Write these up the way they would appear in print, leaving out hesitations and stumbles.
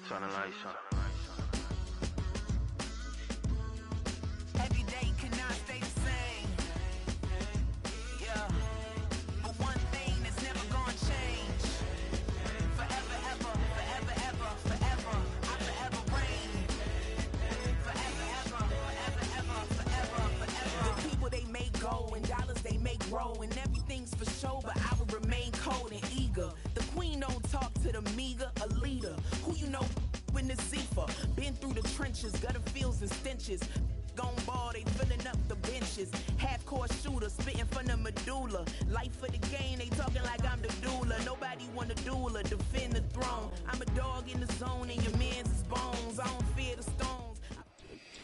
Turn the lights on. Every day cannot stay the same. Yeah. But one thing that's never gonna change. Forever, ever, forever, ever, forever. I forever reign. Forever, ever, forever, ever, forever, forever. The people they make go and dollars they make grow. And everything's for show, but I will remain cold and eager. The queen don't talk to the meager, a leader. Who you know in the Zephyr? Been through the trenches, gutter fields and stenches. Gone ball, they filling up the benches. Half-court shooter, spitting from the medulla. Life for the game, they talking like I'm the doula. Nobody wanna duel or defend the throne. I'm a dog in the zone and your man's is bones. I don't fear the stones.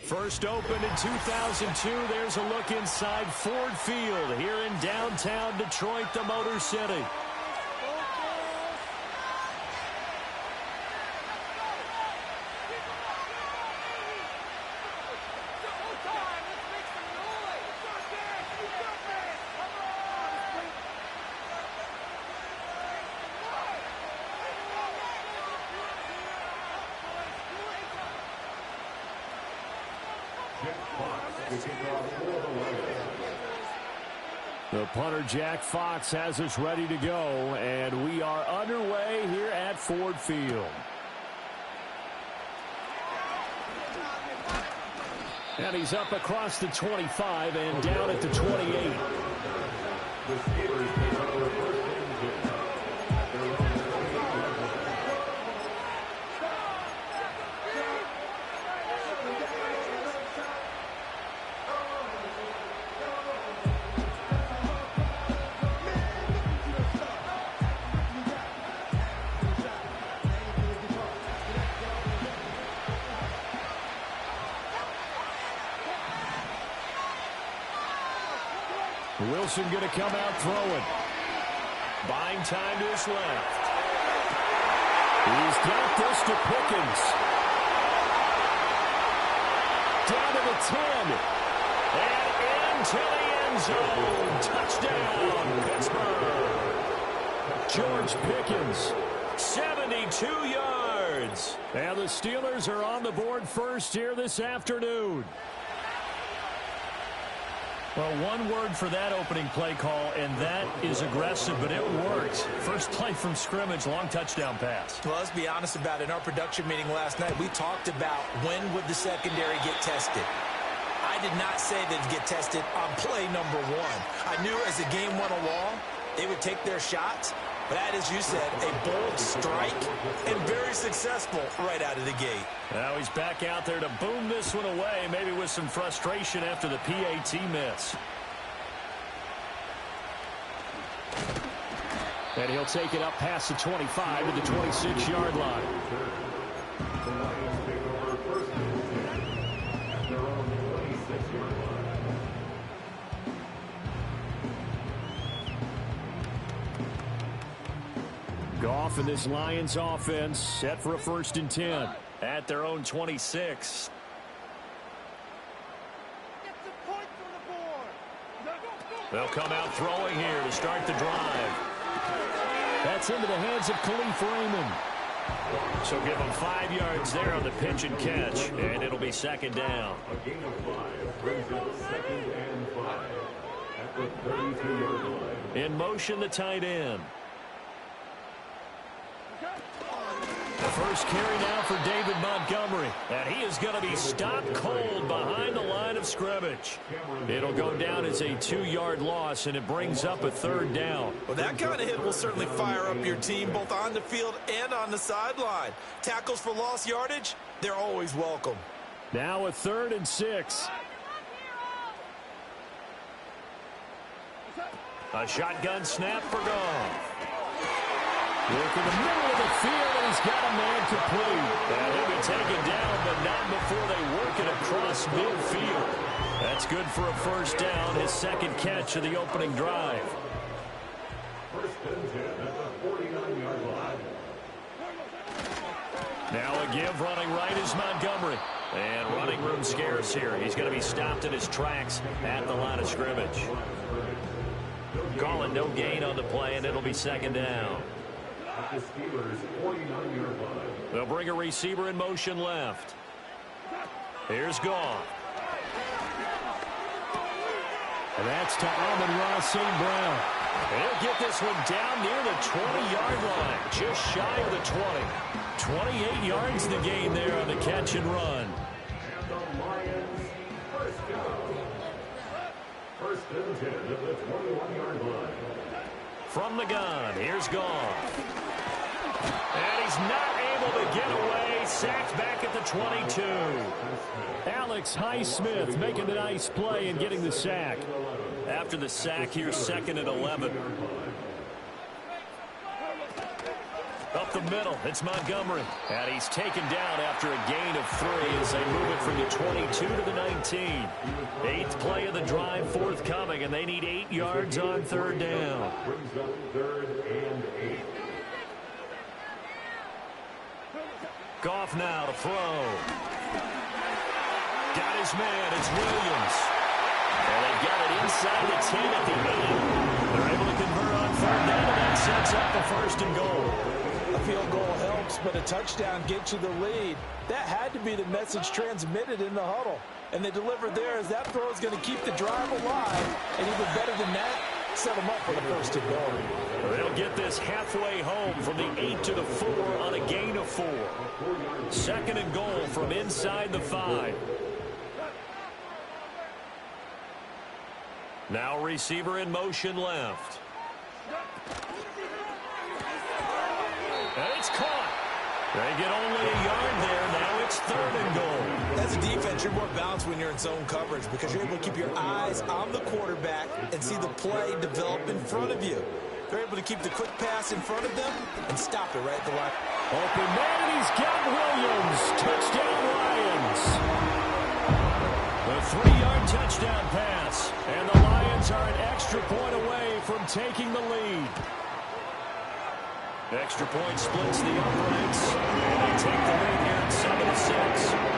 First opened in 2002, there's a look inside Ford Field here in downtown Detroit, the Motor City. The punter, Jack Fox, has us ready to go, and we are underway here at Ford Field. And he's up across the 25 and down at the 28. Wilson going to come out throwing. Buying time to his left. He's got this to Pickens. Down to the 10. And into the end zone. Touchdown, Pittsburgh. George Pickens, 72 yards. And the Steelers are on the board first here this afternoon. Well, one word for that opening play call, and that is aggressive, but it worked. First play from scrimmage, long touchdown pass. Well, let's be honest about it. In our production meeting last night, we talked about when would the secondary get tested. I did not say they'd get tested on play number one. I knew as the game went along, they would take their shots. But that, as you said, a bold strike and very successful right out of the gate. Now he's back out there to boom this one away, maybe with some frustration after the PAT miss. And he'll take it up past the 25 to the 26-yard line. Goff and this Lions offense set for a 1st and 10 at their own 26. They'll come out throwing here to start the drive. That's into the hands of Khalif Raymond. So give him 5 yards there on the pitch and catch, and it'll be 2nd down. A gain of 5 brings up 2nd and 5 at the 32-yard line. In motion, the tight end. The first carry now for David Montgomery. And he is going to be stopped cold behind the line of scrimmage. It'll go down as a 2-yard loss, and it brings up a 3rd down. Well, that kind of hit will certainly fire up your team both on the field and on the sideline. Tackles for lost yardage, they're always welcome. Now a 3rd and 6. A shotgun snap for Goff. Look in the middle of the field, and he's got a man complete. And he'll be taken down, but not before they work it across midfield. That's good for a 1st down, his 2nd catch of the opening drive. 1st and 10 at the 49-yard line. Now a give running right is Montgomery. And running room scarce here. He's going to be stopped in his tracks at the line of scrimmage. Calling no gain on the play, and it'll be 2nd down. at the Steelers' 49-yard line. They'll bring a receiver in motion left. Here's Goff. And that's to Amon-Ra St. Brown. And he'll get this one down near the 20-yard line, just shy of the 20. 28 yards to gain there on the catch and run. And the Lions, first down. First and 10 at the 21-yard line. From the gun, here's Goff. And he's not able to get away. Sacked back at the 22. Alex Highsmith making a nice play and getting the sack. After the sack, here's 2nd and 11. Up the middle, it's Montgomery. And he's taken down after a gain of 3 as they move it from the 22 to the 19. 8th play of the drive forthcoming, and they need 8 yards on 3rd down. Brings up 3rd and 8. Goff now to throw. Got his man, it's Williams. And they've got it inside the 10 at the 8. They're able to convert on 3rd down, and that sets up the 1st and goal. A field goal helps, but a touchdown gets you the lead. That had to be the message transmitted in the huddle. And they delivered there as that throw is going to keep the drive alive. And even better than that, set them up for the 1st and goal. They'll get this halfway home from the 8 to the 4 on a gain of 4. 2nd and goal from inside the 5. Now receiver in motion left. And it's caught. They get only a yard there. Now it's 3rd and goal. As a defense, you're more balanced when you're in zone coverage because you're able to keep your eyes on the quarterback and see the play develop in front of you. They're able to keep the quick pass in front of them and stop it right at the line. Open man, he's got Williams. Touchdown, Lions. The 3-yard touchdown pass. And the Lions are an extra point away from taking the lead. Extra point splits the uprights. And they take the lead here at 7-6.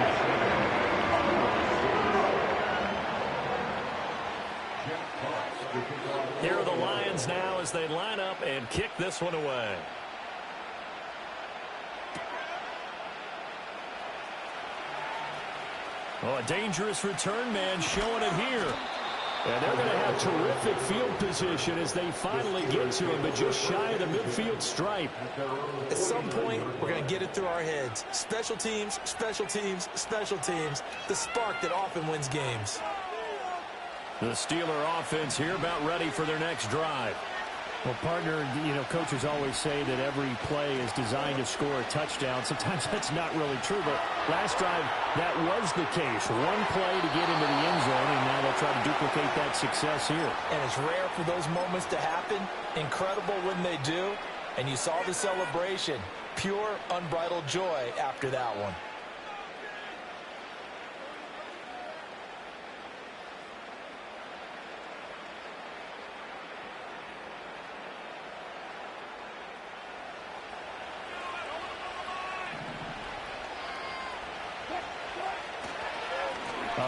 Here are the Lions now as they line up and kick this one away. Oh, a dangerous return man showing it here. And they're going to have terrific field position as they finally get to him, but just shy of the midfield stripe. At some point, we're going to get it through our heads. Special teams, special teams, special teams. The spark that often wins games. The Steeler offense here about ready for their next drive. Well, partner, you know, coaches always say that every play is designed to score a touchdown. Sometimes that's not really true, but last drive, that was the case. One play to get into the end zone, and now they'll try to duplicate that success here. And it's rare for those moments to happen. Incredible when they do. And you saw the celebration. Pure, unbridled joy after that one.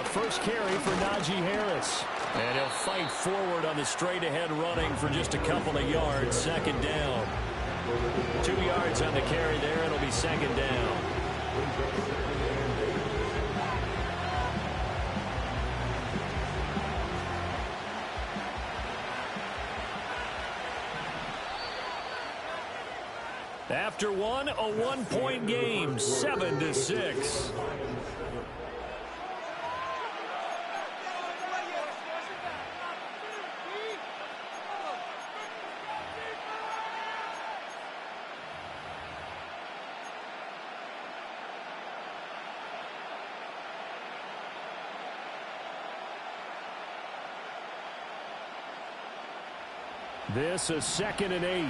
First carry for Najee Harris. And he'll fight forward on the straight-ahead running for just a couple of yards. 2nd down. 2 yards on the carry there. It'll be 2nd down. After one, a 1-point game, 7-6. This is 2nd and 8.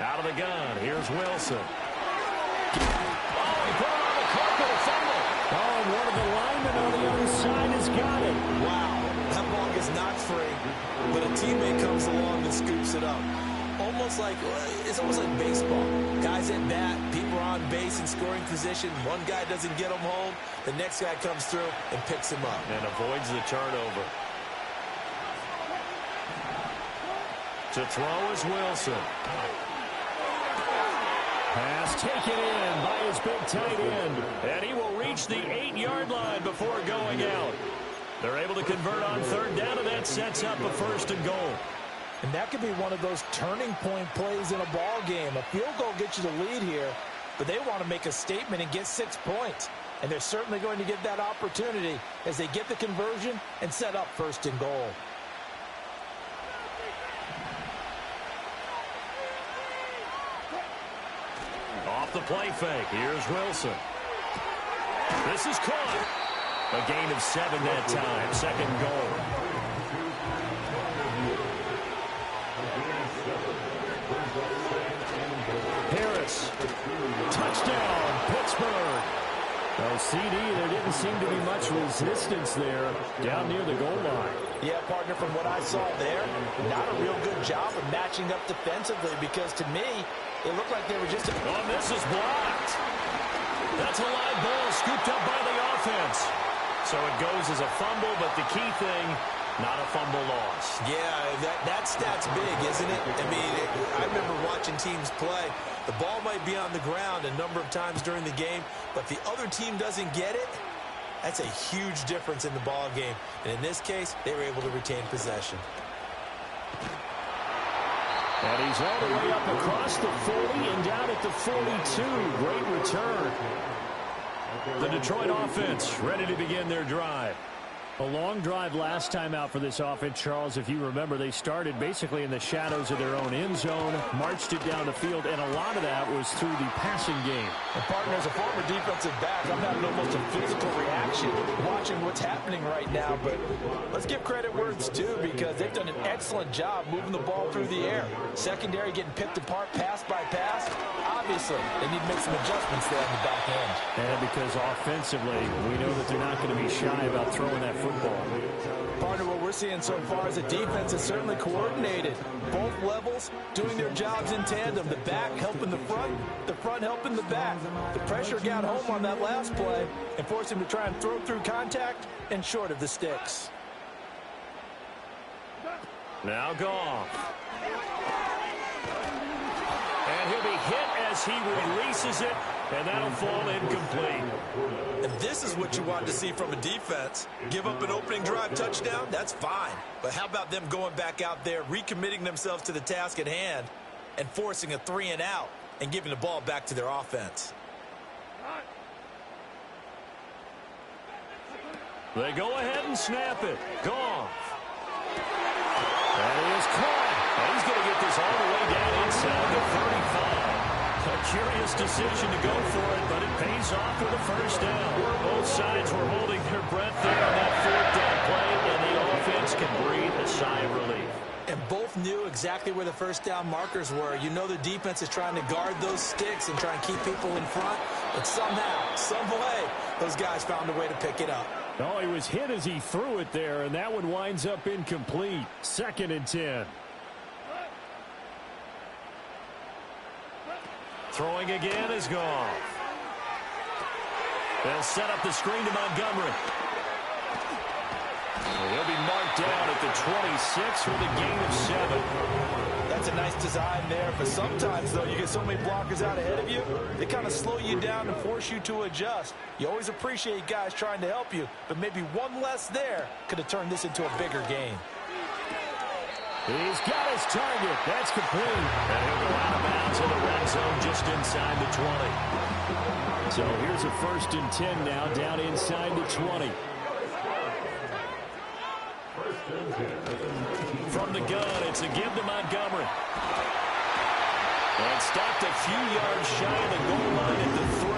Out of the gun, here's Wilson. Oh, he put him on the carpet, a fumble. Oh, and one of the linemen on the other side has got it. Wow, that ball gets knocked free, but a teammate comes along and scoops it up. It's almost like baseball. Guys at bat, people are on base in scoring position. One guy doesn't get him home. The next guy comes through and picks him up. And avoids the turnover. To throw is Wilson. Pass taken in by his big tight end. And he will reach the 8-yard line before going out. They're able to convert on third down, and that sets up a 1st and goal. And that could be one of those turning point plays in a ball game. A field goal gets you the lead here, but they want to make a statement and get 6 points. And they're certainly going to get that opportunity as they get the conversion and set up 1st and goal. Off the play fake, here's Wilson. This is caught. A gain of 7 that time, 2nd goal. Harris, touchdown, Pittsburgh. Well, CD, there didn't seem to be much resistance there down near the goal line. Yeah, partner, from what I saw there, not a real good job of matching up defensively because to me, it looked like they were just... Oh, this is blocked. That's a live ball scooped up by the offense. So it goes as a fumble, but the key thing, not a fumble loss. Yeah, that stat's big, isn't it? I mean, I remember watching teams play. The ball might be on the ground a number of times during the game, but if the other team doesn't get it, that's a huge difference in the ball game. And in this case, they were able to retain possession. And he's all the way up across the 40 and down at the 42. Great return. The Detroit offense ready to begin their drive. A long drive last time out for this offense, Charles. If you remember, they started basically in the shadows of their own end zone, marched it down the field, and a lot of that was through the passing game. And partner, as a former defensive back, I'm having almost a physical reaction watching what's happening right now. But let's give credit where it's due because they've done an excellent job moving the ball through the air. Secondary getting picked apart pass by pass. Obviously, they need to make some adjustments there on the back end. And because offensively, we know that they're not going to be shy about throwing that football. Partner, what we're seeing so far is the defense is certainly coordinated. Both levels doing their jobs in tandem. The back helping the front helping the back. The pressure got home on that last play and forced him to try and throw through contact and short of the sticks. Now Goff. And he'll be hit as he releases it, and that'll fall incomplete. And this is what you want to see from a defense. Give up an opening drive touchdown, that's fine. But how about them going back out there, recommitting themselves to the task at hand, and forcing a 3-and-out and giving the ball back to their offense? They go ahead and snap it. Goff. That is caught. And he's going to get this all the way down inside the 35. A curious decision to go for it, but it pays off with a 1st down. Both sides were holding their breath there on that 4th down play, and the offense can breathe a sigh of relief. And both knew exactly where the 1st down markers were. You know the defense is trying to guard those sticks and try and keep people in front, but somehow, some way, those guys found a way to pick it up. Oh, he was hit as he threw it there, and that one winds up incomplete. 2nd and 10. Throwing again is Goff. They'll set up the screen to Montgomery. He'll be marked down at the 26 with a gain of 7. That's a nice design there, but sometimes, though, you get so many blockers out ahead of you, they kind of slow you down and force you to adjust. You always appreciate guys trying to help you, but maybe one less there could have turned this into a bigger game. He's got his target. That's complete. And he'll go out of bounds in the red zone just inside the 20. So here's a 1st and 10 now down inside the 20. From the gun, it's a give to Montgomery. And stopped a few yards shy of the goal line at the 3.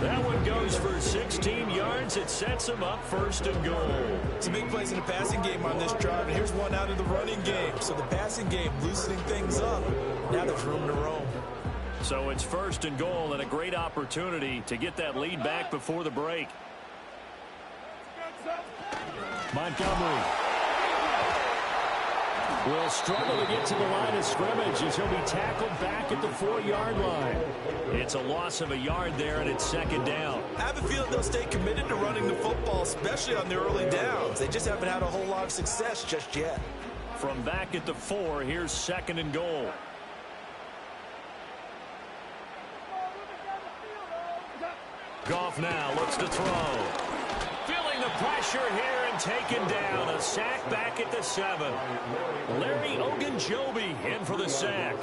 That one goes for 16 yards. It sets him up 1st and goal. Some big plays in the passing game on this drive, and here's one out of the running game. So the passing game loosening things up. Now there's room to roam. So it's 1st and goal and a great opportunity to get that lead back before the break. Montgomery will struggle to get to the line of scrimmage as he'll be tackled back at the 4-yard line. It's a loss of a yard there, and it's 2nd down. I have a feeling they'll stay committed to running the football, especially on the early downs. They just haven't had a whole lot of success just yet. From back at the 4, here's 2nd and goal. Goff now looks to throw. Feeling the pressure here and taken down. A sack back at the 7. Larry Ogunjobi in for the sack.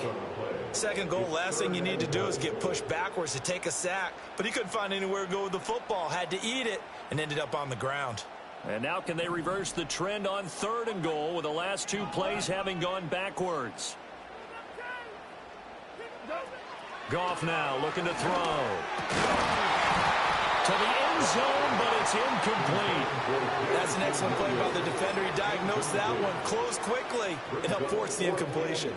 2nd goal, last thing you need to do is get pushed backwards to take a sack. But he couldn't find anywhere to go with the football. Had to eat it and ended up on the ground. And now can they reverse the trend on 3rd and goal with the last 2 plays having gone backwards? Goff now looking to throw. To the end zone, but it's incomplete. That's an excellent play by the defender. He diagnosed that one, closed quickly, and helped force the incompletion.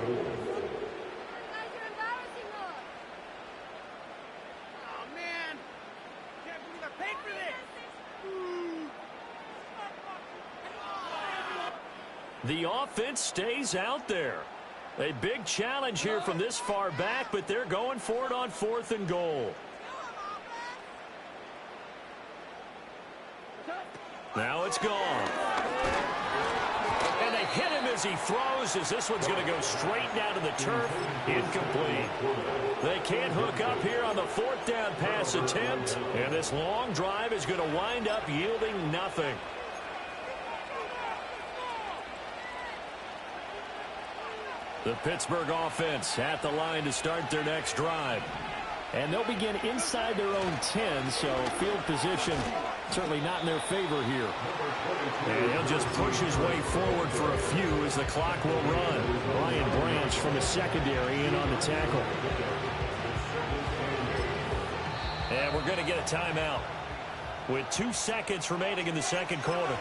The offense stays out there. A big challenge here from this far back, but they're going for it on 4th and goal. Now it's gone. And they hit him as he throws, as this one's going to go straight down to the turf. Incomplete. They can't hook up here on the 4th down pass attempt, and this long drive is going to wind up yielding nothing. The Pittsburgh offense at the line to start their next drive. And they'll begin inside their own 10, so field position certainly not in their favor here. And he'll just push his way forward for a few as the clock will run. Brian Branch from the secondary in on the tackle. And we're going to get a timeout with 2 seconds remaining in the 2nd quarter.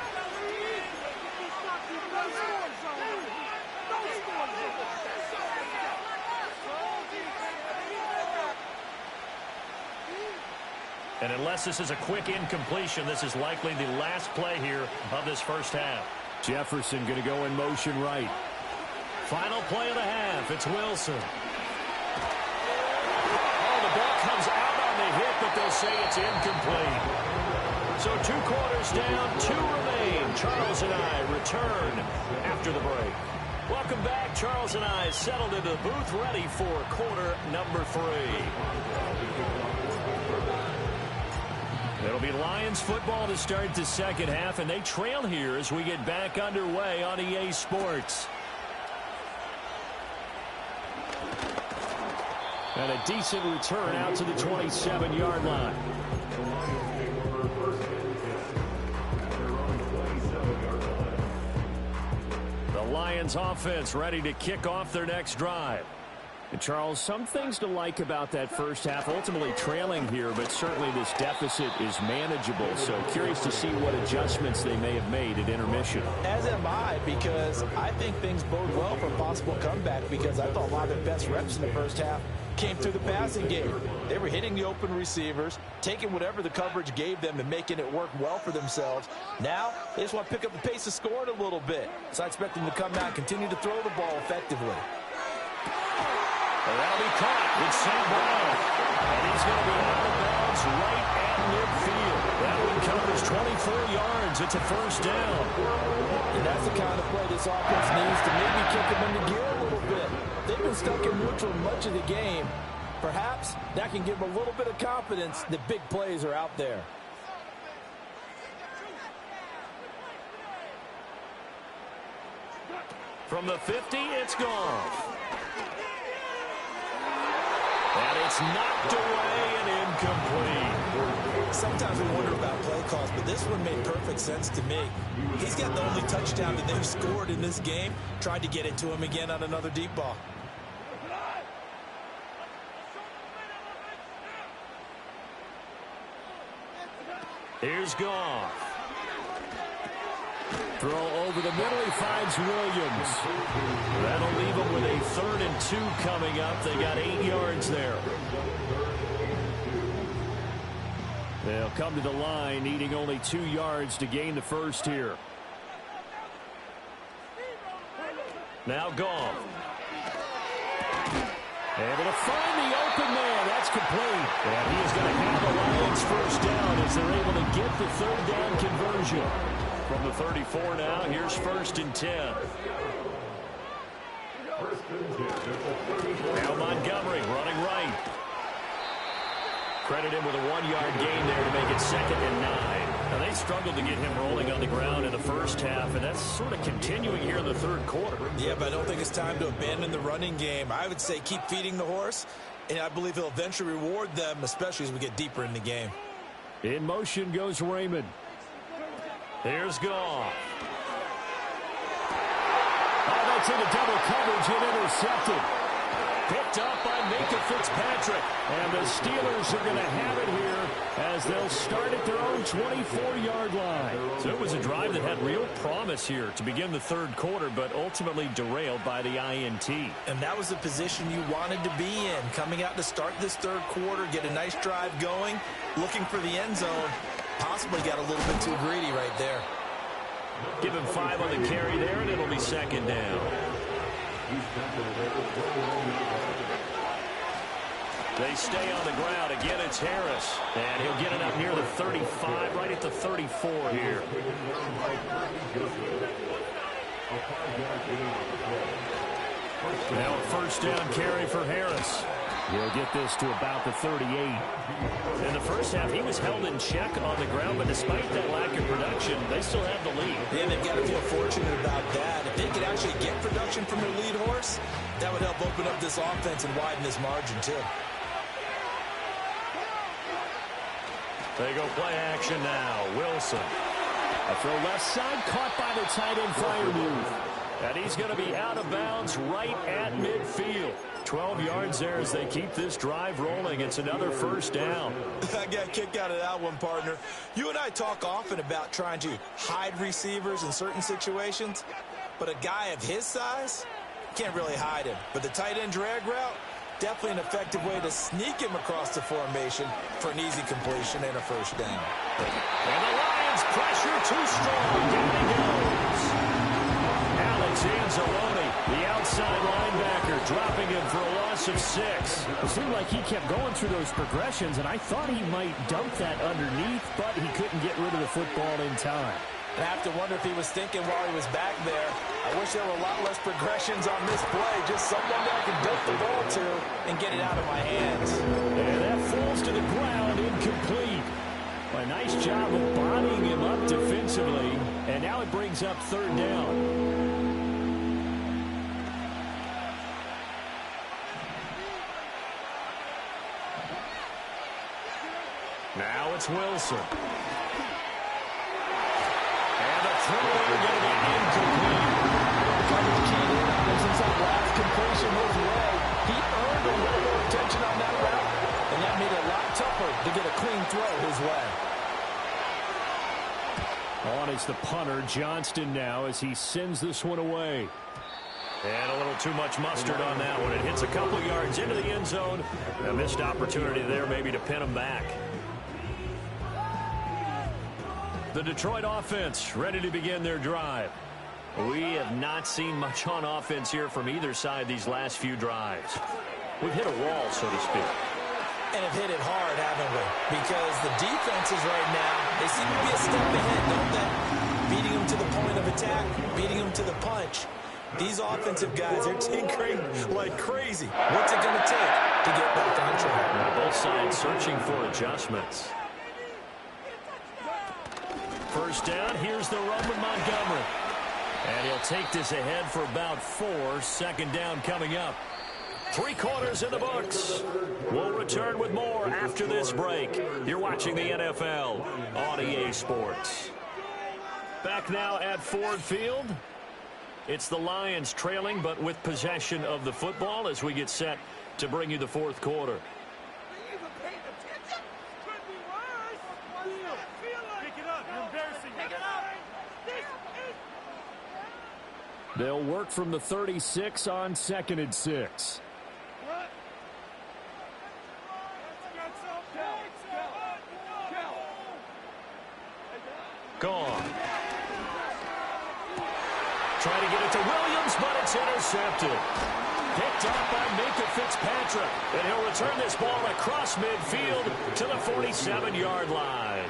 And unless this is a quick incompletion, this is likely the last play here of this first half. Jefferson going to go in motion right. Final play of the half. It's Wilson. Oh, the ball comes out on the hit, but they'll say it's incomplete. So 2 quarters down, 2 remain. Charles and I return after the break. Welcome back. Charles and I settled into the booth, ready for quarter number 3. It'll be Lions football to start the 2nd half, and they trail here as we get back underway on EA Sports. And a decent return out to the 27-yard line. The Lions offense ready to kick off their next drive. And Charles, some things to like about that first half. Ultimately trailing here, but certainly this deficit is manageable. So curious to see what adjustments they may have made at intermission. As am I, because I think things bode well for a possible comeback, because I thought a lot of their best reps in the first half came through the passing game. They were hitting the open receivers, taking whatever the coverage gave them and making it work well for themselves. Now, they just want to pick up the pace of scoring a little bit. So I expect them to come out and continue to throw the ball effectively. And that'll be caught with St. Brown. And he's going to be out of bounds right at midfield. That one covers 24 yards. It's a first down. And that's the kind of play this offense needs to maybe kick them into gear a little bit. They've been stuck in neutral much of the game. Perhaps that can give them a little bit of confidence that big plays are out there. From the 50, it's gone. And it's knocked away and incomplete. Sometimes we wonder about play calls, but this one made perfect sense to me. He's got the only touchdown that they've scored in this game. Tried to get it to him again on another deep ball. Here's Goff. Throw over the middle. He finds Williams. That'll leave them with a 3rd and 2 coming up. They got 8 yards there. They'll come to the line, needing only 2 yards to gain the first here. Now Goff. Able to find the open man. That's complete. And he is going to have the Lions first down as they're able to get the 3rd down conversion. From the 34 now, here's 1st and 10. First and 10 at the 34. Now Montgomery running right. Credit him with a 1-yard gain there to make it 2nd and 9. Now, they struggled to get him rolling on the ground in the first half, and that's sort of continuing here in the third quarter. Yeah, but I don't think it's time to abandon the running game. I would say keep feeding the horse, and I believe he'll eventually reward them, especially as we get deeper in the game. In motion goes Raymond. Here's Goff. Oh, that's into double coverage and intercepted. Picked up by Minka Fitzpatrick. And the Steelers are going to have it here as they'll start at their own 24-yard line. So it was a drive that had real promise here to begin the third quarter, but ultimately derailed by the INT. And that was the position you wanted to be in, coming out to start this third quarter, get a nice drive going, looking for the end zone. Possibly got a little bit too greedy right there. Give him 5 on the carry there, and it'll be 2nd down. They stay on the ground. Again, it's Harris. And he'll get it up near the 35, right at the 34 here. Now a first down carry for Harris. He'll get this to about the 38. In the first half, he was held in check on the ground, but despite that lack of production, they still have the lead. Yeah, they've got to feel fortunate about that. If they could actually get production from their lead horse, that would help open up this offense and widen this margin, too. They go play action now. Wilson. A throw left side, caught by the tight end Freiermuth. And he's going to be out of bounds right at midfield. 12 yards there as they keep this drive rolling. It's another first down. I got a kick out of that one, partner. You and I talk often about trying to hide receivers in certain situations, but a guy of his size can't really hide him. But the tight end drag route, definitely an effective way to sneak him across the formation for an easy completion and a first down. And the Lions pressure too strong. Down he goes. Alex Anzalone, the outside linebacker, dropping him for a loss of 6. It seemed like he kept going through those progressions, and I thought he might dump that underneath, but he couldn't get rid of the football in time. I have to wonder if he was thinking while he was back there, I wish there were a lot less progressions on this play, just someone that I could dump the ball to and get it out of my hands. And that falls to the ground, incomplete. A nice job of bodying him up defensively, and now it brings up third down. Now it's Wilson. And the throw going to be incomplete. Coverage keyed in on him since that last completion was low. He earned a little more attention on that route, and that made it a lot tougher to get a clean throw his way. On is the punter, Johnston now, as he sends this one away. And a little too much mustard on that one. It hits a couple yards into the end zone. A missed opportunity there maybe to pin him back. The Detroit offense ready to begin their drive. We have not seen much on offense here from either side these last few drives. We've hit a wall, so to speak. And have hit it hard, haven't we? Because the defenses right now, they seem to be a step ahead, don't they? Beating them to the point of attack, beating them to the punch. These offensive guys are tinkering like crazy. What's it going to take to get back on track? Both sides searching for adjustments. First down, here's the run with Montgomery. And he'll take this ahead for about 4. 2nd down coming up. 3 quarters in the books. We'll return with more after this break. You're watching the NFL on EA Sports. Back now at Ford Field. It's the Lions trailing, but with possession of the football as we get set to bring you the fourth quarter. They'll work from the 36 on 2nd and 6. Gone. Trying to get it to Williams, but it's intercepted. Picked up by Minka Fitzpatrick. And he'll return this ball across midfield to the 47-yard line.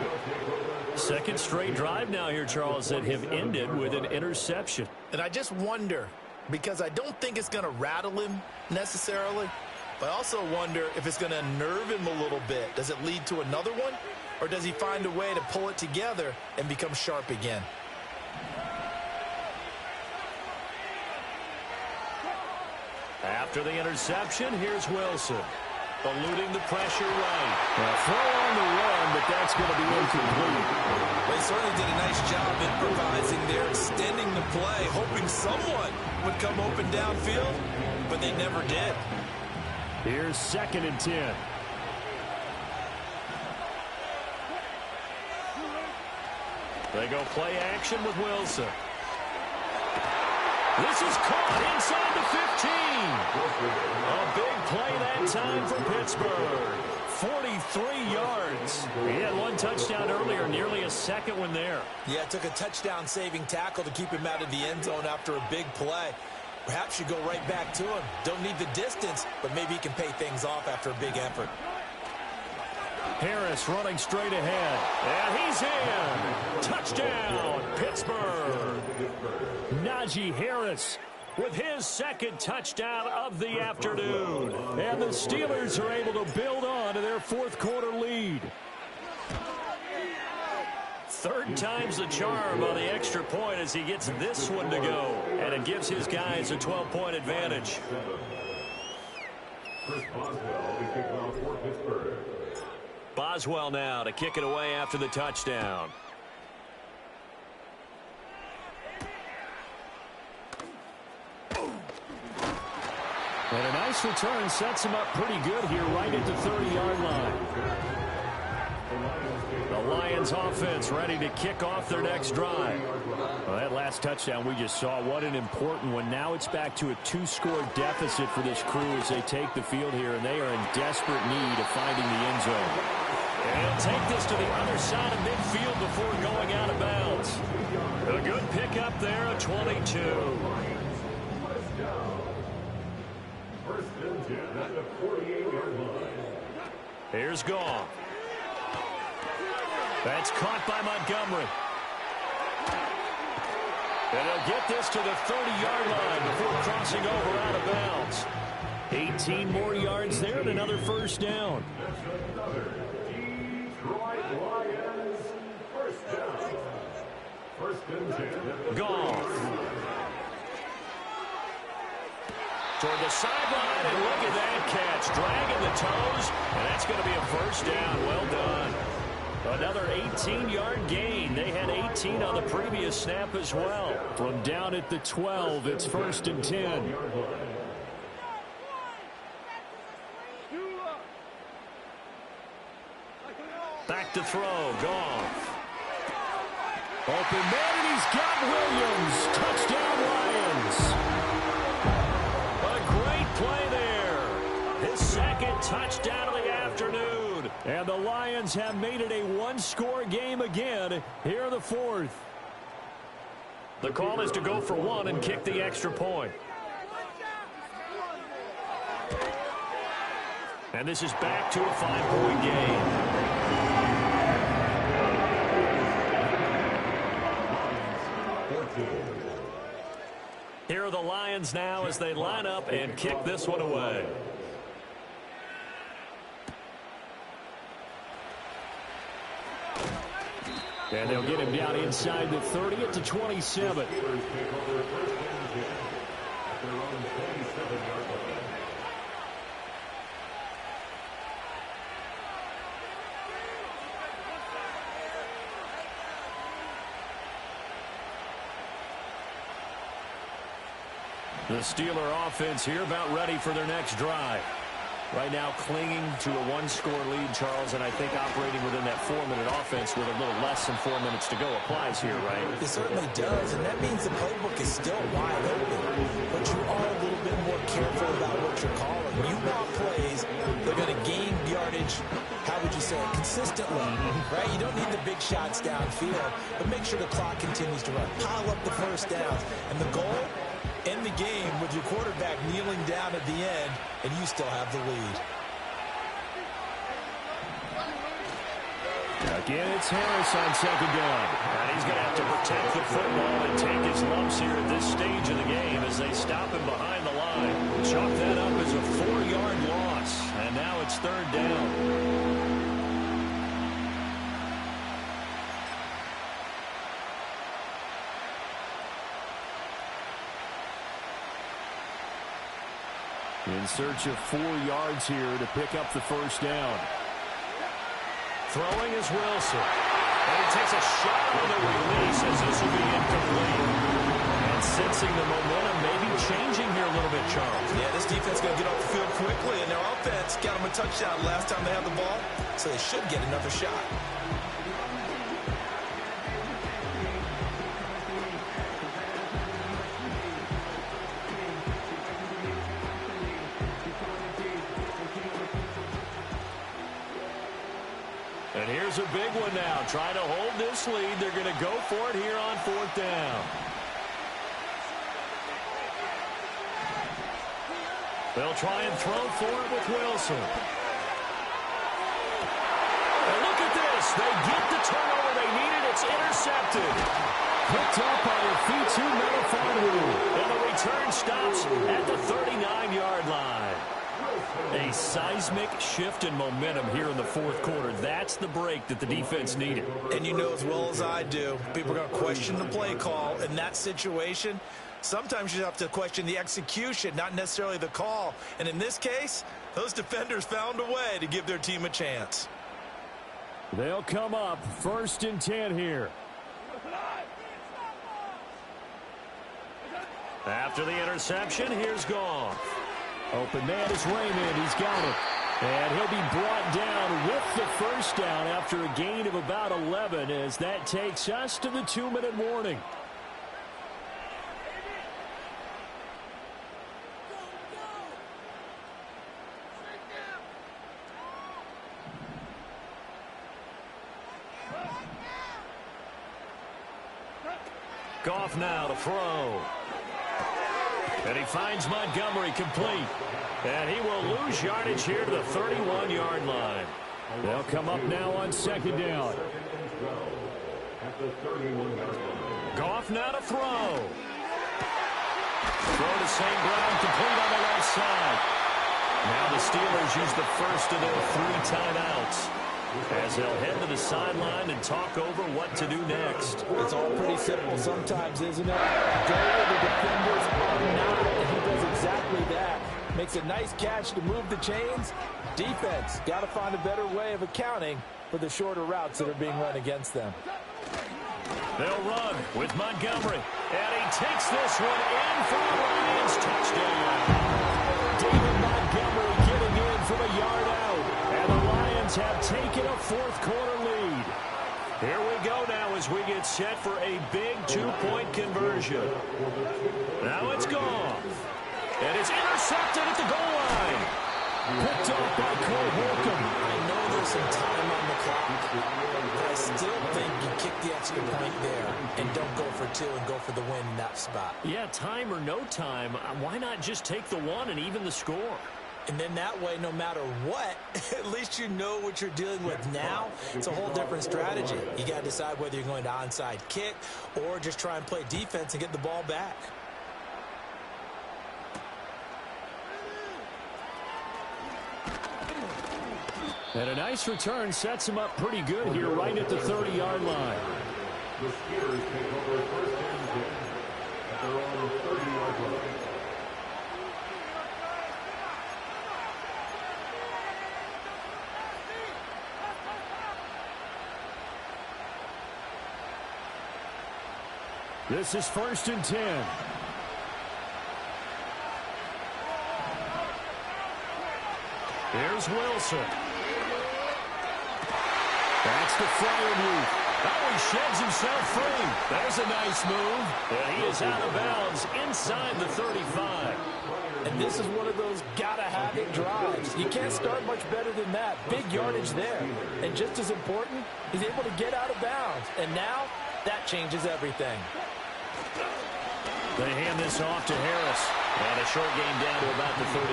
Second straight drive now here, Charles, that have ended with an interception. And I just wonder because I don't think it's going to rattle him necessarily. But I also wonder if it's going to unnerve him a little bit. Does it lead to another one? Or does he find a way to pull it together and become sharp again? After the interception, here's Wilson. Eluding the pressure right. Throw on the run, but that's going to be incomplete. They certainly did a nice job improvising there, extending the play, hoping someone would come open downfield, but they never did. Here's 2nd and 10. They go play action with Wilson. This is caught inside the 15. A big play that time for Pittsburgh. 43 yards. He had one touchdown earlier, nearly a second one there. Yeah, it took a touchdown-saving tackle to keep him out of the end zone after a big play. Perhaps you go right back to him. Don't need the distance, but maybe he can pay things off after a big effort. Harris running straight ahead. And he's in. Touchdown, Pittsburgh. Najee Harris with his 2nd touchdown of the afternoon. And the Steelers are able to build on to their 4th quarter lead. 3rd time's the charm on the extra point as he gets this one to go. And it gives his guys a 12-point advantage. Boswell now to kick it away after the touchdown. And a nice return sets him up pretty good here right at the 30-yard line. The Lions offense ready to kick off their next drive. Well, that last touchdown we just saw, what an important one. Now it's back to a 2-score deficit for this crew as they take the field here, and they are in desperate need of finding the end zone. And he'll take this to the other side of midfield before going out of bounds. A good pickup there at 22. 1st and 10 at the 48-yard line. Here's Goff. That's caught by Montgomery. And he'll get this to the 30-yard line before crossing over out of bounds. 18 more yards there and another 1st down. Another Detroit Lions 1st down. 1st and 10. Goff. Toward the sideline, and look at that catch. Dragging the toes, and that's going to be a 1st down. Well done. Another 18-yard gain. They had 18 on the previous snap as well. From down at the 12, it's 1st and 10. Back to throw. Goff. Open man, and he's got Williams. Touchdown, Lions. A great play there. His 2nd touchdown of the afternoon. And the Lions have made it a 1-score game again here in the 4th. The call is to go for 1 and kick the extra point. And this is back to a 5-point game. Here are the Lions now as they line up and kick this one away. And they'll get him down inside the 30 at the 27. The Steeler offense here about ready for their next drive. Right now clinging to a 1-score lead, Charles, and I think operating within that 4-minute offense with a little less than 4 minutes to go applies here, right? It certainly does, and that means the playbook is still wide open. But you are a little bit more careful about what you're calling. You want plays that are going to gain yardage, how would you say it, consistently, right? You don't need the big shots downfield, but make sure the clock continues to run. Pile up the 1st downs, and the goal, end the game with your quarterback kneeling down at the end, and you still have the lead. Again, it's Harris on 2nd down. And he's going to have to protect the football and take his lumps here at this stage of the game as they stop third down. In search of 4 yards here to pick up the first down. Throwing is Wilson. And he takes a shot on the release as this will be incomplete. And sensing the momentum maybe changing here a little bit, Charles. Yeah, this defense is going to get off the field quickly, and their offense got them a touchdown last time they had the ball, so they should get another shot. And here's a big one now. Trying to hold this lead. They're going to go for it here on 4th down. They'll try and throw for it with Wilson. And look at this. They get the turnover they needed. It's intercepted. Picked up by Fitu Melifonwu. And the return stops at the 39-yard line. A seismic shift in momentum here in the 4th quarter. That's the break that the defense needed. And you know as well as I do, people are going to question the play call in that situation. Sometimes you have to question the execution, not necessarily the call. And in this case, those defenders found a way to give their team a chance. They'll come up 1st and 10 here. After the interception, here's Goff. Open man is Raymond. He's got it. And he'll be brought down with the first down after a gain of about 11 as that takes us to the 2-minute warning. Goff now to throw. And he finds Montgomery complete. And he will lose yardage here to the 31-yard line. They'll come up now on 2nd down. Goff now to throw. Throw to St. Brown, complete on the left side. Now the Steelers use the first of their 3 timeouts as they'll head to the sideline and talk over what to do next. It's all pretty simple sometimes, isn't it? Go where the defenders are not, and he does exactly that. Makes a nice catch to move the chains. Defense got to find a better way of accounting for the shorter routes that are being run against them. They'll run with Montgomery, and he takes this one in for the Lions touchdown. David Montgomery getting in from a yard out, and the Lions have taken a 4th quarter lead. Here we go now as we get set for a big 2-point conversion. Now it's gone. And it's intercepted at the goal line. Picked up by Cole Holcomb. I know there's some time on the clock, but I still think you kick the extra point there and don't go for 2 and go for the win in that spot. Yeah, time or no time, why not just take the 1 and even the score? And then that way, no matter what, at least you know what you're dealing with now. It's a whole different strategy. You got to decide whether you're going to onside kick or just try and play defense and get the ball back. And a nice return sets him up pretty good here right at the 30-yard line. The Steelers take over 1st and 10 at their own 30-yard line. This is 1st and 10. Here's Wilson. That's the Freiermuth. Oh, he sheds himself free. There's a nice move. And he is out of bounds inside the 35. And this is one of those gotta-have-it drives. You can't start much better than that. Big yardage there. And just as important, he's able to get out of bounds. And now, that changes everything. They hand this off to Harris. And a short game down to about the 33.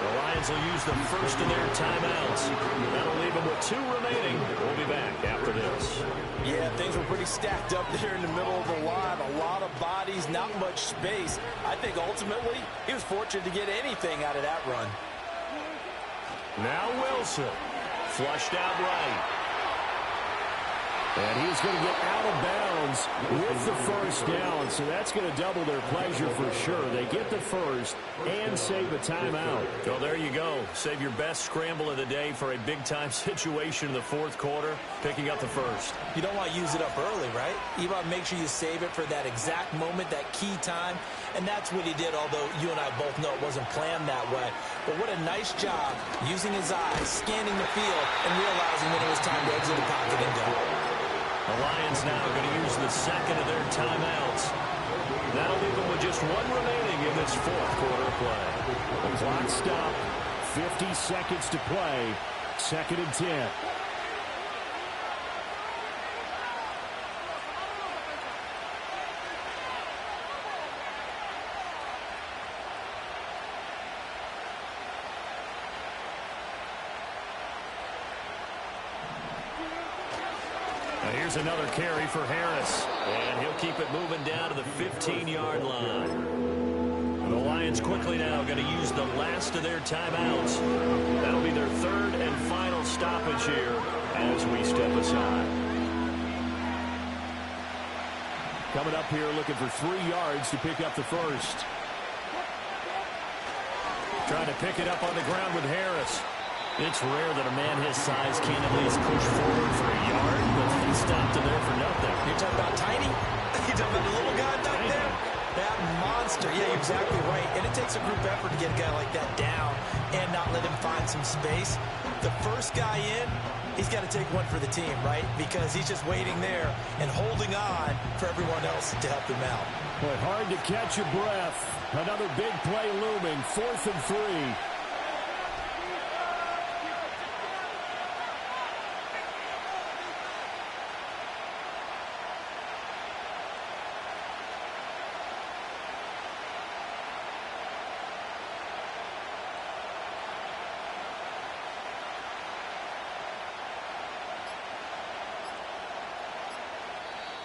The Lions will use the first of their timeouts. That'll leave them with 2 remaining. We'll be back after this. Yeah, things were pretty stacked up there in the middle of the line. A lot of bodies, not much space. I think ultimately he was fortunate to get anything out of that run. Now Wilson. Flushed out right. And he's going to get out of bounds with the first down, so that's going to double their pleasure for sure. They get the first and save a timeout. Well, there you go. Save your best scramble of the day for a big-time situation in the fourth quarter, picking up the first. You don't want to use it up early, right? You want to make sure you save it for that exact moment, that key time, and that's what he did, although you and I both know it wasn't planned that way. But what a nice job using his eyes, scanning the field, and realizing when it was time to exit the pocket and go. The Lions now going to use the second of their timeouts. That'll leave them with just one remaining in this fourth quarter play. The clock stopped. 50 seconds to play. 2nd and 10. Here's another carry for Harris. And he'll keep it moving down to the 15-yard line. The Lions quickly now going to use the last of their timeouts. That'll be their third and final stoppage here as we step aside. Coming up here looking for 3 yards to pick up the first. Trying to pick it up on the ground with Harris. It's rare that a man his size can't at least push forward for a yard, but he stopped him there for nothing. You're talking about tiny? You're talking about the little guy back there? That monster. Yeah, you're exactly right. And it takes a group effort to get a guy like that down and not let him find some space. The first guy in, he's got to take one for the team, right? Because he's just waiting there and holding on for everyone else to help him out. But hard to catch your breath. Another big play looming. 4th and 3.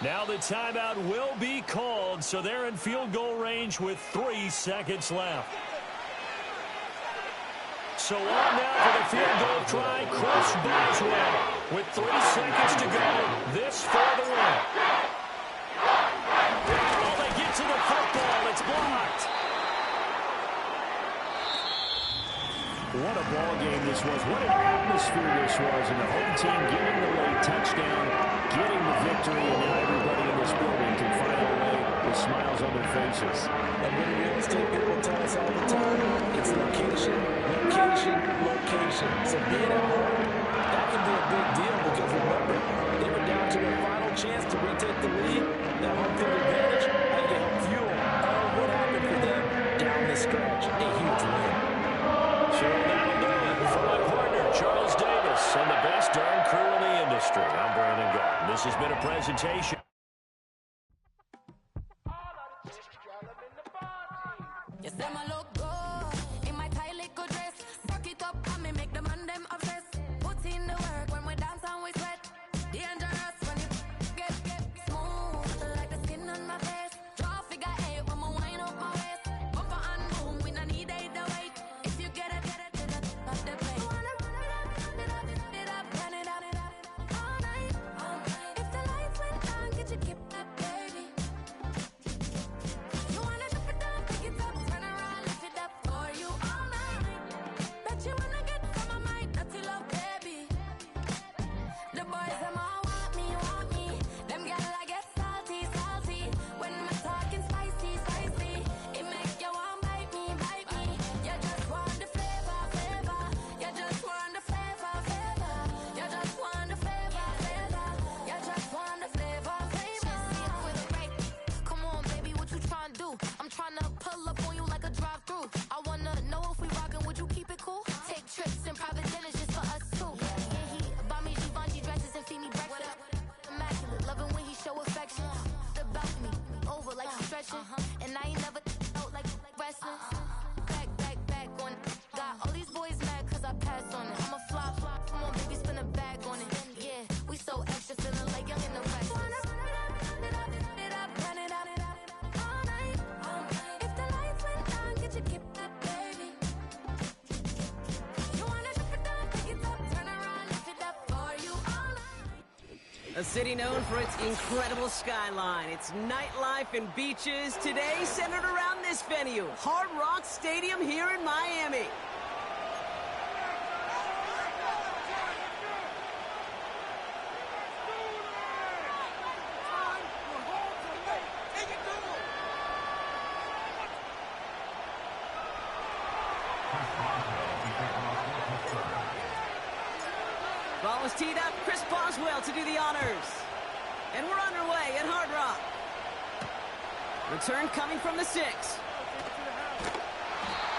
Now the timeout will be called, so they're in field goal range with 3 seconds left. So on now for the field goal try, Chris Boswell with 3 seconds to go. This for the win. Oh, they get to the football. It's blocked. What a ball game this was. What an atmosphere this was. And the home team getting the late touchdown, getting the victory, and now everybody in this building can find their way with smiles on their faces. And when real estate people tell us all the time, it's location, location, location. So being at home, that can be a big deal because remember, they were down to their final chance to retake the lead. That home field advantage, I can help fuel all what happened for them down the stretch. A huge win. So that'll do it for my partner, Charles Davis, and the best darn crew in the industry. I'm Brandon Garden. This has been a presentation. Yes, them a look good in my tight little dress. Rock it up and me make the man them obsessed. Put in the work when we dance and we sweat. Dangerous when you get smooth like the skin on my face. Draw figure 8 when we wind up my waist. Bumper and boom, we don't need the weight. If you get it, not the play. Wanna run it up, run it up, all night. If the lights went down, get you keep up, baby. You wanna drop it down, pick it up, turn around, lift A city known for its incredible skyline, its nightlife and beaches, today centered around this venue, Hard Rock Stadium here in Miami. Ball was teed up. Chris Boswell to do the honors. And we're underway at Hard Rock. Return coming from the 6.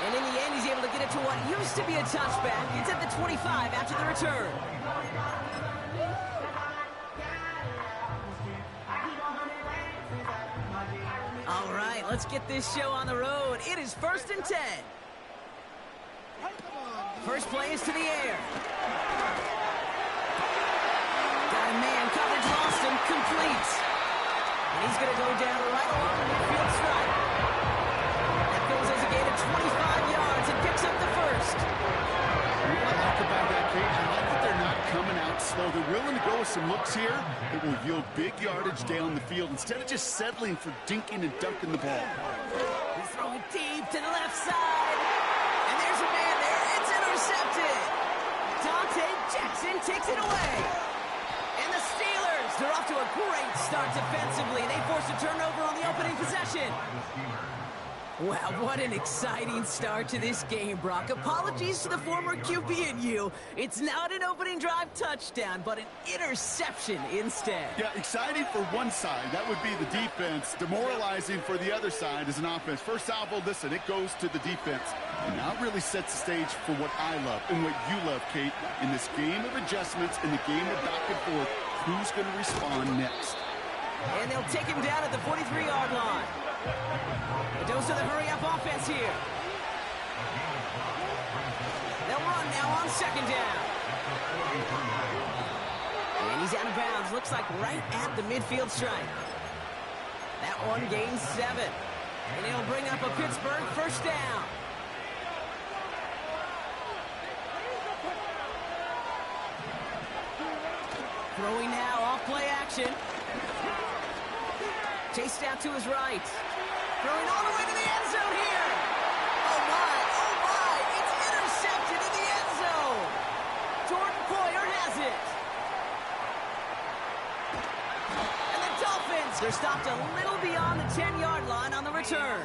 And in the end, he's able to get it to what used to be a touchback. It's at the 25 after the return. All right, let's get this show on the road. It is 1st and 10. First play is to the air. Got a man, coverage lost and complete. And he's going to go down right along the midfield stripe. That goes as a gain of 25 yards and picks up the first. What I like about that, Kate, I like that they're not coming out slow. They're willing to go with some looks here that will yield big yardage down the field instead of just settling for dinking and dunking the ball. He's throwing deep to the left side. And there's a man there. It's intercepted. Dante Jackson takes it away. And the Steelers, they're off to a great start defensively. They force a turnover on the opening possession. Wow, what an exciting start to this game, Brock. Apologies to the former QB and you. It's not an opening drive touchdown, but an interception instead. Yeah, exciting for one side. That would be the defense. Demoralizing for the other side as an offense. First salvo, listen, it goes to the defense. And now it really sets the stage for what I love and what you love, Kate, in this game of adjustments, in the game of back and forth. Who's going to respond next? And they'll take him down at the 43-yard line. A dose of the hurry-up offense here. They'll run now on 2nd down. And he's out of bounds. Looks like right at the midfield stripe. That one gains 7. And he'll bring up a Pittsburgh 1st down. Throwing now, off play action. Chased out to his right. Throwing all the way to the end zone here. Oh my, it's intercepted in the end zone. Jordan Poyer has it. And the Dolphins, they're stopped a little beyond the 10-yard line on the return.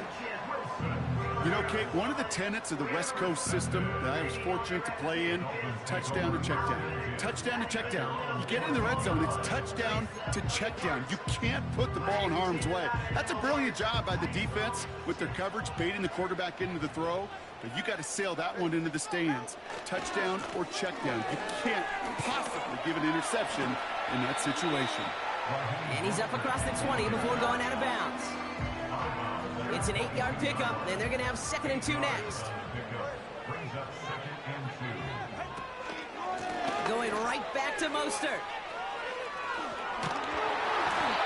You know, Kate, one of the tenets of the West Coast system that I was fortunate to play in, touchdown to check down. Touchdown to check down. You get in the red zone, it's touchdown to check down. You can't put the ball in harm's way. That's a brilliant job by the defense with their coverage, baiting the quarterback into the throw. But you got to sail that one into the stands. Touchdown or check down. You can't possibly give an interception in that situation. And he's up across the 20 before going out of bounds. It's an 8-yard pickup, and they're going to have 2nd and 2 next. Going right back to Mostert.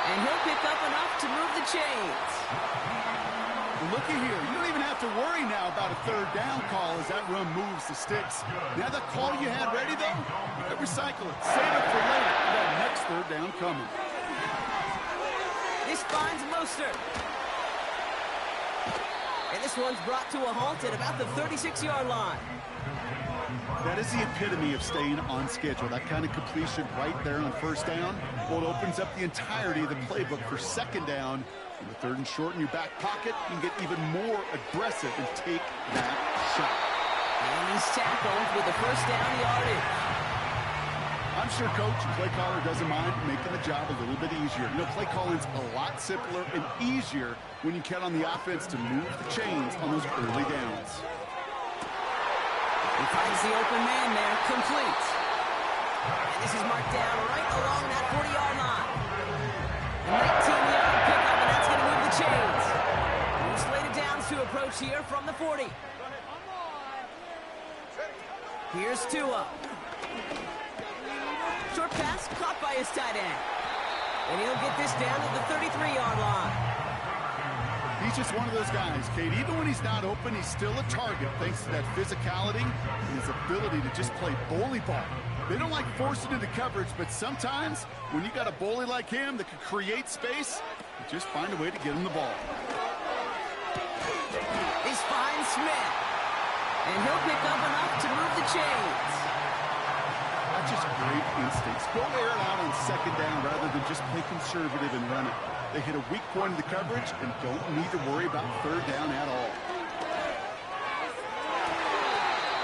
And he'll pick up enough to move the chains. Looky here. You don't even have to worry now about a 3rd down call as that run moves the sticks. Now that call you had ready, though, recycle it. Save it for later. That next 3rd down coming. This finds Mostert. And this one's brought to a halt at about the 36-yard line. That is the epitome of staying on schedule. That kind of completion right there on 1st down. Well, it opens up the entirety of the playbook for 2nd down. In the 3rd and short in your back pocket, you can get even more aggressive and take that shot. And he's tackled with the 1st down yardage. I'm sure Coach and play caller doesn't mind making the job a little bit easier. You know, play calling's a lot simpler and easier when you count on the offense to move the chains on those early downs. He finds the open man there, complete. And this is marked down right along that 40-yard line. A 19-yard pickup, and that's going to move the chains. We've slated downs to approach here from the 40. Here's Tua. Short pass caught by his tight end. And he'll get this down to the 33-yard line. He's just one of those guys, Kate. Even when he's not open, he's still a target thanks to that physicality and his ability to just play bully ball. They don't like forcing into coverage, but sometimes when you got a bully like him that can create space, you just find a way to get him the ball. He's finds Smith. And he'll pick up enough to move the chains. That's just great instincts. Go air it out on second down rather than just play conservative and run it. They hit a weak point in the coverage and don't need to worry about third down at all.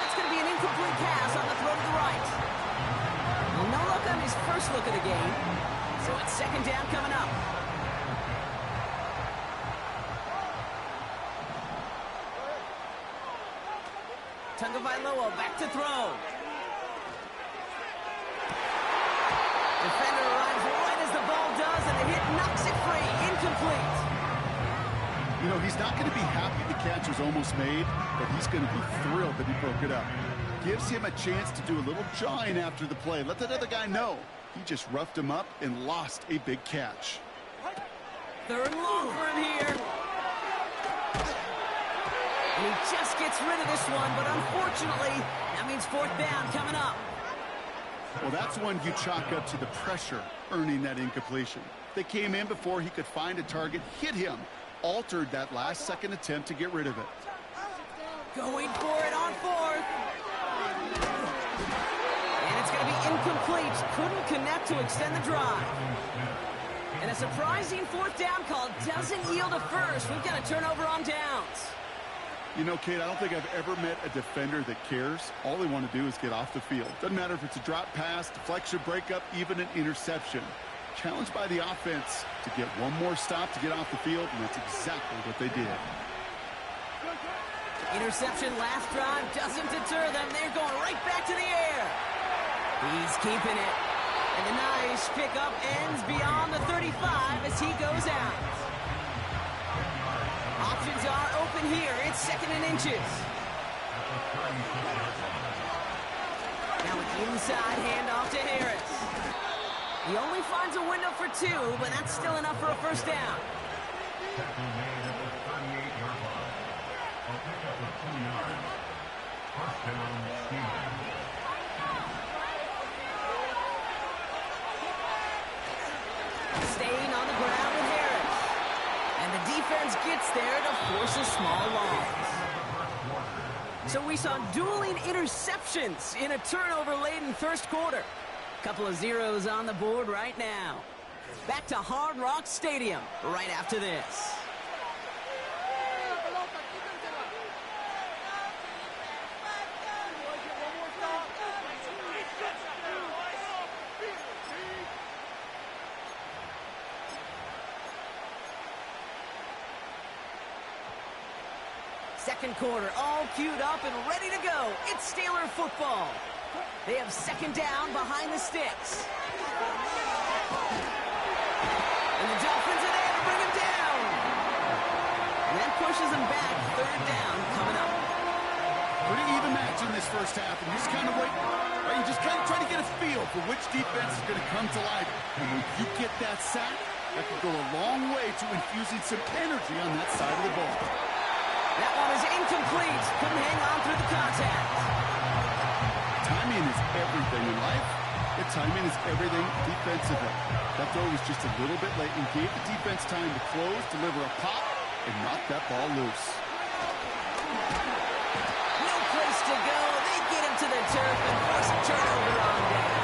It's going to be an incomplete pass on the throw to the right. Well, no luck on his first look of the game. So it's second down coming up. Tagovailoa back to throw. Defender arrives right as the ball does, and the hit knocks it free. Incomplete. You know, he's not going to be happy the catch was almost made, but he's going to be thrilled that he broke it up. Gives him a chance to do a little jawing after the play. Let that other guy know. He just roughed him up and lost a big catch. Third and long for him here. And he just gets rid of this one, but unfortunately, that means fourth down coming up. Well, that's one you chalk up to the pressure earning that incompletion. They came in before he could find a target, hit him, altered that last-second attempt to get rid of it. Going for it on fourth. And it's going to be incomplete. Couldn't connect to extend the drive. And a surprising fourth down call doesn't yield a first. We've got a turnover on downs. You know, Kate, I don't think I've ever met a defender that cares. All they want to do is get off the field. Doesn't matter if it's a drop pass, deflection, breakup, even an interception. Challenged by the offense to get one more stop to get off the field, and that's exactly what they did. Interception last drive doesn't deter them. They're going right back to the air. He's keeping it. And the nice pickup ends beyond the 35 as he goes out. Options are open here. It's second and inches. Now an inside handoff to Harris. He only finds a window for two, but that's still enough for a first down. Staying on the ground with Harris. And the defense gets there to force a small loss. So we saw dueling interceptions in a turnover-laden first quarter. Couple of zeros on the board right now. Back to Hard Rock Stadium right after this. Second quarter, all queued up and ready to go. It's Steeler football. They have second down behind the sticks. And the Dolphins are there to bring him down. And that pushes him back. Third down coming up. Pretty even match in this first half, and you just kind of wait. Right? You just kind of try to get a feel for which defense is going to come to life. And when you get that sack, that can go a long way to infusing some energy on that side of the ball. That one is incomplete. Couldn't hang on through the contact. Timing is everything in life. And timing is everything defensively. That throw was just a little bit late and gave the defense time to close, deliver a pop, and knock that ball loose. No place to go. They get him to the turf and force a turnover on down.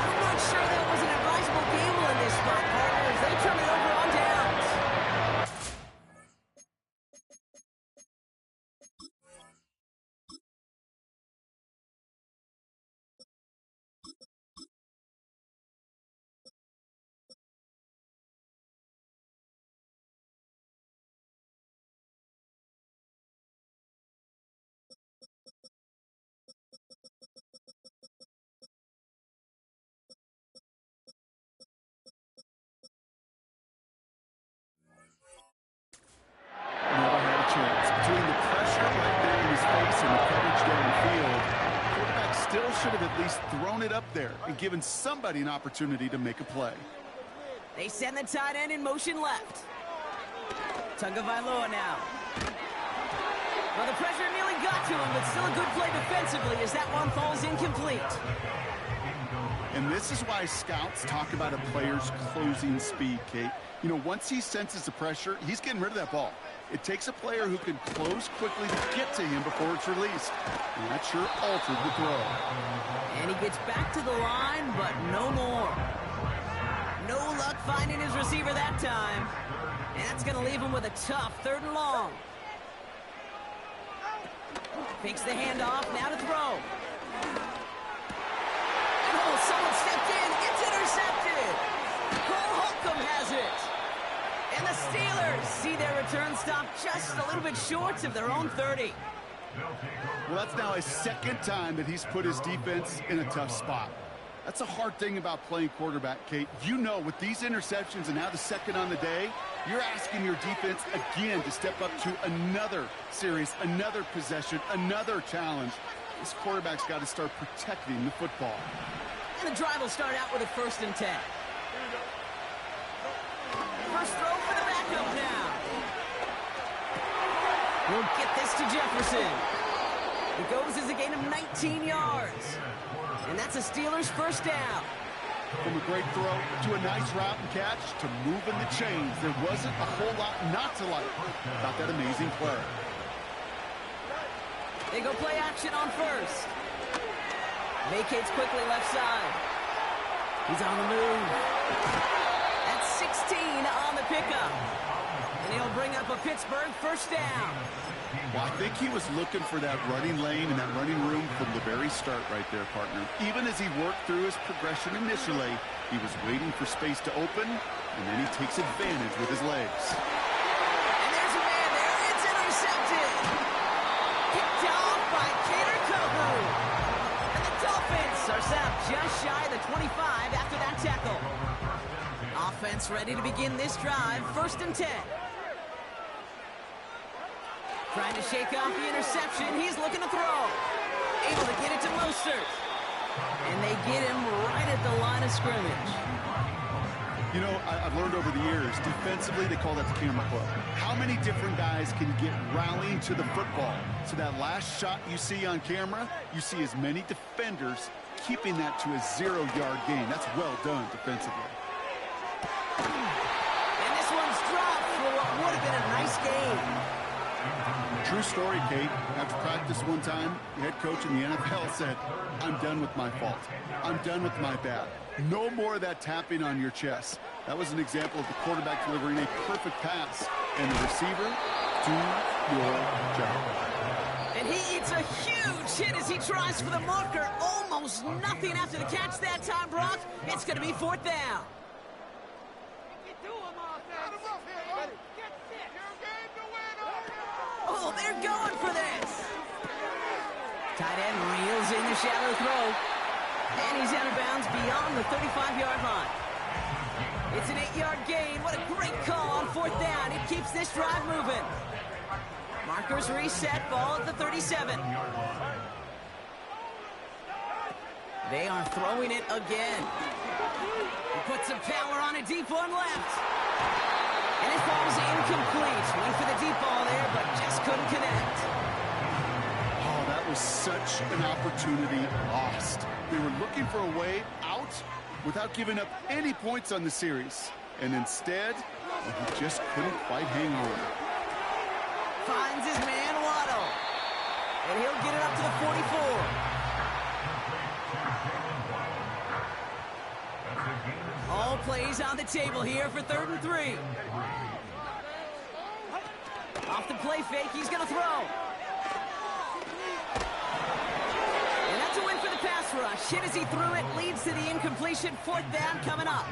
I'm not sure that was an advisable gamble in this spot, partners. They turn it over on downs. Never had a chance. Between the pressure right there in his face and the coverage downfield, quarterback still should have at least thrown it up there and given somebody an opportunity to make a play. They send the tight end in motion left. Tagovailoa now. Well, the pressure nearly got to him, but still a good play defensively as that one falls incomplete. And this is why scouts talk about a player's closing speed, Kate. You know, once he senses the pressure, he's getting rid of that ball. It takes a player who can close quickly to get to him before it's released. And that sure altered the throw. And he gets back to the line, but no more. No luck finding his receiver that time. And that's going to leave him with a tough 3rd and long. Fakes the handoff, now to throw. And oh, someone stepped in. It's intercepted. Cole Holcomb has it. And the Steelers see their return stop just a little bit short of their own 30. Well, that's now a 2nd time that he's put his defense in a tough spot. That's a hard thing about playing quarterback, Kate. You know, with these interceptions and now the 2nd on the day, you're asking your defense again to step up to another series, another possession, another challenge. This quarterback's got to start protecting the football. And the drive will start out with a 1st and 10. First throw for the backup now. We'll get this to Jefferson. It goes as a gain of 19 yards. And that's a Steelers 1st down. From a great throw to a nice route and catch to moving the chains, there wasn't a whole lot not to like about that amazing play. They go play action on 1st. Vacates quickly left side. He's on the move. That's 16 on the pickup. And he'll bring up a Pittsburgh 1st down. Well, I think he was looking for that running lane and that running room from the very start right there, partner. Even as he worked through his progression initially, he was waiting for space to open, and then he takes advantage with his legs. And there's a man there. It's intercepted. Picked off by Cater Kohu. And the Dolphins are set up just shy of the 25 after that tackle. Offense ready to begin this drive. 1st and 10. Trying to shake off the interception. He's looking to throw. Able to get it to Mostert. And they get him right at the line of scrimmage. You know, I've learned over the years, defensively, they call that the camera club. How many different guys can get rallying to the football? So that last shot you see on camera, you see as many defenders keeping that to a 0-yard gain. That's well done defensively. And this one's dropped for what would have been a nice game. True story, Kate. After practice one time, the head coach in the NFL said, "I'm done with my fault. I'm done with my bad. No more of that tapping on your chest." That was an example of the quarterback delivering a perfect pass, and the receiver, do your job. And he eats a huge hit as he tries for the marker. Almost nothing after the catch that time, Brock. It's going to be 4th down. Oh, they're going for this. Tight end reels in the shallow throw. And he's out of bounds beyond the 35-yard line. It's an 8-yard gain. What a great call on 4th down. It keeps this drive moving. Markers reset, ball at the 37. They are throwing it again. He puts some power on it, deep one left. And it falls incomplete. Went for the deep ball there, but just couldn't connect. Oh, that was such an opportunity lost. They were looking for a way out without giving up any points on the series. And instead, he just couldn't quite hang on. Finds his man, Waddle. And he'll get it up to the 44. All plays on the table here for 3rd and 3. Off the play fake, he's going to throw. And that's a win for the pass rush. Hit as he threw it, leads to the incompletion. 4th down coming up.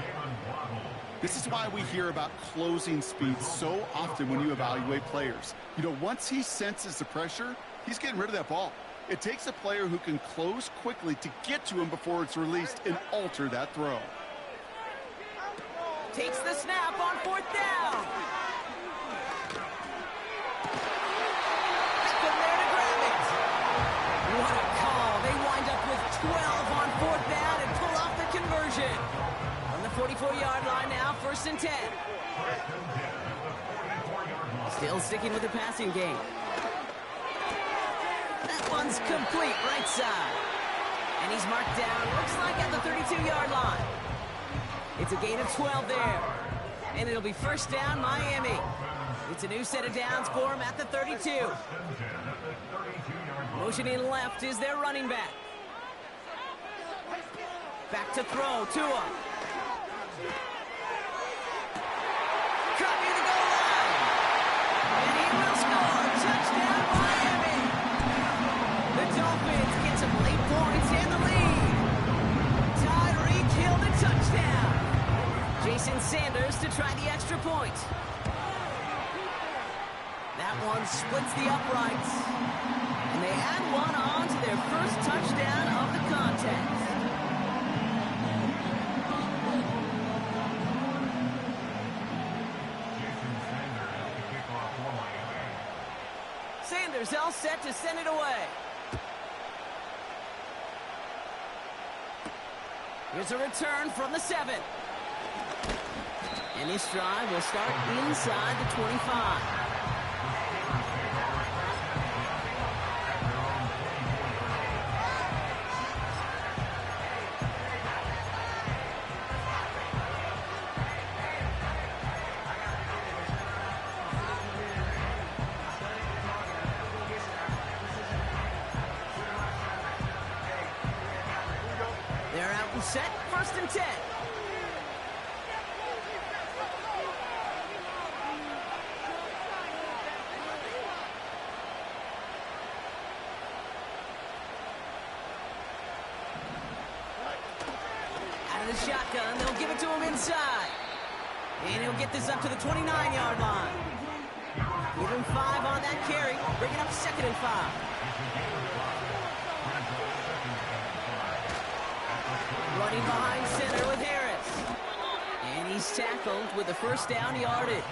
This is why we hear about closing speed so often when you evaluate players. You know, once he senses the pressure, he's getting rid of that ball. It takes a player who can close quickly to get to him before it's released and alter that throw. Takes the snap on 4th down. Beckham there to grab it. What a call. They wind up with 12 on 4th down and pull off the conversion. On the 44-yard line now, 1st and 10. Still sticking with the passing game. That one's complete, right side. And he's marked down, looks like at the 32-yard line. It's a gain of 12 there. And it'll be first down, Miami. It's a new set of downs for him at the 32. Motioning left is their running back. Back to throw, Tua. Cut near the goal line. And he will score. Touchdown, Miami. The Dolphins get some late points and the lead. Tyreek Hill the touchdown. Jason Sanders to try the extra point. That one splits the uprights. And they add one on to their first touchdown of the contest. Sanders all set to send it away. Here's a return from the 7. And this drive will start inside the 25. They're out and set, 1st and 10. Out of the shotgun, they'll give it to him inside. And he'll get this up to the 29-yard line. Give him 5 on that carry, bring it up 2nd and 5. Running behind center with Harris. And he's tackled with the first down yardage.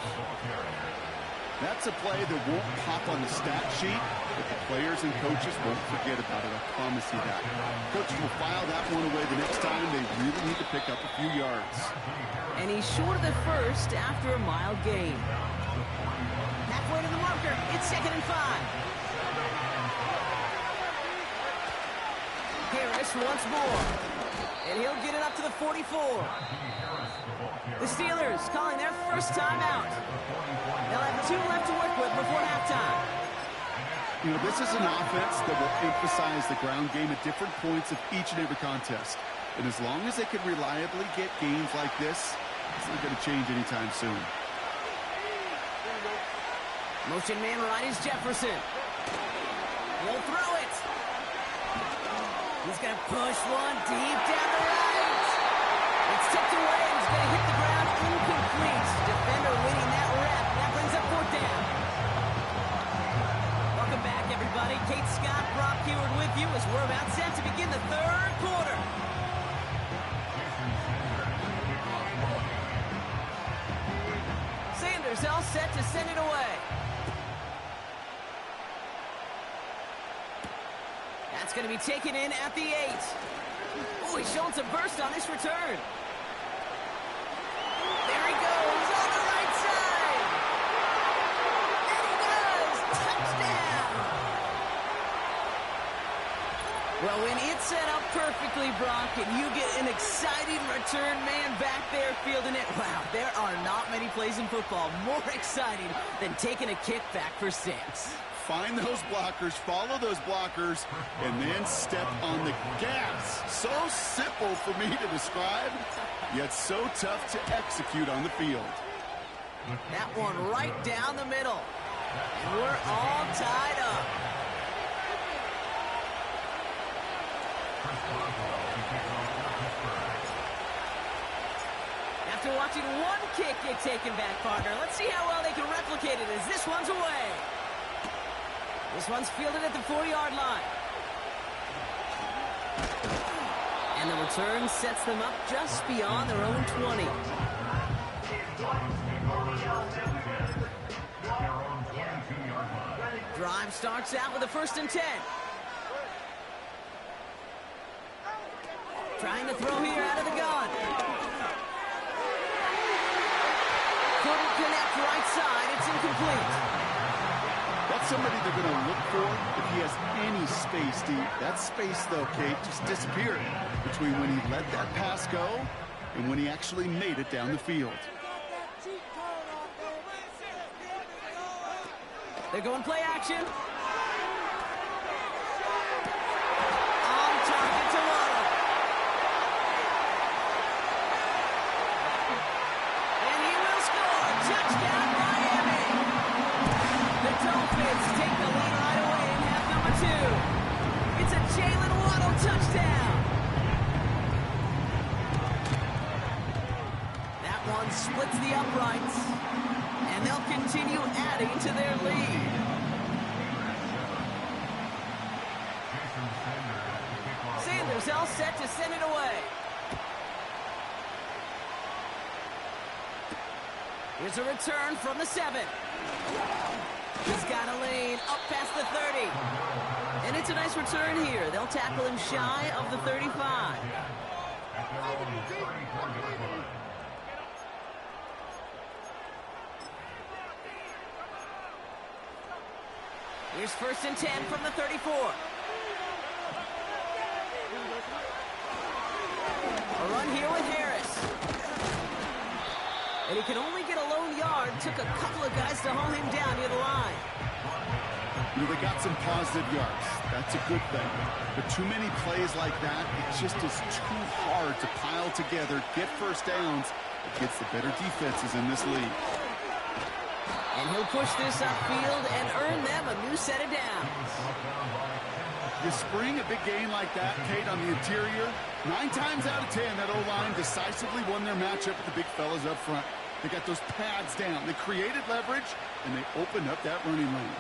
That's a play that won't pop on the stat sheet, but the players and coaches won't forget about it. I promise you that. Coaches will file that one away the next time they really need to pick up a few yards. And he's short of the first after a mild gain. Halfway to the marker. It's 2nd and 5. Harris once more. And he'll get it up to the 44. The Steelers calling their first timeout. They'll have 2 left to work with before halftime. You know, this is an offense that will emphasize the ground game at different points of each and every contest. And as long as they can reliably get games like this, it's not going to change anytime soon. Motion man right is Jefferson. He'll throw it. He's going to push one deep down the right. It's tipped away. He's going to hit the ground incomplete. Defender winning that rep. That brings up 4th down. Welcome back, everybody. Kate Scott, Brock Heward with you as we're about set to begin the 3rd quarter. Sanders all set to send it away. That's going to be taken in at the 8. Oh, he's showing some burst on this return. There he goes on the right side. And he does. Touchdown. Well, when it's set up perfectly, Brock, and you get an exciting return man back there fielding it, wow, there are not many plays in football more exciting than taking a kick back for 6. Find those blockers, follow those blockers, and then step on the gas. So simple for me to describe, yet so tough to execute on the field. That one right down the middle. And we're all tied up. After watching one kick get taken back, partner, let's see how well they can replicate it as this one's away. This one's fielded at the 4-yard line. And the return sets them up just beyond their own 20. Drive starts out with a 1st and 10. Trying to throw here out of the gun. Couldn't connect right side. It's incomplete. That's somebody they're going to look for if he has any space deep. That space, though, Kate, just disappeared between when he let that pass go and when he actually made it down the field. They're going play action. On target to Waddle. And he will score. Touchdown, Miami. The Dolphins take the lead right away in half number 2. It's a Jalen Waddle touchdown. That one splits the uprights. And they'll continue adding to their lead. Sanders all set to send it away. Here's a return from the 7. He's got a lane up past the 30. And it's a nice return here. They'll tackle him shy of the 35. Here's 1st and 10 from the 34. A run here with Harris. And he can only get a lone yard. Took a couple of guys to hold him down near the line. You know, they got some positive yards. That's a good thing. But too many plays like that, it just is too hard to pile together, get first downs against the better defenses in this league. And he'll push this upfield and earn them a new set of downs. You spring a big game like that, Kate, on the interior, 9 times out of 10, that O-line decisively won their matchup with the big fellas up front. They got those pads down. They created leverage, and they opened up that running lane.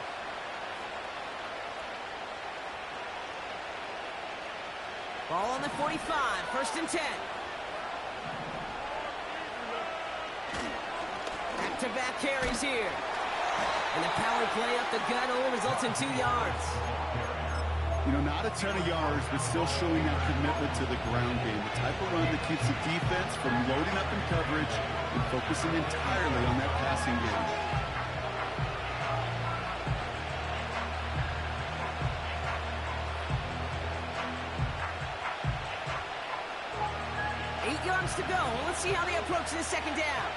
Ball on the 45, 1st and 10. Back-to-back carries here. And the power play up the gut only results in 2 yards. You know, not a ton of yards, but still showing that commitment to the ground game. The type of run that keeps the defense from loading up in coverage and focusing entirely on that passing game. Eight yards to go. Let's see how they approach this 2nd down.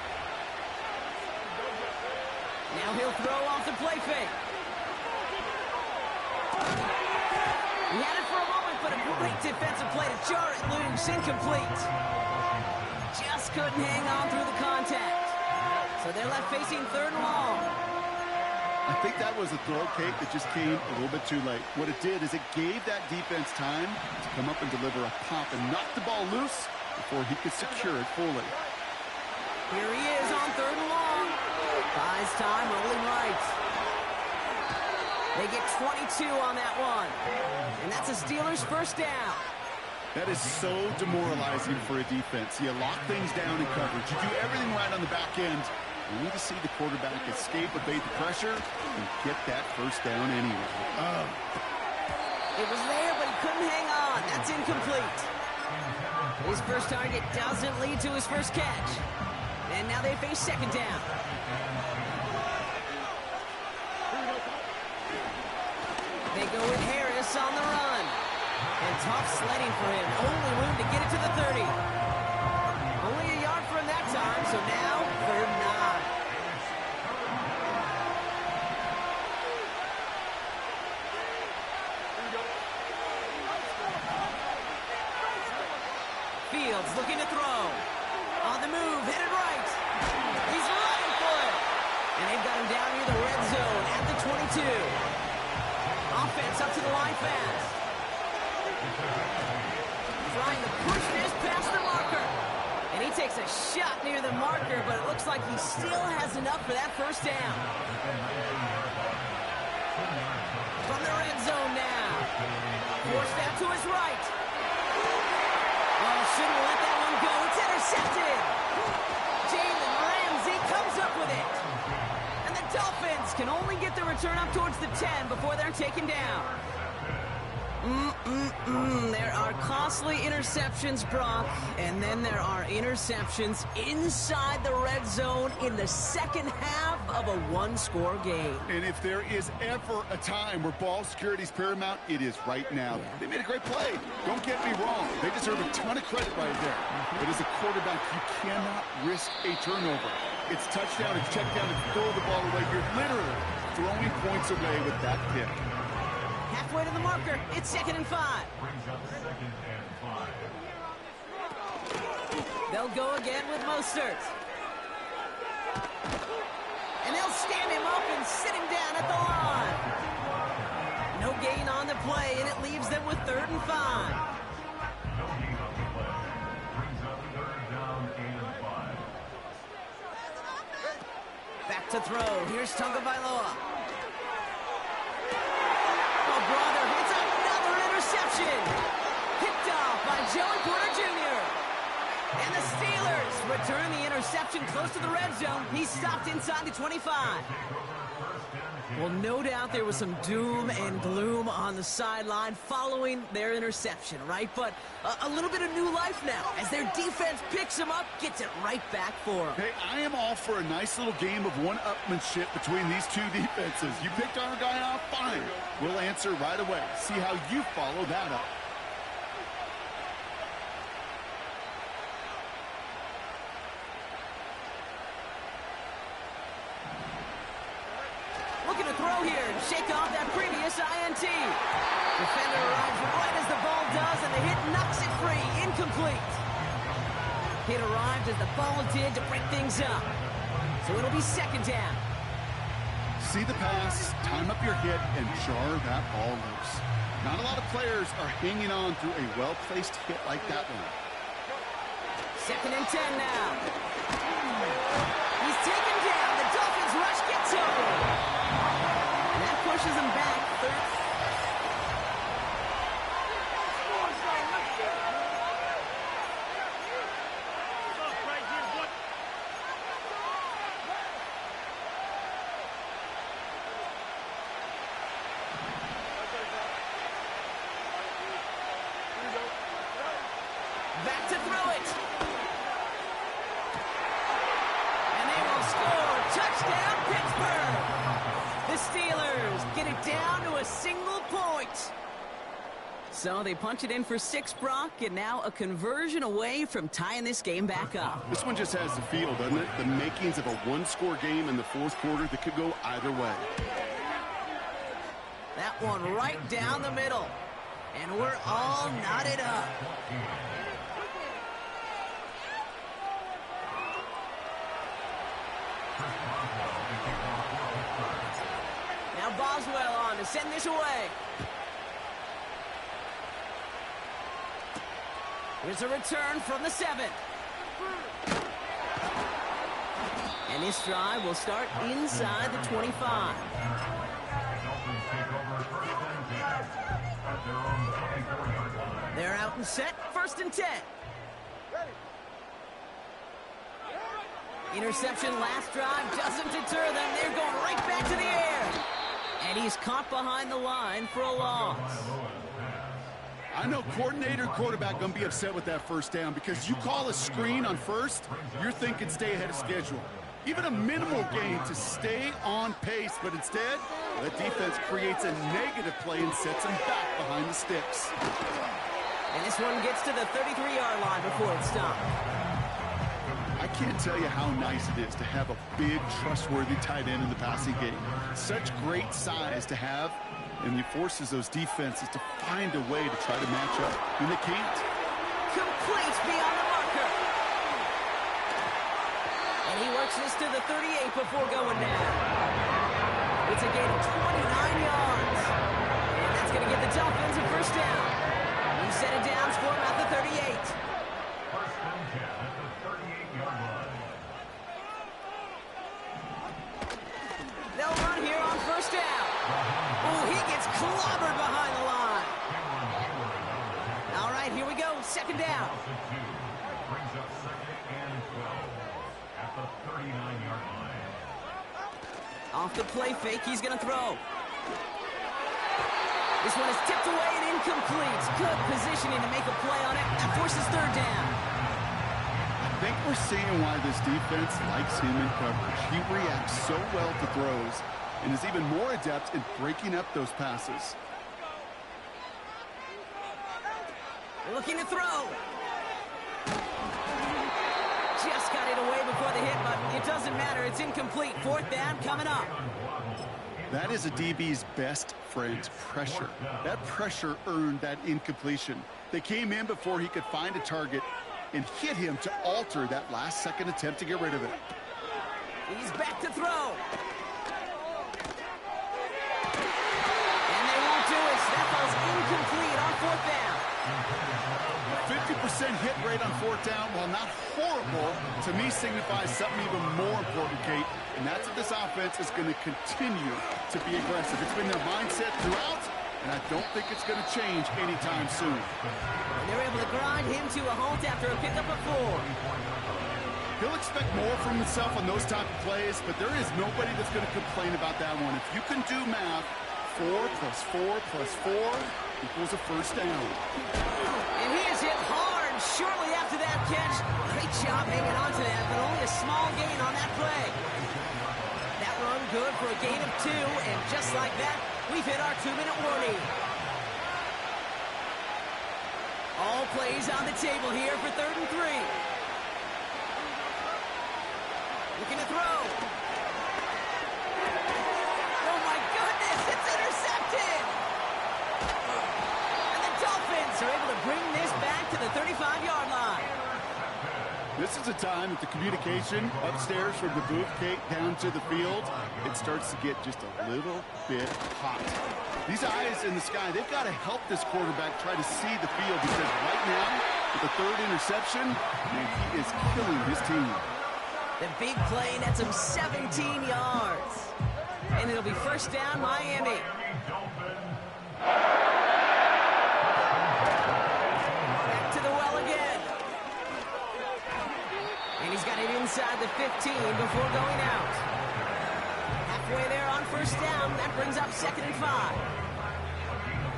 Now he'll throw off the play fake. He had it for a moment, but a great defensive play to jar it loose. Incomplete. Just couldn't hang on through the contact. So they're left facing 3rd and long. I think that was a throw, Kate, that just came a little bit too late. What it did is it gave that defense time to come up and deliver a pop and knock the ball loose before he could secure it fully. Here he is on 3rd and long. Buys time, rolling right. They get 22 on that one. And that's a Steelers 1st down. That is so demoralizing for a defense. You lock things down in coverage. You do everything right on the back end. You need to see the quarterback escape, evade the pressure, and get that 1st down anyway. It was there, but he couldn't hang on. That's incomplete. His first target doesn't lead to his first catch. And now they face 2nd down. They go with Harris on the run. And tough sledding for him. Only room to get it to the 30. Only a yard for him that time, so now 3rd and 9. Fields looking to throw. On the move, headed right. He's running for it. And they've got him down near the red zone at the 22. Offense up to the line fast. Trying to push this past the marker. And he takes a shot near the marker, but it looks like he still has enough for that 1st down. From the red zone now. Forced out to his right. Oh, shouldn't let that one go. It's intercepted. Jalen Ramsey comes up with it. And the Dolphins can only get the return up towards the 10 before they're taken down. There are costly interceptions, Brock, and then there are interceptions inside the red zone in the second half of a one-score game. And if there is ever a time where ball security is paramount, it is right now. Yeah. They made a great play. Don't get me wrong. They deserve a ton of credit right there. But as a quarterback, you cannot risk a turnover. It's touchdown, it's check down, it's throw the ball away. You're literally throwing points away with that pick. Halfway to the marker, it's 2nd and 5. They'll go again with Mostert. And they'll stand him up and sit him down at the line. No gain on the play, and it leaves them with 3rd and 5. Back to throw. Here's Tagovailoa. Oh, brother, it's another interception. Picked off by Joey Porter Jr. And the Steelers return the interception close to the red zone. He's stopped inside the 25. Well, no doubt there was some doom and gloom on the sideline following their interception, right? But a little bit of new life now as their defense picks them up, gets it right back for them. Hey, I am all for a nice little game of one-upmanship between these two defenses. You picked our guy off, fine. We'll answer right away. See how you follow that up. Looking to throw here and shake off that previous INT. Defender arrives right as the ball does, and the hit knocks it free. Incomplete. Hit arrived as the ball did to break things up. So it'll be 2nd down. See the pass, time up your hit, and jar that ball loose. Not a lot of players are hanging on through a well-placed hit like that one. 2nd and 10 now. He's taken down. The Dolphins rush gets over. And that pushes him back. Back to throw it. And they will score. Touchdown, Pittsburgh. The Steelers get it down to a single point. So they punch it in for 6, Brock, and now a conversion away from tying this game back up. This one just has the feel, doesn't it? The makings of a one-score game in the 4th quarter that could go either way. That one right down the middle. And we're all knotted up. Now Boswell on to send this away. Here's a return from the 7. And this drive will start inside the 25. They're out and set. 1st and 10. Interception last drive doesn't deter them. They're going right back to the air. And he's caught behind the line for a loss. I know coordinator and quarterback going to be upset with that 1st down because you call a screen on 1st, you're thinking stay ahead of schedule. Even a minimal gain to stay on pace, but instead, the defense creates a negative play and sets them back behind the sticks. And this one gets to the 33-yard line before it's stopped. I can't tell you how nice it is to have a big, trustworthy tight end in the passing game. Such great size to have, and it forces those defenses to find a way to try to match up, and they can't. Complete beyond the marker. And he works this to the 38 before going down. It's a gain of 29 yards. And that's going to give the Dolphins a 1st down. He set it down for him at the 38. They'll run here on 1st down. Oh, he gets clobbered behind the line. All right, here we go. 2nd down. Brings up 2nd and 12 at the 39-yard line. Off the play fake, he's going to throw. This one is tipped away and incomplete. Good positioning to make a play on it. That forces third down. I think we're seeing why this defense likes him in coverage. He reacts so well to throws and is even more adept in breaking up those passes. Looking to throw. Just got it away before the hit, but it doesn't matter. It's incomplete. Fourth down coming up. That is a DB's best friend, pressure. That pressure earned that incompletion. They came in before he could find a target and hit him to alter that last-second attempt to get rid of it. He's back to throw. And they won't do it. So that falls incomplete on fourth down. 50% hit rate on fourth down, while not horrible, to me signifies something even more important, Kate, and that's that this offense is going to continue to be aggressive. It's been their mindset throughout, and I don't think it's going to change anytime soon. And they're able to grind him to a halt after a pickup of 4. He'll expect more from himself on those type of plays, but there is nobody that's going to complain about that one. If you can do math, 4 plus 4 plus 4 equals a first down. And he is hit hard shortly after that catch. Great job hanging on to that, but only a small gain on that play. That run good for a gain of 2, and just like that, we've hit our 2-minute warning. All plays on the table here for 3rd and 3. Looking to throw. Oh my goodness, it's intercepted! And the Dolphins are able to bring this back to the 35-yard line. This is a time that the communication upstairs from the booth, Kate, down to the field, it starts to get just a little bit hot. These eyes in the sky, they've got to help this quarterback try to see the field, because right now, with the 3rd interception, man, he is killing his team. The big play nets him 17 yards. And it'll be first down, Miami. Back to the well again. And he's got it inside the 15 before going out. Halfway there on first down. That brings up 2nd and 5.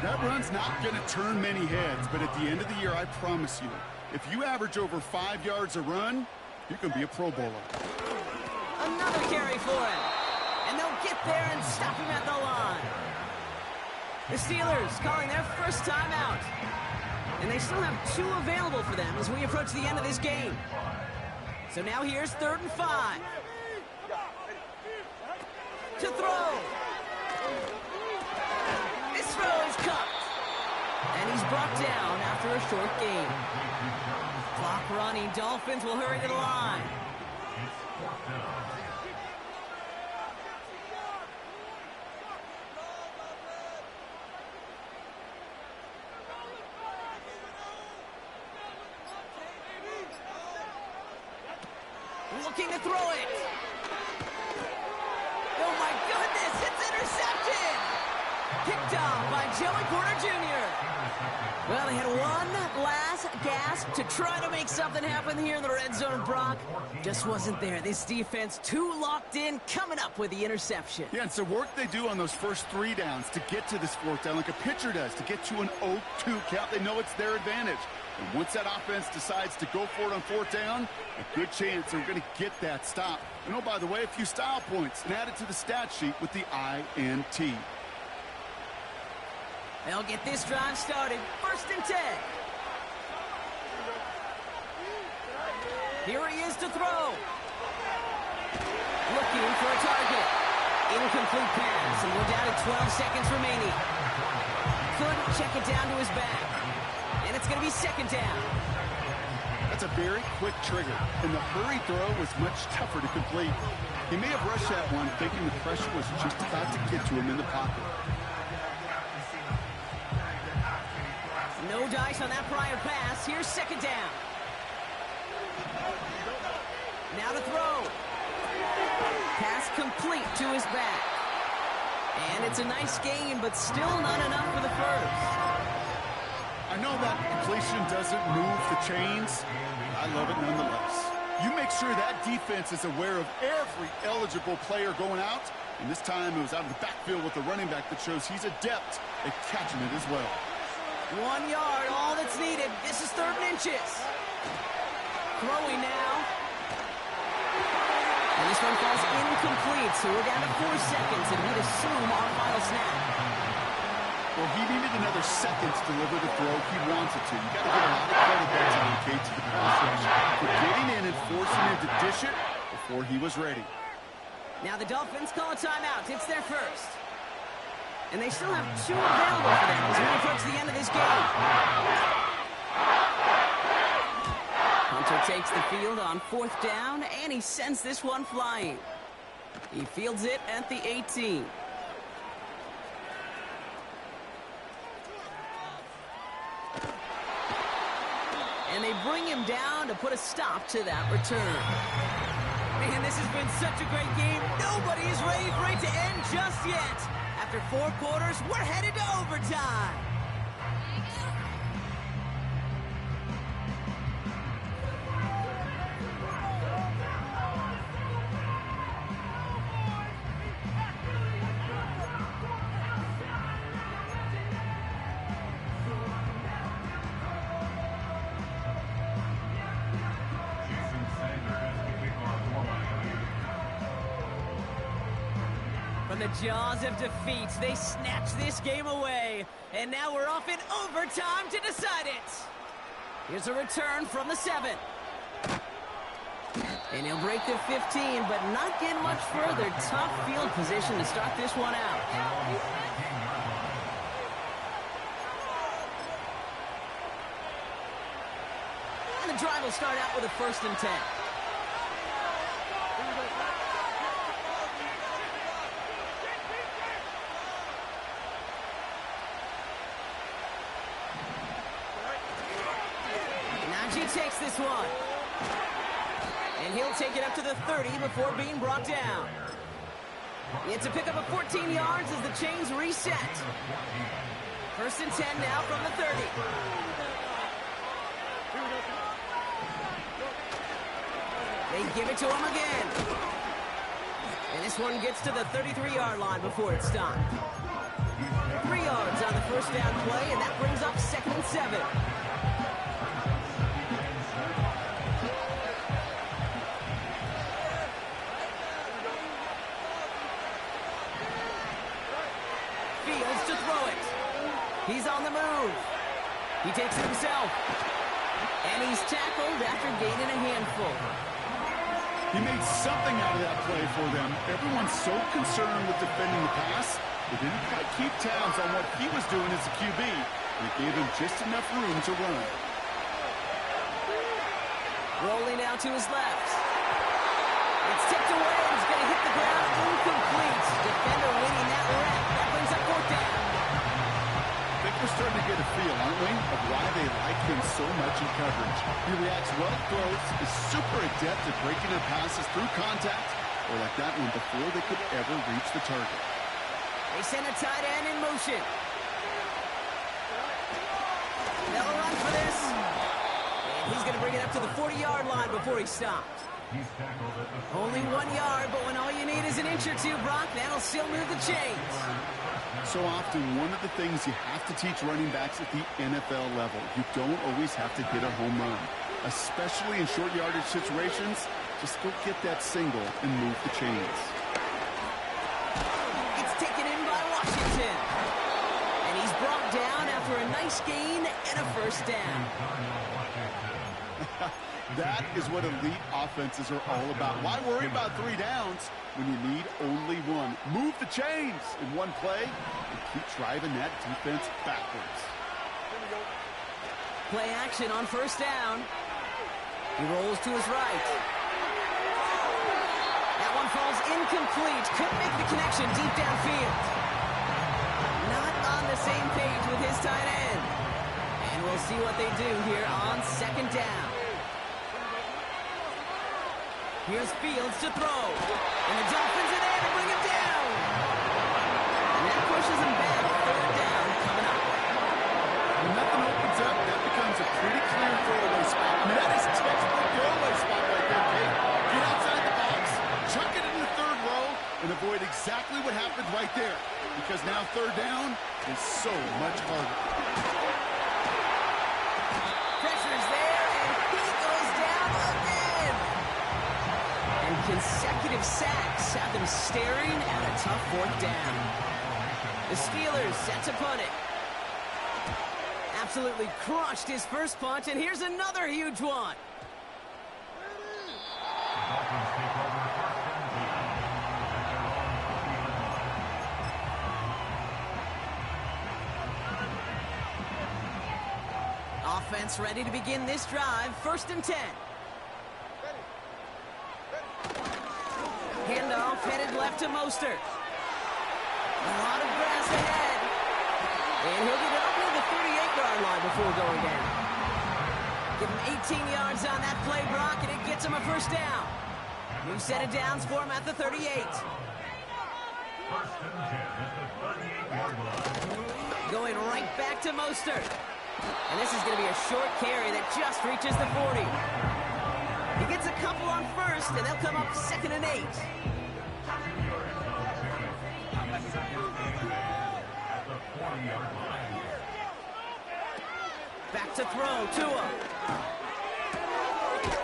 That run's not going to turn many heads, but at the end of the year, I promise you, if you average over 5 yards a run, you can be a Pro Bowler. Another carry for him. And they'll get there and stop him at the line. The Steelers calling their first time out. And they still have 2 available for them as we approach the end of this game. So now here's 3rd and 5. To throw. This throw is cut. And he's brought down after a short gain. Clock running. Dolphins will hurry to the line. Looking to throw it. Oh my goodness, it's intercepted. Picked off by Joey Porter Jr. Well, they had one last gasp to try to make something happen here in the red zone, Brock. Just wasn't there. This defense too locked in, coming up with the interception. Yeah, and so work they do on those first 3 downs to get to this 4th down, like a pitcher does, to get to an 0-2 count. They know it's their advantage. And once that offense decides to go for it on 4th down, a good chance they're going to get that stop. And oh, by the way, a few style points and add it to the stat sheet with the INT. They'll get this drive started. 1st and 10. Here he is to throw. Looking for a target. Incomplete pass, and we're down to 12 seconds remaining. Couldn't check it down to his back. And it's going to be 2nd down. That's a very quick trigger, and the hurry throw was much tougher to complete. He may have rushed that one thinking the pressure was just about to get to him in the pocket. No dice on that prior pass. Here's 2nd down. Now to throw. Pass complete to his back. And it's a nice gain, but still not enough for the first. I know that completion doesn't move the chains. I love it nonetheless. You make sure that defense is aware of every eligible player going out. And this time it was out of the backfield with the running back that shows he's adept at catching it as well. 1 yard, all that's needed. This is 3rd and inches. Throwing now. And this one falls incomplete, so we're down to 4 seconds, and we'd assume our final snap. Well, he needed another second to deliver the throw he wants it to. You got to give a lot of credit that time, Kate, to the pass rush for getting in and forcing him to dish it before he was ready. Now the Dolphins call a timeout. It's their first. And they still have 2 available for them as we approach the end of this game. Hunter takes the field on 4th down, and he sends this one flying. He fields it at the 18. And they bring him down to put a stop to that return. Man, this has been such a great game. Nobody is ready for it to end just yet. After 4 quarters, we're headed to overtime. From the jaws of defeat, they snatch this game away. And now we're off in overtime to decide it. Here's a return from the 7. And he'll break the 15, but not get much further. Tough field position to start this one out. And the drive will start out with a 1st and 10. Takes this one. And he'll take it up to the 30 before being brought down. It's a pickup of 14 yards as the chains reset. 1st and 10 now from the 30. They give it to him again. And this one gets to the 33-yard line before it's stopped. 3 yards on the 1st down play, and that brings up 2nd and 7. He's on the move. He takes it himself. And he's tackled after gaining a handful. He made something out of that play for them. Everyone's so concerned with defending the pass, they didn't quite keep tabs on what he was doing as a QB. And it gave him just enough room to run. Rolling out to his left. It's tipped away. He's going to hit the ground. Incomplete. Defender winning that rep. That brings up 4th down. I think we're starting to get a feel, aren't we, of why they like him so much in coverage. He reacts well to throws, is super adept at breaking their passes through contact, or like that one before they could ever reach the target. They send a tight end in motion. They'll run for this. And he's going to bring it up to the 40-yard line before he stops. Only 1 yard, but when all you need is an inch or 2, Brock, that'll still move the chains. So often, one of the things you have to teach running backs at the NFL level, you don't always have to hit a home run. Especially in short yardage situations, just go get that single and move the chains. It's taken in by Washington. And he's brought down after a nice gain and a 1st down. That is what elite offenses are all about. Why worry about 3 downs when you need only 1? Move the chains in one play and keep driving that defense backwards. Play action on 1st down. He rolls to his right. That one falls incomplete. Couldn't make the connection deep downfield. Not on the same page with his tight end. And we'll see what they do here on 2nd down. Here's Fields to throw. And the Dolphins are there to bring him down. And that pushes him back. 3rd down coming up. When nothing opens up, that becomes a pretty clear throwaway spot. I mean, that is textbook throwaway spot right there, Kate. and avoid exactly what happened right there, because now third down is so much harder. Pressure's there, and he goes down again. And consecutive sacks have them staring at a tough fourth down. The Steelers set to punt it. Absolutely crushed his first punt, and here's another huge one. Offense ready to begin this drive. 1st and 10. Handoff headed left to Mostert. A lot of grass ahead. And he'll get it up near the 38-yard line before going down. Give him 18 yards on that play, Brock, and it gets him a first down. New set of downs for him at the 38. 1st and 10 at the 38-yard line. Going right back to Mostert. And this is going to be a short carry that just reaches the 40. He gets a couple on first, and they'll come up 2nd and 8. Back to throw, Tua.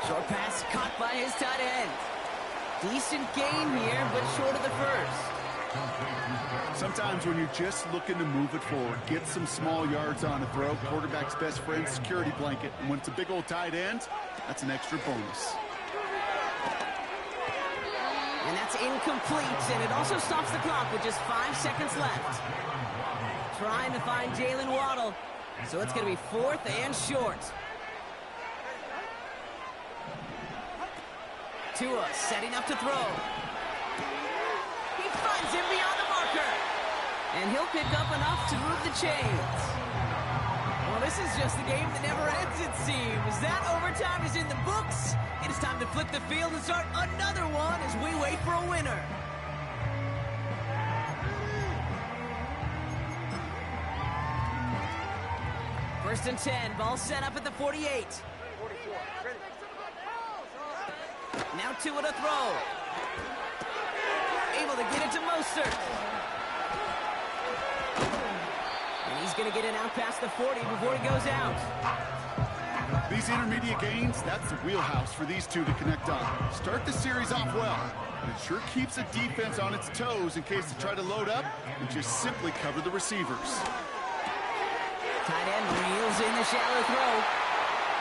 Short pass caught by his tight end. Decent gain here, but short of the first. Sometimes when you're just looking to move it forward, get some small yards on a throw, quarterback's best friend, security blanket. And when it's a big old tight end, that's an extra bonus. And that's incomplete, and it also stops the clock with just 5 seconds left. Trying to find Jalen Waddle, so it's going to be 4th and short. Tua setting up to throw. He finds him beyond the marker. And he'll pick up enough to move the chains. Well, this is just the game that never ends, it seems. That overtime is in the books. It is time to flip the field and start another one as we wait for a winner. First and 10, ball set up at the 48. Now Tua to throw. Able to get it to Mostert. And he's going to get it out past the 40 before he goes out. These intermediate gains, that's the wheelhouse for these two to connect on. Start the series off well, but it sure keeps the defense on its toes in case they try to load up and just simply cover the receivers. Tight end reels in the shallow throw.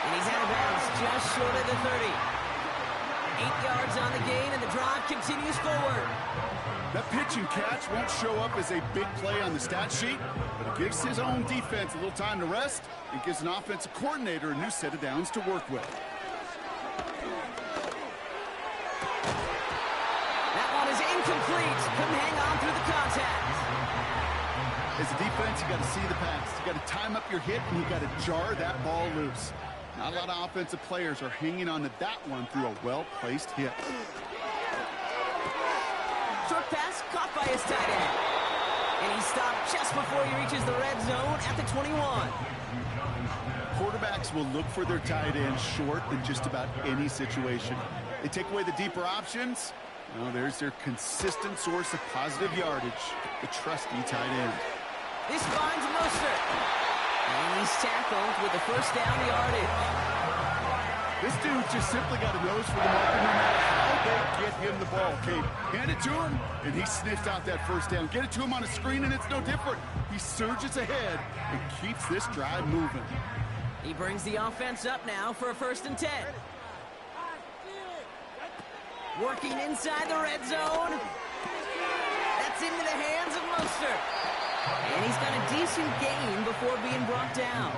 And he's out of bounds just short of the 30. 8 yards on the gain, and the drive continues forward. That pitch and catch won't show up as a big play on the stat sheet, but it gives his own defense a little time to rest and gives an offensive coordinator a new set of downs to work with. That one is incomplete. Couldn't hang on through the contact. As a defense, you got to see the pass. You got to time up your hit, and you got to jar that ball loose. Not a lot of offensive players are hanging on to that one through a well-placed hit. Short pass caught by his tight end. And he stopped just before he reaches the red zone at the 21. Quarterbacks will look for their tight end short in just about any situation. They take away the deeper options. Well, there's their consistent source of positive yardage, the trusty tight end. This finds Mostert. And he's tackled with the first down yardage. This dude's just simply got a nose for the marker no matter how they get him the ball. Okay, hand it to him, and he sniffed out that first down. Get it to him on a screen, and it's no different. He surges ahead and keeps this drive moving. He brings the offense up now for a 1st and 10. Working inside the red zone. That's into the hands of Mostert. And he's got a decent gain before being brought down.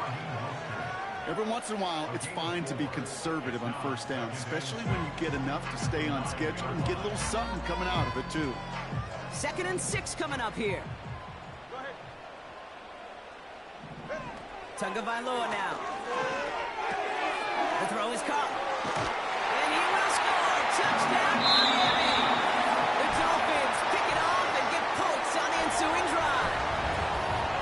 Every once in a while, it's fine to be conservative on first down, especially when you get enough to stay on schedule and get a little something coming out of it, too. 2nd and 6 coming up here. Tagovailoa now. The throw is caught. And he will score. Touchdown, Miami. The Dolphins pick it off and get points on the ensuing drive.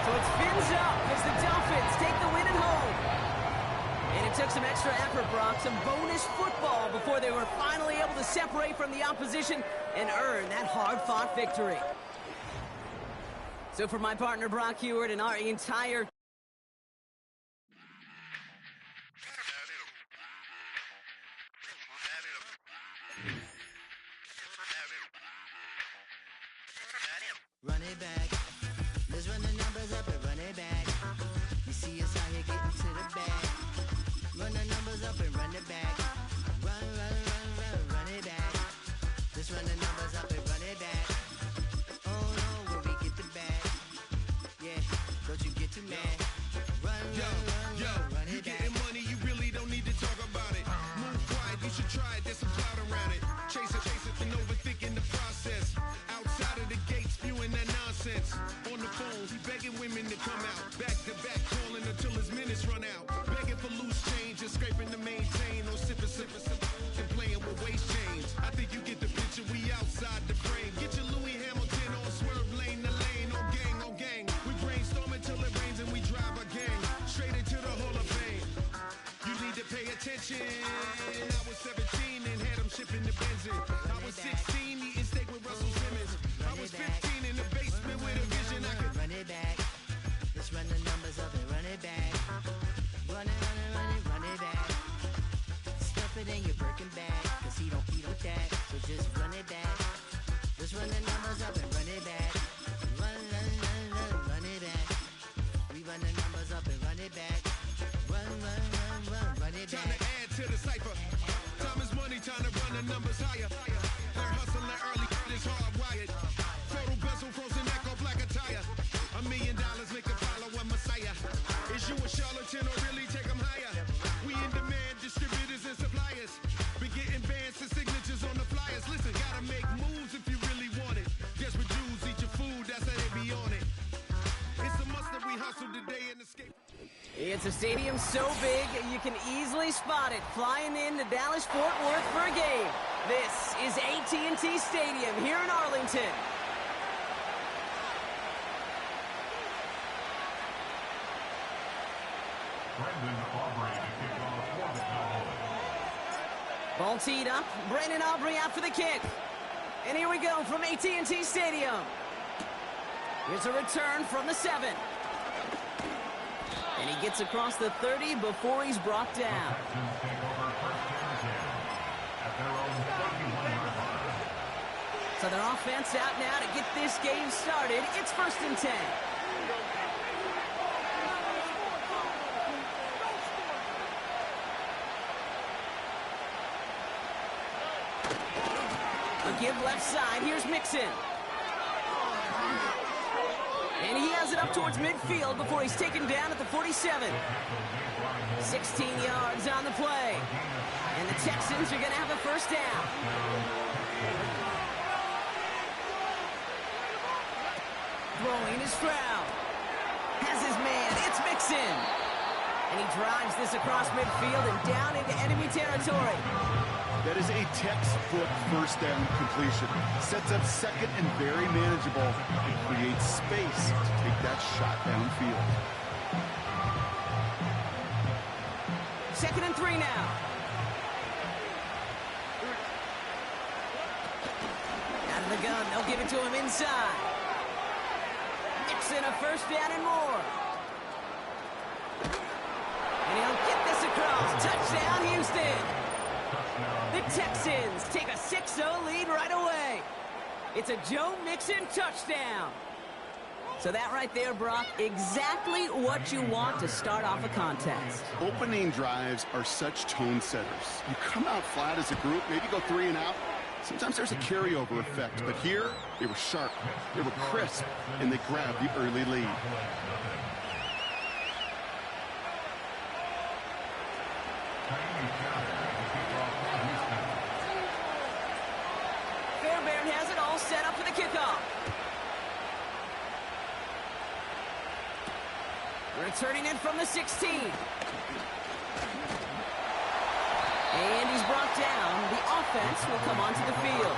So it's fins up as the Dolphins take the win at home. And it took some extra effort, Brock, some bonus football before they were finally able to separate from the opposition and earn that hard-fought victory. So for my partner Brock Heward and our entire run it back. Let's run the numbers up and run it back. You see us out here getting to the bag. Run the numbers up and run it back. Run, run, run, run, run it back. Let's run the numbers up and run it back. Oh no, where we get the bag. Yeah, don't you get too mad. Run, run it back. You getting money, you really don't need to talk about it. Move quiet, you should try it, there's some cloud around it. Chase it, and overthinking the process. Outside of the gates, spewing that nonsense. On the phone, he begging women to come out. Back to back, calling until his minutes run out. Begging for loose change and scraping to maintain. No sipping, and playing with waist chains. I think you get the picture, we outside the frame. Get your Louis Hamilton on swerve lane to lane. On gang. We brainstorm until it rains and we drive our gang straight into the Hall of Fame. You need to pay attention. I was 17 and had them shipping the benzin. I was 16 eating steak with Russell Simmons. I was 15 in the basement with a vision. I could run it back. Let's run the numbers up and run it back. Run it back. Stuff it in your Birkin bag, cause he don't eat with that. So just run it back. Let's run the numbers up and run it back. Run it back. We run the numbers up and run it back. Run it back. Time to add to the cipher. Time is money, time to run the numbers higher. They're hustling early, it's hardwired. Total bezel, frozen echo, black attire. $1 million make a follow a messiah. Is you a charlatan or really take them higher? We in demand, distributors and suppliers. Been getting bands and signatures on the flyers. Listen, gotta make moves if you really want it. Desperate Jews eat your food, that's how they be on it. It's a must that we hustle today and escape. It's a stadium so big, you can easily spot it flying into Dallas-Fort Worth for a game. This is AT&T Stadium here in Arlington. Ball teed up, Brandon Aubrey out for the kick. And here we go from AT&T Stadium. Here's a return from the 7. And he gets across the 30 before he's brought down. So their offense out now to get this game started. It's 1st and 10. A give left side. Here's Mixon. And he has it up towards midfield before he's taken down at the 47. 16 yards on the play. And the Texans are going to have a 1st down. Throwing is Stroud. Has his man. It's Mixon. And he drives this across midfield and down into enemy territory. That is a textbook 1st down completion. Sets up 2nd and very manageable and creates space to take that shot downfield. 2nd and 3 now. Out of the gun, they'll give it to him inside. Nixon a 1st down and more. And he'll get this across. Touchdown, Houston. The Texans take a 6-0 lead right away. It's a Joe Mixon touchdown. So that right there, Brock, exactly what you want to start off a contest. Opening drives are such tone setters. You come out flat as a group, maybe go 3 and out. Sometimes there's a carryover effect, but here they were sharp, they were crisp, and they grabbed the early lead. Fairbairn has it all set up for the kickoff. Returning it from the 16. And he's brought down. The offense will come onto the field.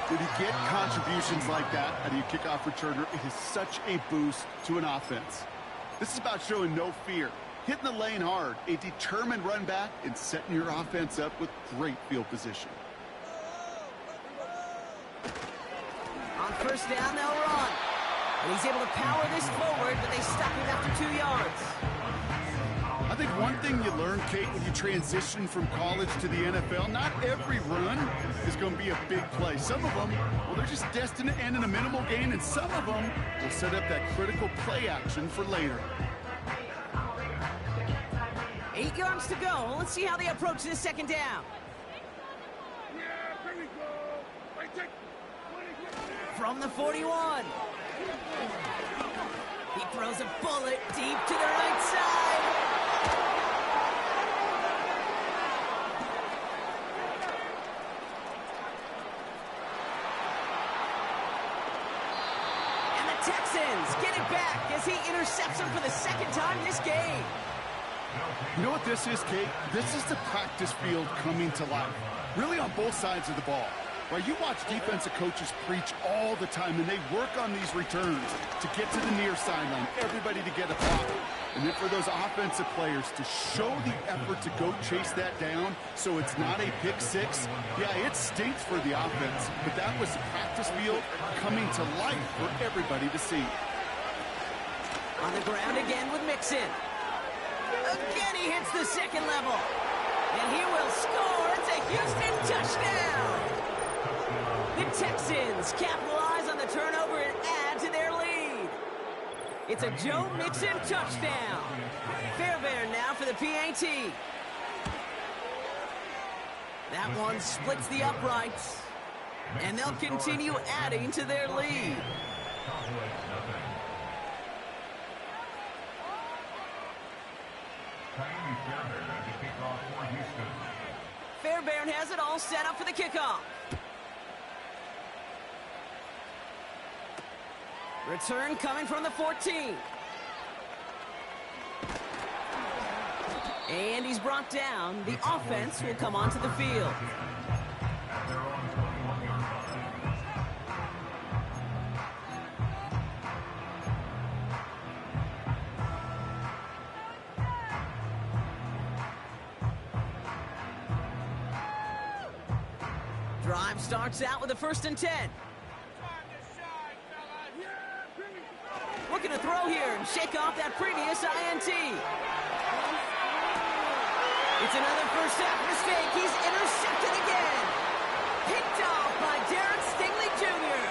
When you get contributions like that out of your kickoff returner, it is such a boost to an offense. This is about showing no fear, hitting the lane hard, a determined run back, and setting your offense up with great field position. first down, they'll run. And he's able to power this forward, but they stop him after 2 yards. I think one thing you learn, Kate, when you transition from college to the NFL, not every run is going to be a big play. Some of them, well, they're just destined to end in a minimal gain, and some of them will set up that critical play action for later. 8 yards to go. Let's see how they approach this second down. From the 41. He throws a bullet deep to the right side. And the Texans get it back as he intercepts him for the second time this game. You know what this is, Kate? This is the practice field coming to life, really on both sides of the ball. Right, you watch defensive coaches preach all the time, and they work on these returns to get to the near sideline, everybody to get a pop. And then for those offensive players to show the effort to go chase that down so it's not a pick six, yeah, it stinks for the offense, but that was the practice field coming to life for everybody to see. On the ground again with Mixon. Again, he hits the second level. And he will score. It's a Houston touchdown. The Texans capitalize on the turnover and add to their lead. It's a Joe Mixon touchdown. Fairbairn now for the PAT. That one splits the uprights. And they'll continue adding to their lead. Fairbairn has it all set up for the kickoff. Return coming from the 14. And he's brought down. The offense will come onto the field. Drive starts out with a 1st and 10. Looking to throw here and shake off that previous INT. It's another first half mistake. He's intercepted again. Picked off by Derek Stingley Jr.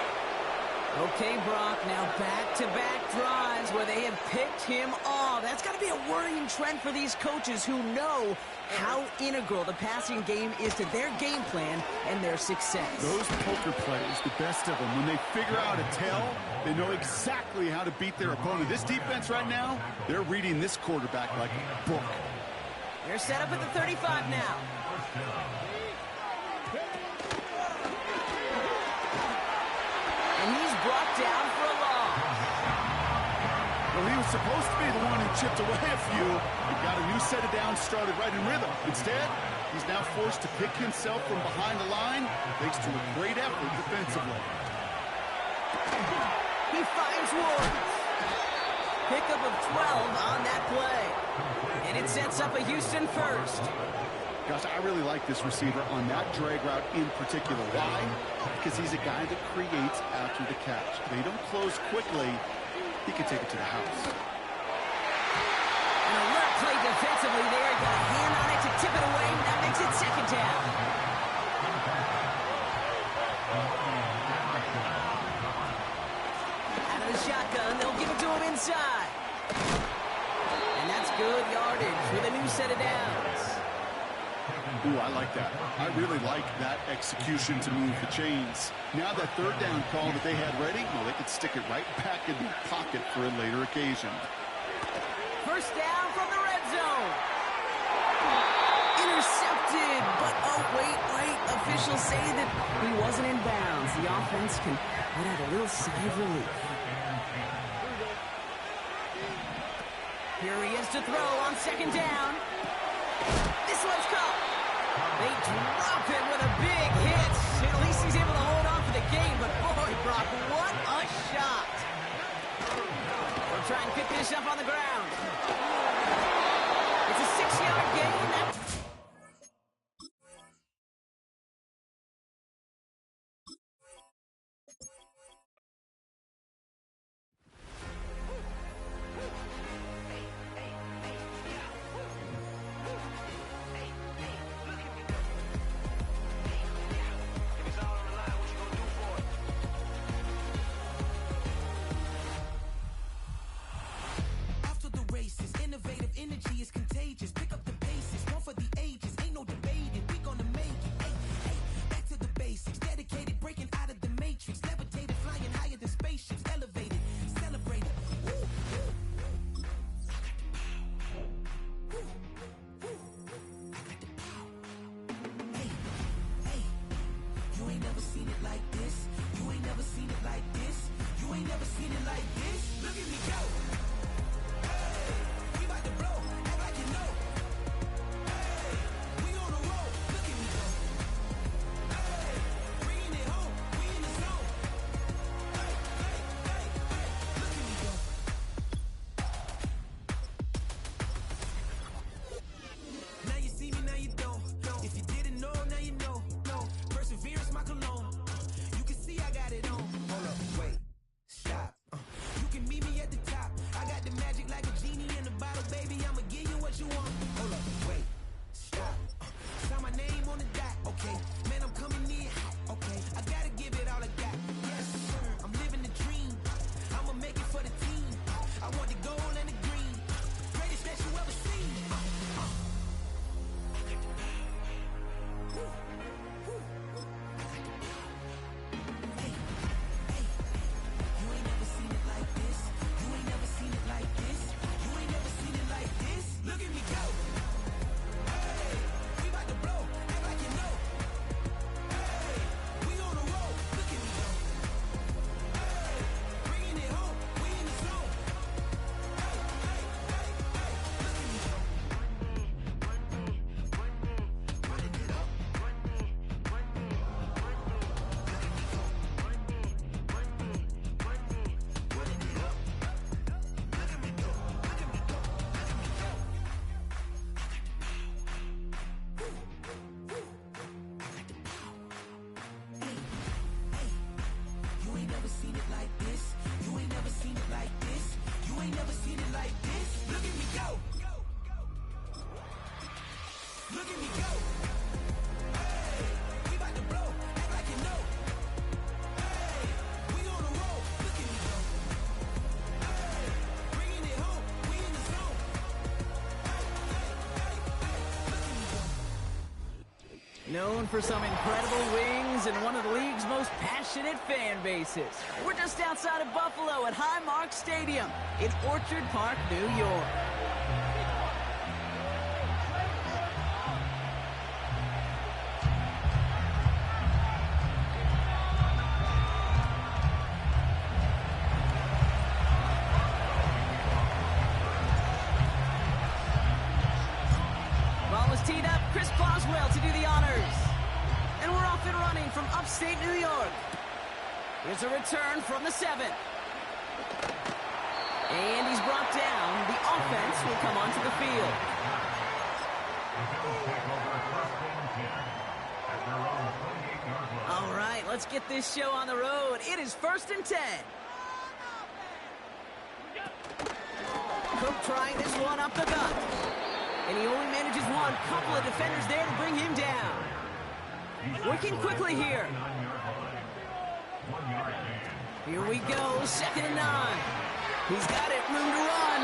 Okay, Brock, now back-to-back drives where they have picked him off. That's got to be a worrying trend for these coaches who know how integral the passing game is to their game plan and their success. Those poker players, the best of them, when they figure out a tell, they know exactly how to beat their opponent. This defense right now, they're reading this quarterback like a book. They're set up at the 35 now. And he's brought down for a loss. Well, he was supposed to be the one who chipped away a few. He got a new set of downs started right in rhythm. Instead, he's now forced to pick himself from behind the line thanks to a great effort defensively. He finds Ward. Pickup of 12 on that play. And it sets up a Houston first. Gosh, I really like this receiver on that drag route in particular. Why? Because he's a guy that creates after the catch. They don't close quickly. He can take it to the house. An alert play defensively there. Got a hand on it to tip it away. That makes it second down. Out of the shotgun, they'll give it to him inside. And that's good yardage with a new set of downs. Ooh, I like that. I really like that execution to move the chains. Now that 3rd down call that they had ready, well, they could stick it right back in the pocket for a later occasion. First down from the red zone. Intercepted, but oh, wait. Officials say that he wasn't in bounds. The offense can let out a little sigh of relief. Here he is to throw on 2nd down. This one's caught. They drop it with a big hit. At least he's able to hold on for the game, but boy, Brock, what a shot. We'll try and pick this up on the ground. It's a 6-yard gain. That's it like this. You ain't never seen it like this. You ain't never seen it like this. Look at me go. Look at me go. Hey, we about to blow. Act like you know. Hey, we on a roll. Look at me go. Hey, bringing it home. We in the zone. Hey, look at me go. Known for some incredible wings and one of the league's most passionate fan bases. We're just outside of Buffalo at Highmark Stadium in Orchard Park, New York. Ball was teed up. Chris Boswell to do the honors. And we're off and running from upstate New York. Here's a return from the 7. And he's brought down. The offense will come onto the field. All right, let's get this show on the road. It is 1st and 10. Cook trying this one up the gut. And he only manages one. Couple of defenders there to bring him down. Working quickly here. Here we go, 2nd and 9. He's got it, room to run.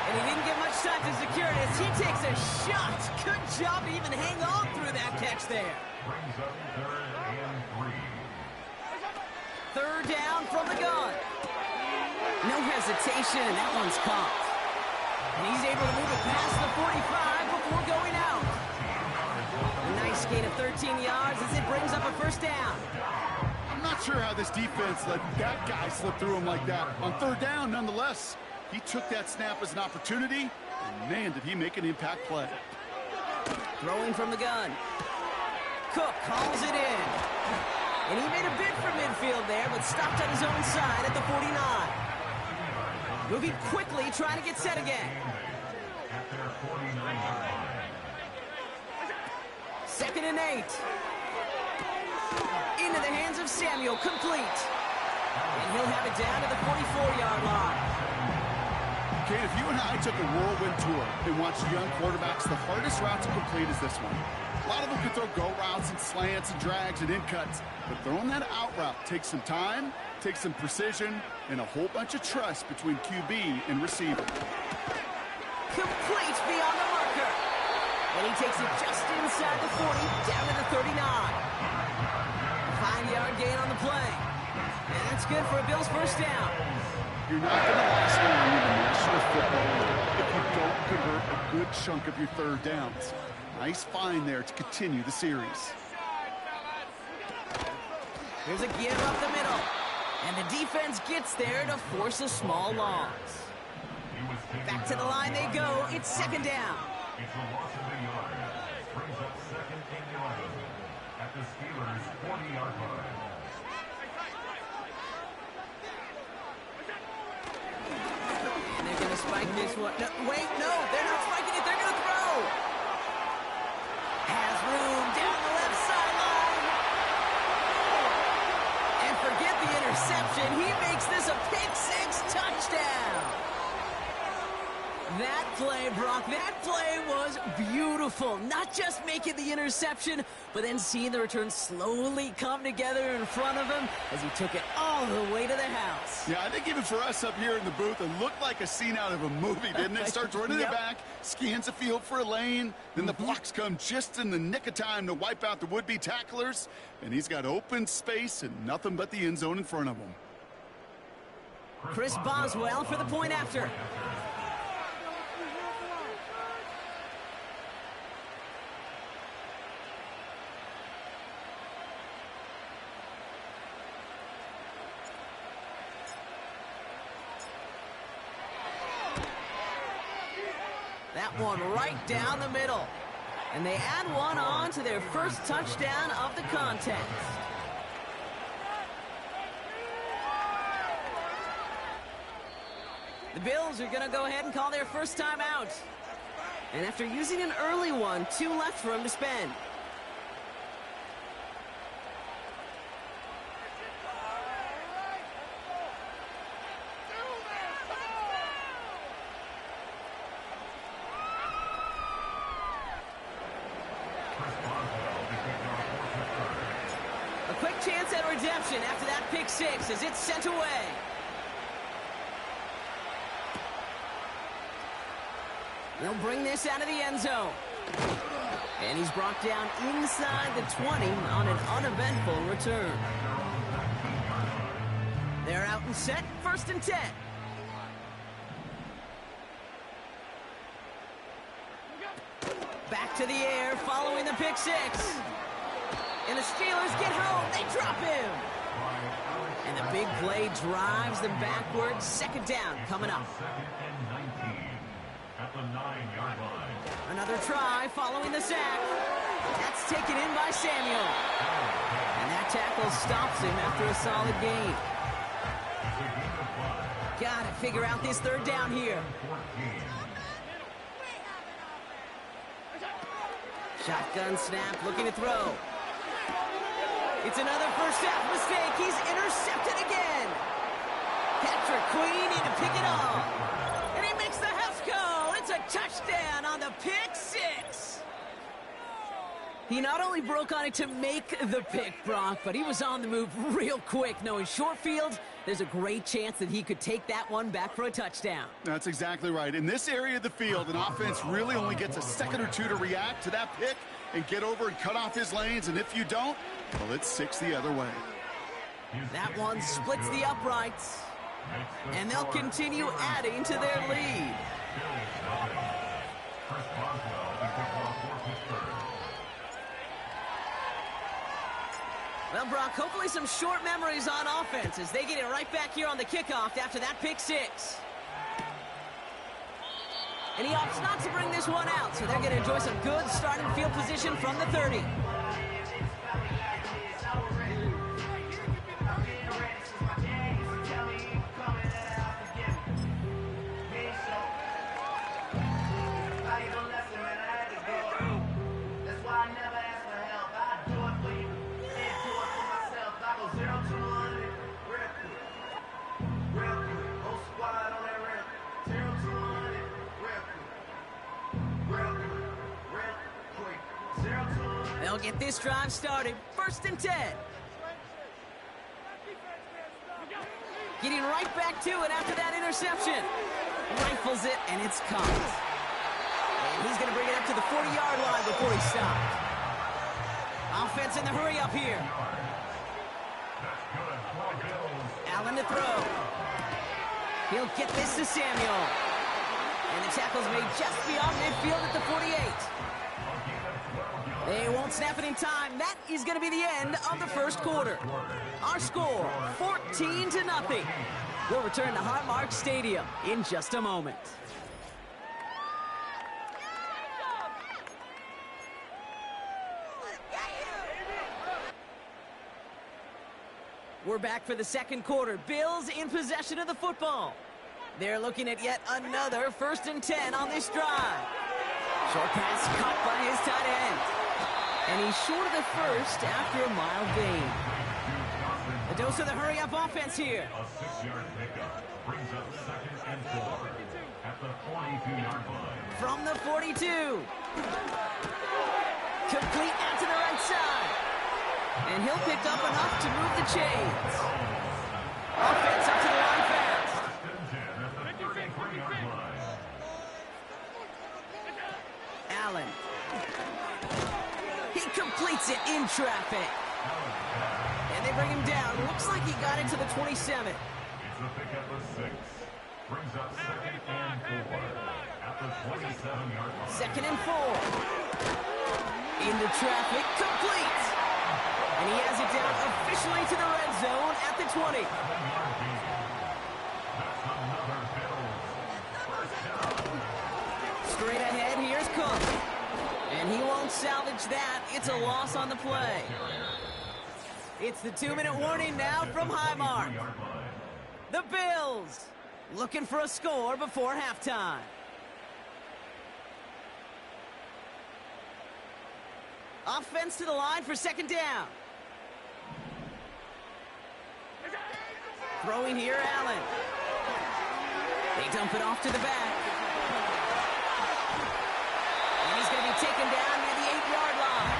And he didn't get much time to secure it as he takes a shot. Good job to even hang on through that catch there. 3rd down from the gun. No hesitation, and that one's caught. And he's able to move it past the 45 before going out. A nice gain of 13 yards as it brings up a 1st down. I'm not sure how this defense let that guy slip through him like that. On 3rd down, nonetheless, he took that snap as an opportunity, and man, did he make an impact play. Throwing from the gun. Cook calls it in. And he made a bid for midfield there, but stopped on his own side at the 49. Moving quickly, trying to get set again. 2nd and 8. Into the hands of Samuel, complete. And he'll have it down to the 44-yard line. Okay, if you and I took a whirlwind tour and watched young quarterbacks, the hardest route to complete is this one. A lot of them can throw go routes and slants and drags and in cuts, but throwing that out route takes some time, takes some precision, and a whole bunch of trust between QB and receiver. Complete beyond the marker. And he takes it just inside the 40, down to the 39. A 5-yard gain on the play. And that's good for a Bills 1st down. You're not going to last long in the National Football League if you don't convert a good chunk of your 3rd downs. Nice find there to continue the series. Here's a give up the middle. And the defense gets there to force a small loss. Back to the line they go. It's 2nd down. It's a loss of a yard. Brings up 2nd and 11 at the Steelers' 40-yard line. And they're going to spike this one. No, wait, no, they're not spiking it. They're going to throw. Has room down the left sideline. And forget the interception. He makes this a pick-6 touchdown. That play, Brock, that play was beautiful. Not just making the interception, but then seeing the return slowly come together in front of him as he took it all the way to the house. Yeah, I think even for us up here in the booth, it looked like a scene out of a movie, didn't it? Starts running it back, scans the field for a lane, then the blocks come just in the nick of time to wipe out the would-be tacklers, and he's got open space and nothing but the end zone in front of him. Chris Boswell for the point after. That one right down the middle. And they add one on to their 1st touchdown of the contest. The Bills are going to go ahead and call their 1st timeout. And after using an early one, 2 left for him to spend. interception after that pick six as it's sent away. They'll bring this out of the end zone. And he's brought down inside the 20 on an uneventful return. They're out and set, 1st and 10. Back to the air following the pick six. And the Steelers get home. They drop him. And the big play drives them backwards. 2nd down coming up. At the 9-yard line. Another try following the sack. That's taken in by Samuel. And that tackle stops him after a solid gain. Got to figure out this 3rd down here. Shotgun snap, looking to throw. It's another first half mistake. He's intercepted again. Patrick Queen in to pick it off. And he makes the half goal. It's a touchdown on the pick six. He not only broke on it to make the pick, Brock, but he was on the move real quick. Knowing short field, there's a great chance that he could take that one back for a touchdown. That's exactly right. In this area of the field, an offense really only gets a second or two to react to that pick and get over and cut off his lanes. And if you don't, well, it's 6 the other way. That one splits the uprights. And they'll continue adding to their lead. Well, Brock, hopefully some short memories on offense as they get it right back here on the kickoff after that pick six. And he opts not to bring this one out, so they're going to enjoy some good starting field position from the 30. They'll get this drive started. 1st and 10. Getting right back to it after that interception. Rifles it, and it's caught. And he's going to bring it up to the 40-yard line before he stops. Offense in the hurry up here. Allen to throw. He'll get this to Samuel. And the tackle's made just beyond midfield at the 48. They won't snap it in time. That is going to be the end of the first quarter. Our score, 14-0. We'll return to Highmark Stadium in just a moment. We're back for the second quarter. Bills in possession of the football. They're looking at yet another 1st and 10 on this drive. Short pass caught by his tight end. And he's short of the first after a mild gain. A dose of the hurry-up offense here. A 6-yard pickup brings up 2nd and 4 at the 42-yard line. From the 42. Complete out to the right side. And he'll pick up enough to move the chains. Offense up to the line fast. 10 at the 33-yard line. Allen. He completes it in traffic. And they bring him down. Looks like he got it to the 27. It's a pickup of 6. Brings up 2nd and 4 at the 27-yard line. 2nd and 4. Into traffic. Complete. And he has it down officially to the red zone at the 20. That's another Bills first down. Straight ahead, here's Cook. And he won't salvage that. It's a loss on the play. It's the 2-minute warning now from Highmark. The Bills looking for a score before halftime. Offense to the line for 2nd down. Throwing here, Allen. They dump it off to the back. And he's going to be taken down near the 8-yard line.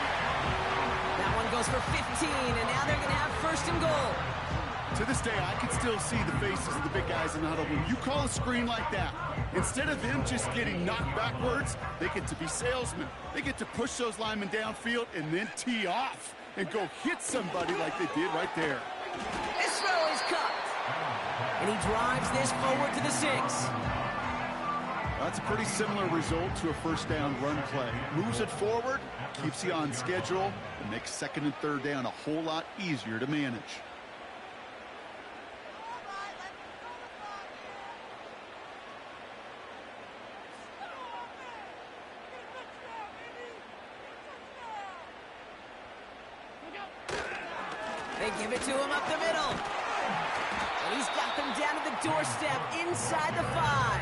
That one goes goes for 15, and now they're going to have first and goal. To this day, I can still see the faces of the big guys in the huddle. When you call a screen like that, instead of them just getting knocked backwards, they get to be salesmen. They get to push those linemen downfield and then tee off and go hit somebody like they did right there. This throw is cut. And he drives this forward to the 6. That's a pretty similar result to a first down run play. Moves it forward, keeps you on schedule, and makes second and third down a whole lot easier to manage. They give it to him up the middle. And he's got them down to the doorstep inside the 5.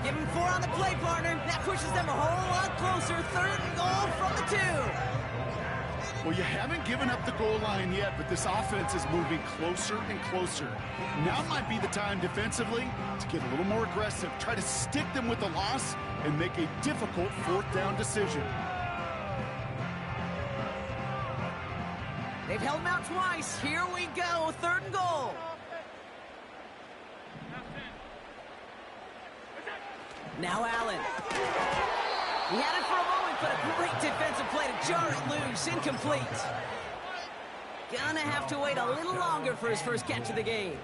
Give him 4 on the play, partner. That pushes them a whole lot closer. Third and goal from the 2. Well, you haven't given up the goal line yet, but this offense is moving closer and closer. Now might be the time defensively to get a little more aggressive. Try to stick them with the loss and make a difficult fourth down decision. They've held him out twice. Here we go. Third and goal. Now Allen. He had it for a moment, but a great defensive play to jar it loose. Incomplete. Gonna have to wait a little longer for his first catch of the game.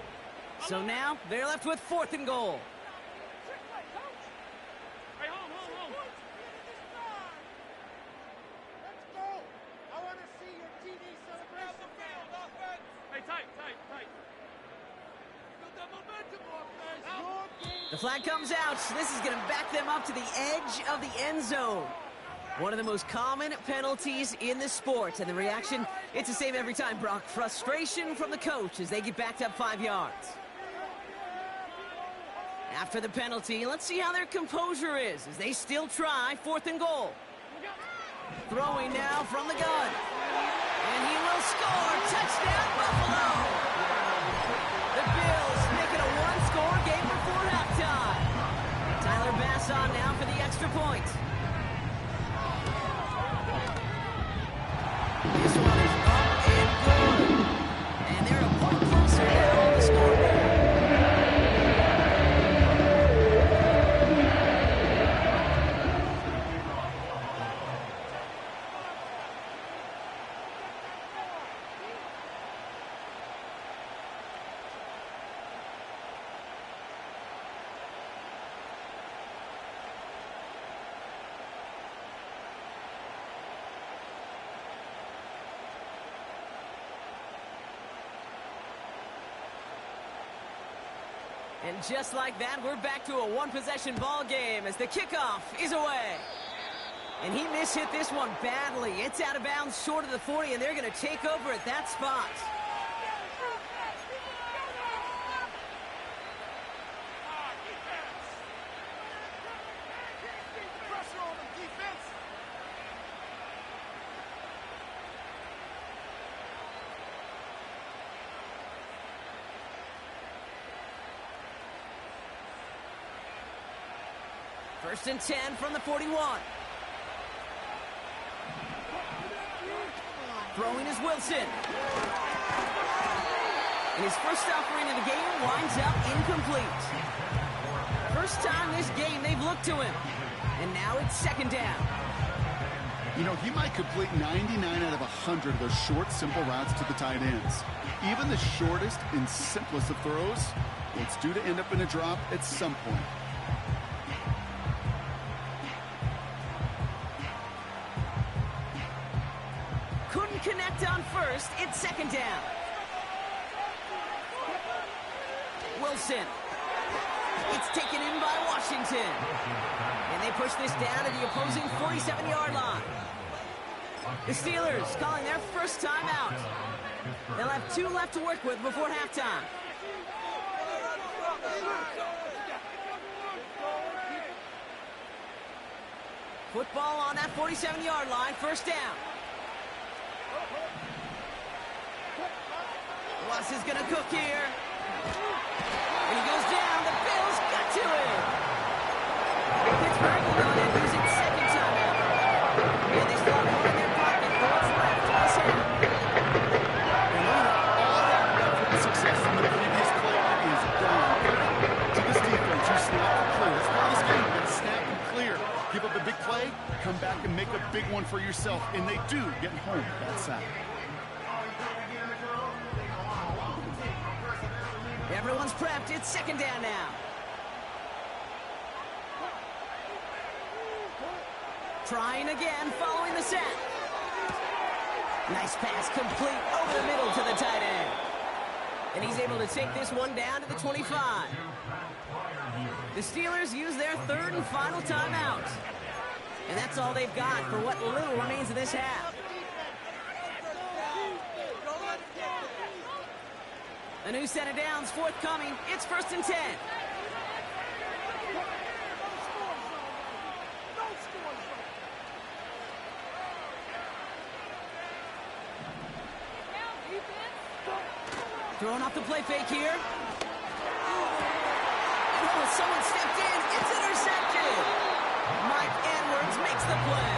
So now they're left with 4th and goal. The flag comes out. This is going to back them up to the edge of the end zone. One of the most common penalties in the sport. And the reaction, it's the same every time, Brock. Frustration from the coach as they get backed up 5 yards. After the penalty, let's see how their composure is as they still try 4th and goal. Throwing now from the gun. And he will score. Touchdown, Buffalo. The Bills make it a one-score game before halftime. Tyler Bass on now for the extra point. This one is up and good. And they're a point closer now on the scoreboard. And just like that, we're back to a one-possession ball game as the kickoff is away. And he mishit this one badly. It's out of bounds short of the 40, and they're going to take over at that spot. First and 10 from the 41. Throwing is Wilson. And his first offering of the game winds up incomplete. First time this game they've looked to him. And now it's second down. You know, he might complete 99 out of 100 of those short, simple routes to the tight ends. Even the shortest and simplest of throws, it's due to end up in a drop at some point. Couldn't connect on first. It's second down. Wilson. It's taken in by Washington. And they push this down to the opposing 47-yard line. The Steelers calling their first time out. They'll have 2 left to work with before halftime. Football on that 47-yard line, first down. Russ is going to cook here. And he goes down. The Bills got to it. Pittsburgh will go ahead and use its second timeout. And they still have one in their pocket. What's left of the success on the previous play is gone. To this defense, you snap and clear. It's part of this game. You got to snap and clear. Give up a big play, come back and make a big one for yourself. And they do get home that sack. Everyone's prepped. It's second down now. Trying again, following the sack. Nice pass complete over the middle to the tight end. And he's able to take this one down to the 25. The Steelers use their third and final timeout. And that's all they've got for what little remains of this half. A new set of downs forthcoming. It's 1st and 10. Throwing off the play fake here. Oh, someone stepped in. It's intercepted. Mike Edwards makes the play.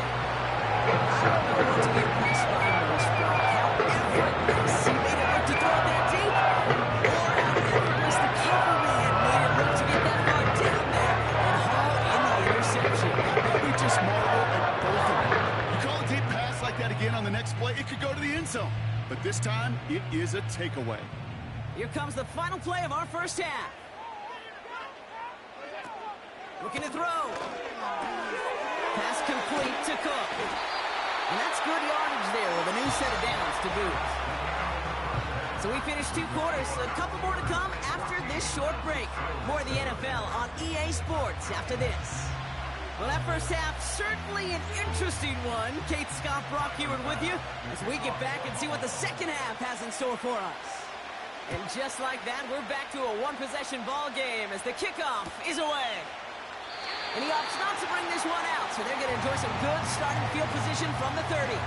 I don't know what to be impressed by most, how effortless he made it look to throw that deep, or how effortless the cover man made it look to get that far down there and haul in the interception. We just marvel at both of them. You call a deep pass like that again on the next play, it could go to the end zone. But this time, it is a takeaway. Here comes the final play of our first half. Looking to throw. Pass complete to Cook. And that's good yardage there with a new set of downs to boot. So we finished 2 quarters. A couple more to come after this short break. More of the NFL on EA Sports after this. Well, that first half, certainly an interesting one. Kate Scott, Brock Heward with you as we get back and see what the second half has in store for us. And just like that, we're back to a one-possession ball game as the kickoff is away. And he opts not to bring this one out, so they're going to enjoy some good starting field position from the 30.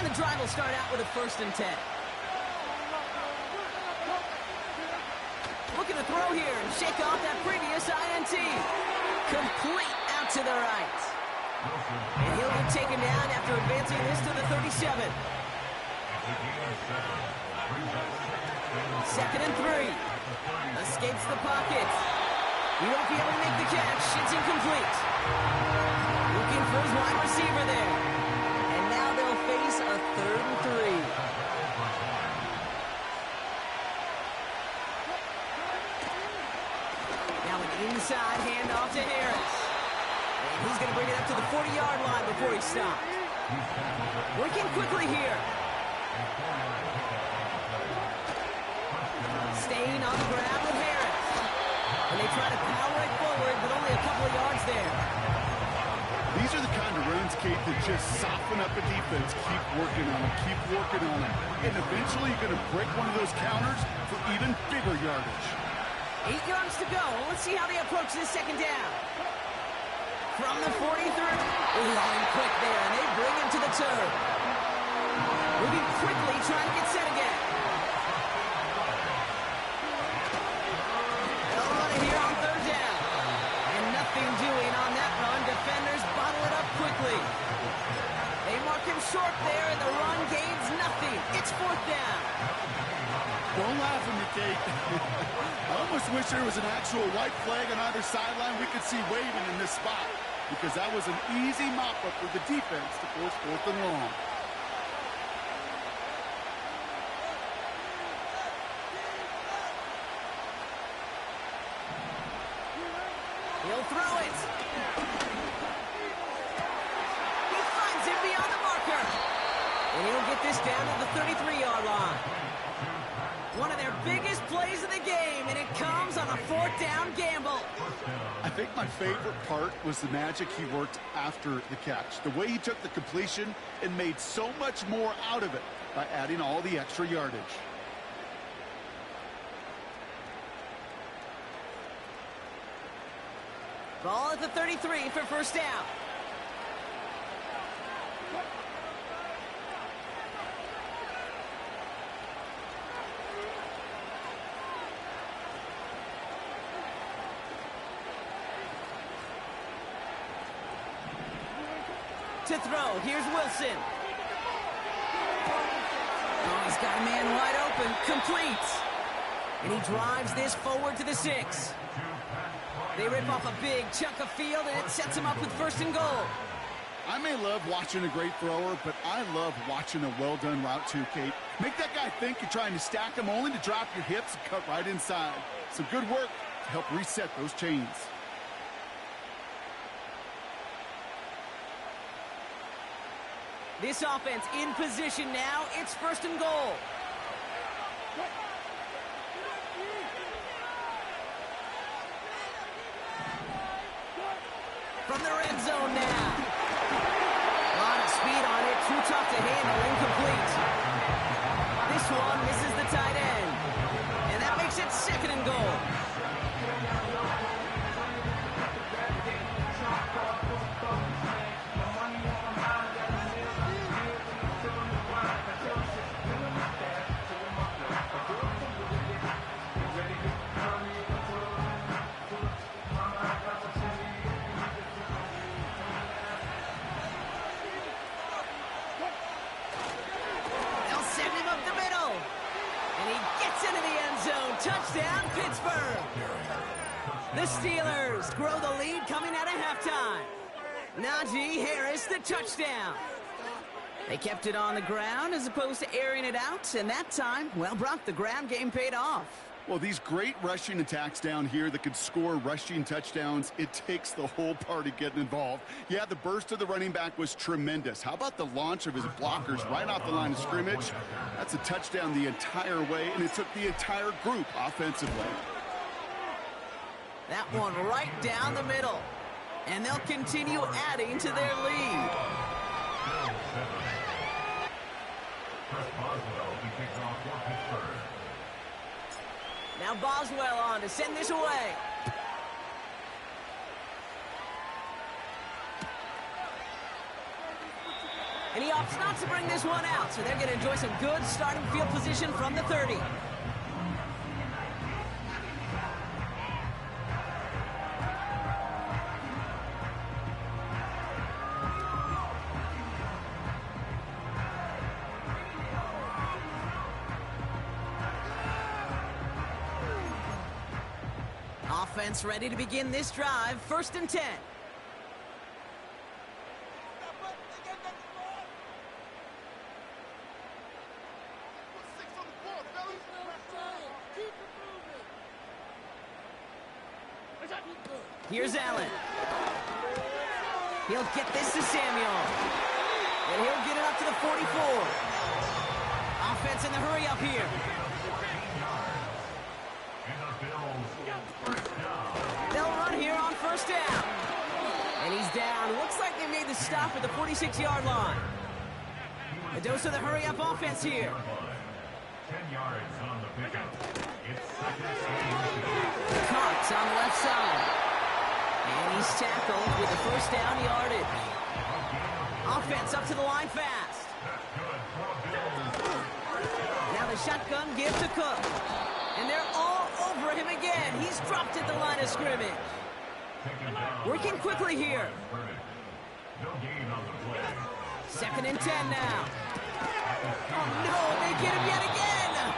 The drive will start out with a 1st and 10. Looking to throw here and shake off that previous INT. Complete out to the right. And he'll get taken down after advancing this to the 37. 2nd and 3. Escapes the pocket. He won't be able to make the catch. It's incomplete. Looking for his wide receiver there. Face a 3rd and 3. Now an inside handoff to Harris. And he's going to bring it up to the 40-yard line before he stops. Working quickly here. Staying on the grab with Harris. And they try to power it forward, but only a couple of yards there. These are the kind of runs, Kate, that just soften up a defense. Keep working on them, keep working on them. And eventually you're going to break one of those counters for even bigger yardage. 8 yards to go. Let's see how they approach this second down. From the 43. Line quick there, and they bring him to the turn. Moving quickly, trying to get set again. They'll run it here on 3rd down. And nothing doing on that run. Defenders bottle it up quickly. They mark him short there, and the run gains nothing. It's 4th down. Don't laugh at me, Kate. I almost wish there was an actual white flag on either sideline we could see waving in this spot, because that was an easy mop-up for the defense to force 4th and long. He'll throw it. He finds him beyond the marker. And he'll get this down to the 33-yard line. One of their biggest plays of the game, and it comes on a 4th down gamble. I think my favorite part was the magic he worked after the catch. The way he took the completion and made so much more out of it by adding all the extra yardage. Ball at the 33 for first down. To throw, here's Wilson. Oh, he's got a man wide open, complete. And he drives this forward to the 6. They rip off a big chunk of field, and it sets him up with first and goal. I may love watching a great thrower, but I love watching a well-done route too, Kate. Make that guy think you're trying to stack him only to drop your hips and cut right inside. Some good work to help reset those chains. This offense in position now. It's first and goal. From the red zone now. A lot of speed on it. Too tough to handle. Incomplete. This one misses the tight end. And that makes it second and goal. Touchdown, Pittsburgh. The Steelers grow the lead coming out of halftime. Najee Harris, the touchdown. They kept it on the ground as opposed to airing it out, and that time, well, Brock, the ground game paid off. Well, these great rushing attacks down here that could score rushing touchdowns, it takes the whole party getting involved. Yeah, the burst of the running back was tremendous. How about the launch of his blockers right off the line of scrimmage? That's a touchdown the entire way, and it took the entire group offensively. That one right down the middle. And they'll continue adding to their lead. Now Boswell on to send this away. And he opts not to bring this one out, so they're going to enjoy some good starting field position from the 30. Offense ready to begin this drive. First and 10. Here's Allen. He'll get this to Samuel. And he'll get it up to the 44. Offense in the hurry up here. They'll run here on first down. And he's down. Looks like they made the stop at the 46-yard line. A dose of the hurry-up offense here. 10 yards on the pickup. It's second and Cox on the left side. And he's tackled with the first down yardage. Offense up to the line fast. Now the shotgun give to Cook. And they're all over him again. He's dropped at the line of scrimmage. Working quickly here. Second and 10 now. Oh no, they get him yet again.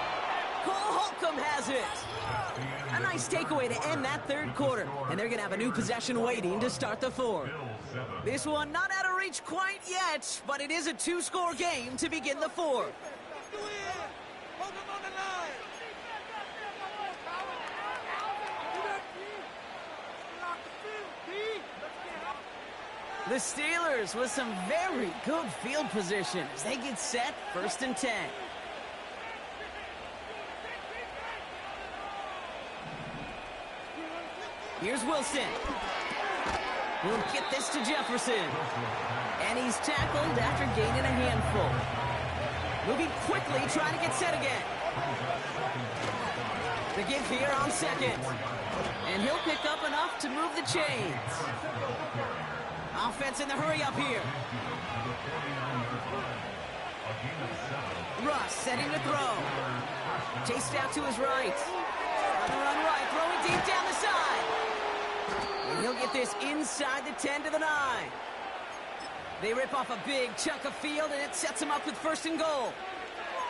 Cole Holcomb has it. A nice takeaway to end that third quarter. And they're going to have a new possession waiting to start the fourth. This one not out of reach quite yet, but it is a two-score game to begin the fourth. The Steelers with some very good field position as they get set, first and 10. Here's Wilson. He'll get this to Jefferson. And he's tackled after gaining a handful. Moving quickly, trying to get set again. The give here on second. And he'll pick up enough to move the chains. Offense in the hurry up here. Russ setting to throw. Chased out to his right. On the run right, throwing deep down the side. And he'll get this inside the 10 to the 9. They rip off a big chunk of field, and it sets them up with 1st and goal.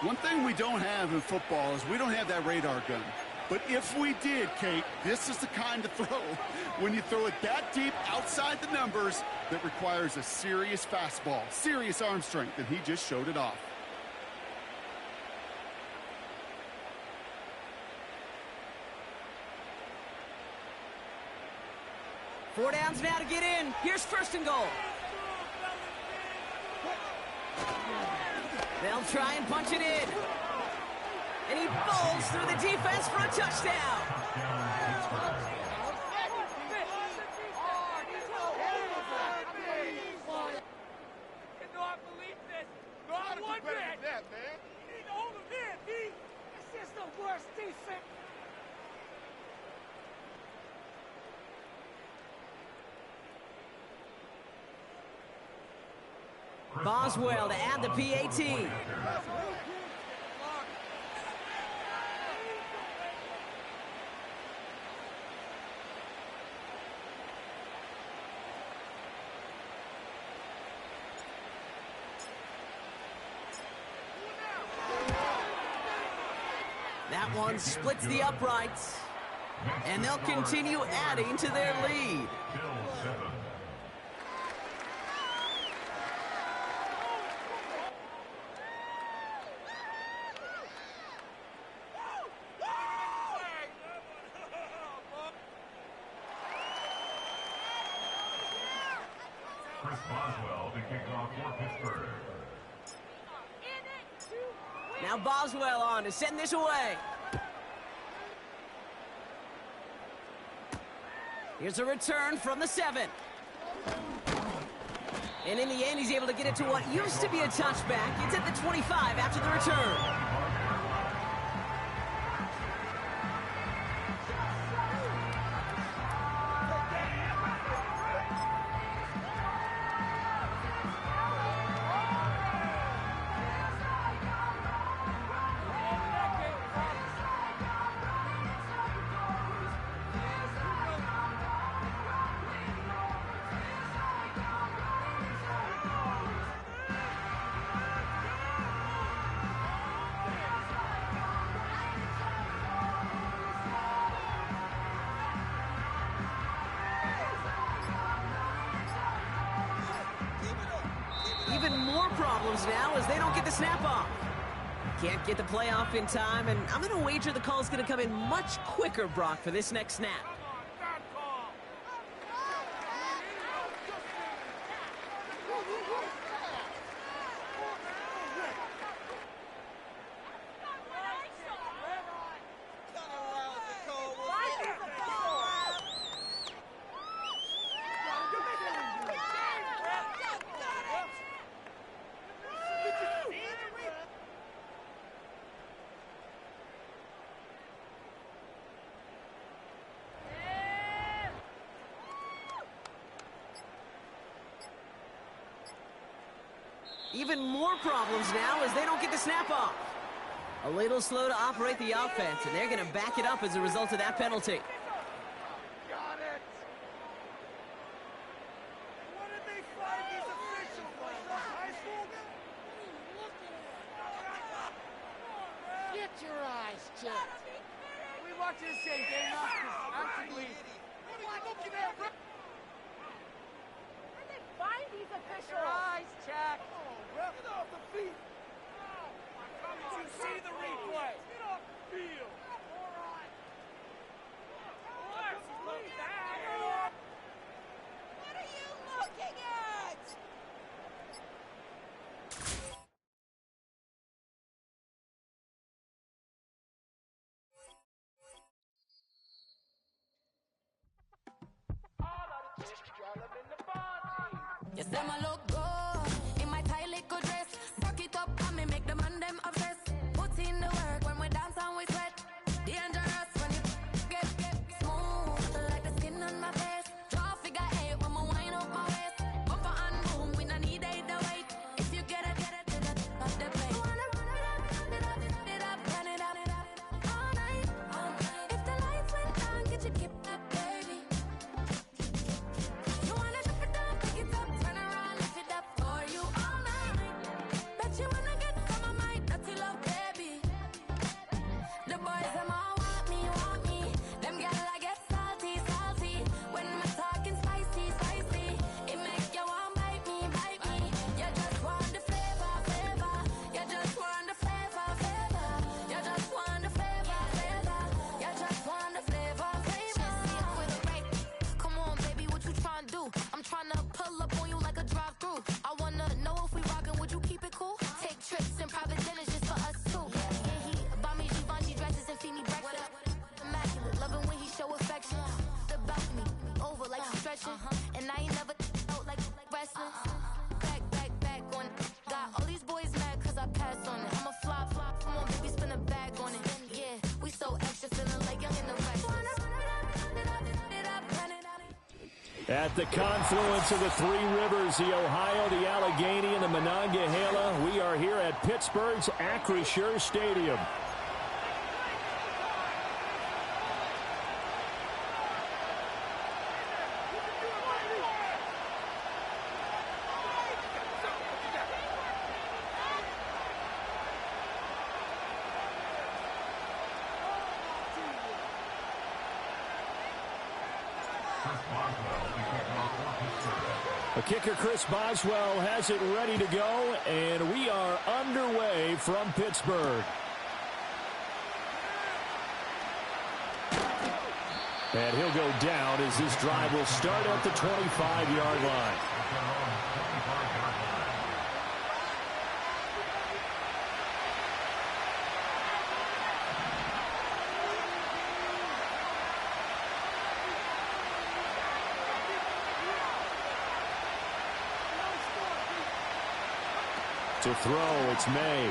One thing we don't have in football is we don't have that radar gun. But if we did, Kate, this is the kind of throw, when you throw it that deep outside the numbers, that requires a serious fastball, serious arm strength, and he just showed it off. Four downs now to get in. Here's 1st and goal. They'll try and punch it in. And he bowls through the defense for a touchdown. Cannot believe this. Not one bit. That, man. You need to hold him in, D. This is the worst defense. Boswell to add the PAT. That one splits the uprights. And they'll continue adding to their lead. Chris Boswell to kick off for Pittsburgh. Now Boswell on to send this away. Here's a return from the 7. And in the end, he's able to get it to what used to be a touchback. It's at the 25 after the return. Even more problems now as they don't get the snap off. Can't get the play off in time, and I'm going to wager the call is going to come in much quicker, Brock, for this next snap. Even more problems now as they don't get the snap off. A little slow to operate the offense, and they're going to back it up as a result of that penalty. Got it. What did they find these officials? High school? Get your eyes checked. We watching the same game now? Actually, what are you looking at? Where did they find these officials? Get your eyes checked. Get off the field. Did you see the replay? Get off the field. All right. What are you looking at? Yes, them a look good in my tight little dress. Rock it up and me make the man them obsessed. Put in the work when we dance and we sweat. Dangerous. At the confluence of the three rivers, the Ohio, the Allegheny, and the Monongahela, we are here at Pittsburgh's Acrisure Stadium. The kicker, Chris Boswell, has it ready to go, and we are underway from Pittsburgh. And he'll go down as this drive will start at the 25-yard line. To throw, it's May.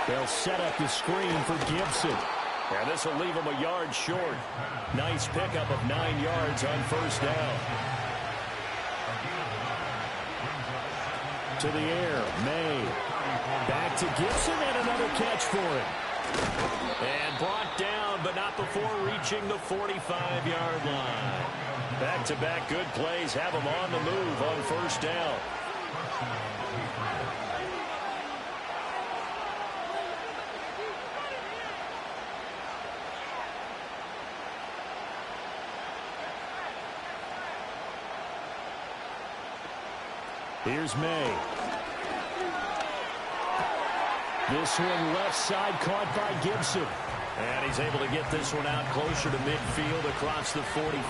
They'll set up the screen for Gibson. And this will leave him a yard short. Nice pickup of 9 yards on first down. To the air, May. Back to Gibson and another catch for him. And brought down, but not before reaching the 45-yard line. Back-to-back good plays have him on the move on first down. Here's May. This one left side caught by Gibson. And he's able to get this one out closer to midfield across the 45.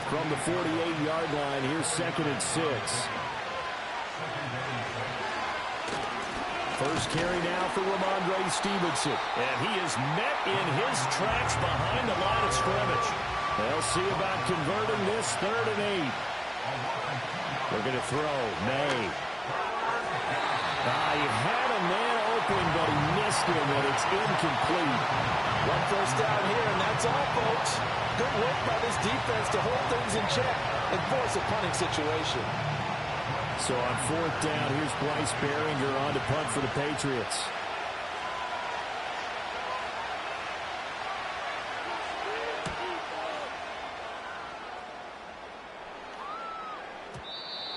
From the 48-yard line, here's 2nd and 6. First carry now for Ramondre Stevenson. And he is met in his tracks behind the line of scrimmage. They'll see about converting this 3rd and 8. They're going to throw. May. He had a man open, but he missed him, and it's incomplete. One first down here, and that's all, folks. Good work by this defense to hold things in check and force a punting situation. So on 4th down, here's Bryce Behringer on to punt for the Patriots.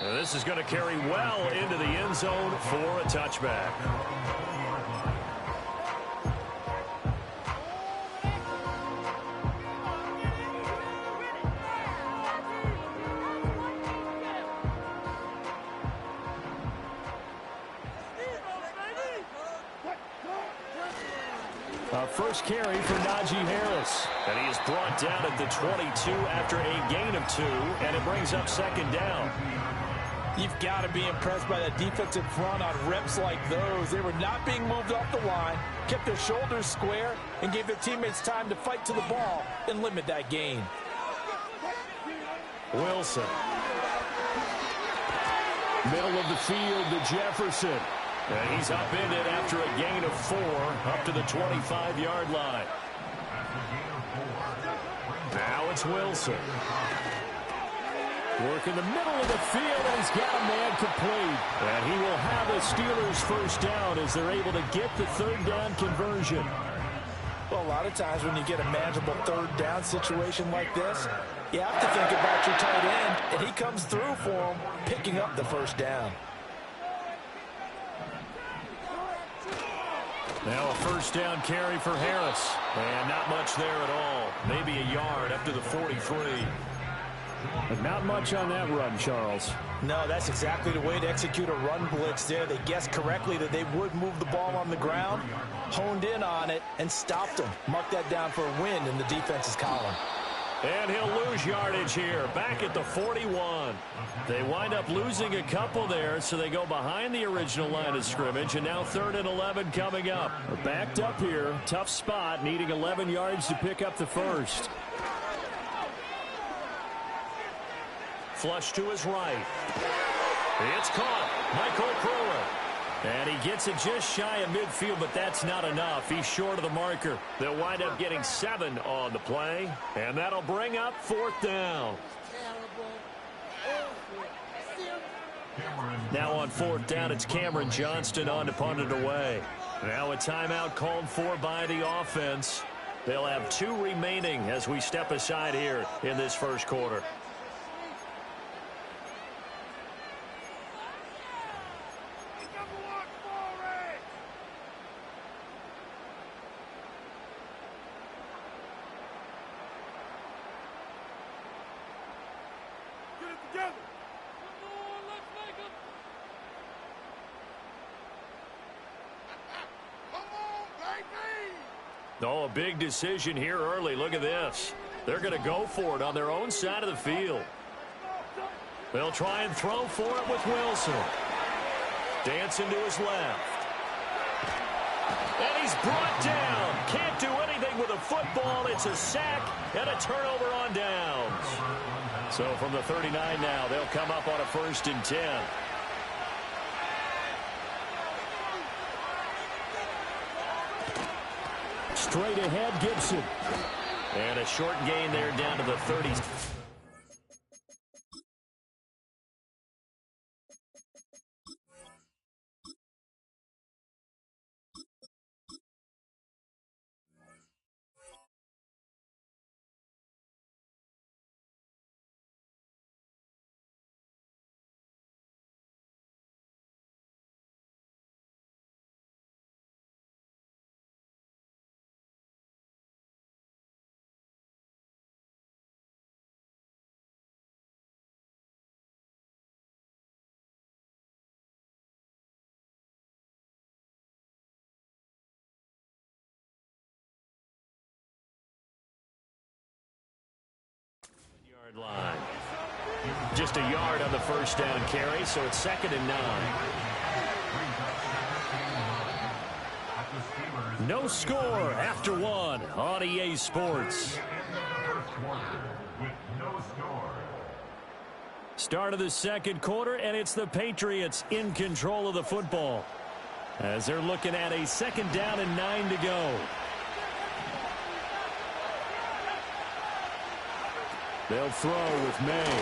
And this is going to carry well into the end zone for a touchback. First carry for Najee Harris. And he is brought down at the 22 after a gain of 2, and it brings up 2nd down. You've got to be impressed by the defensive front on reps like those. They were not being moved off the line, kept their shoulders square, and gave their teammates time to fight to the ball and limit that gain. Wilson. Middle of the field to Jefferson. And he's upended after a gain of 4 up to the 25-yard line. Now it's Wilson. Work in the middle of the field, and he's got a man complete. And he will have a Steelers first down as they're able to get the 3rd down conversion. Well, a lot of times when you get a manageable 3rd down situation like this, you have to think about your tight end, and he comes through for him, picking up the first down. Now a first down carry for Harris. And not much there at all. Maybe a yard up to the 43. But not much on that run, Charles. No, that's exactly the way to execute a run blitz there. They guessed correctly that they would move the ball on the ground, honed in on it, and stopped them. Mark that down for a win in the defense's column. And he'll lose yardage here, back at the 41. They wind up losing a couple there, so they go behind the original line of scrimmage, and now 3rd and 11 coming up. They're backed up here, tough spot, needing 11 yards to pick up the first. Flush to his right. It's caught. Michael Brewer. And he gets it just shy of midfield, but that's not enough. He's short of the marker. They'll wind up getting 7 on the play, and that'll bring up 4th down. Now on 4th down, it's Cameron Johnston on to punt it away. Now a timeout called for by the offense. They'll have 2 remaining as we step aside here in this first quarter. Oh, a big decision here early. Look at this. They're going to go for it on their own side of the field. They'll try and throw for it with Wilson. Dancing to his left. And he's brought down. Can't do anything with a football. It's a sack and a turnover on downs. So from the 39 now, they'll come up on a 1st and 10. Straight ahead, Gibson. And a short gain there down to the 30s. Line. Just a yard on the 1st down carry, so it's 2nd and 9. No score after 1 on EA Sports. Start of the 2nd quarter, and it's the Patriots in control of the football as they're looking at a 2nd down and 9 to go. They'll throw with May.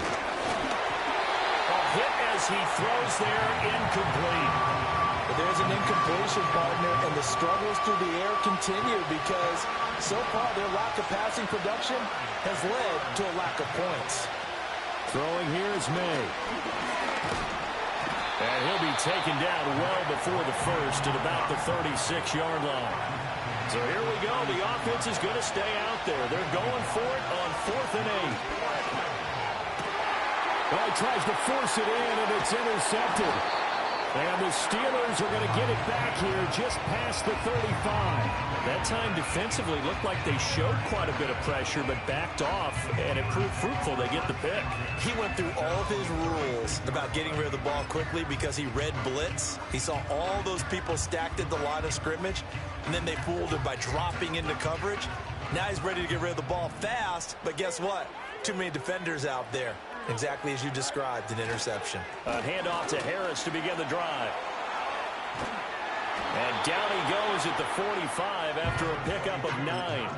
A hit as he throws there, incomplete. But there's an incompletion, partner, and the struggles through the air continue because so far their lack of passing production has led to a lack of points. Throwing here is May. And he'll be taken down well before the 1st at about the 36-yard line. So here we go. The offense is going to stay out there. They're going for it on 4th and 8. Well, he tries to force it in, and it's intercepted. And the Steelers are going to get it back here just past the 35. That time defensively looked like they showed quite a bit of pressure but backed off, and it proved fruitful. They get the pick. He went through all of his rules about getting rid of the ball quickly because he read blitz. He saw all those people stacked at the line of scrimmage, and then they fooled him by dropping into coverage. Now he's ready to get rid of the ball fast, but guess what? Too many defenders out there. Exactly as you described, an interception. A handoff to Harris to begin the drive. And down he goes at the 45 after a pickup of 9.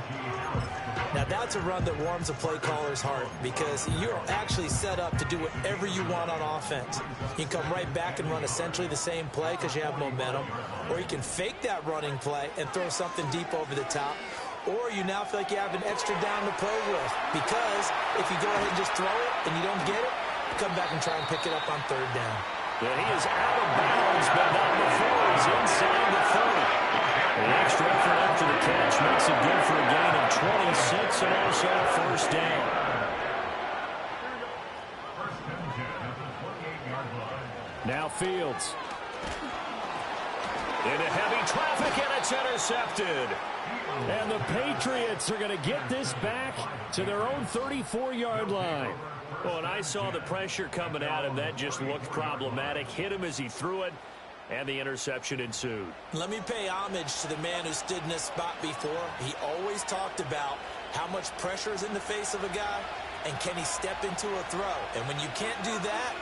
Now that's a run that warms a play caller's heart because you're actually set up to do whatever you want on offense. You can come right back and run essentially the same play because you have momentum, or you can fake that running play and throw something deep over the top. Or you now feel like you have an extra down to play with because if you go ahead and just throw it and you don't get it, you come back and try and pick it up on 3rd down. But he is out of bounds, but not before he's inside the 30. An extra effort after the catch makes it good for a gain of 26 and also a 1st down. Now Fields. Into heavy traffic, and it's intercepted. And the Patriots are going to get this back to their own 34-yard line. Well, and I saw the pressure coming at him. That just looked problematic. Hit him as he threw it, and the interception ensued. Let me pay homage to the man who stood in this spot before. He always talked about how much pressure is in the face of a guy, and can he step into a throw. And when you can't do that,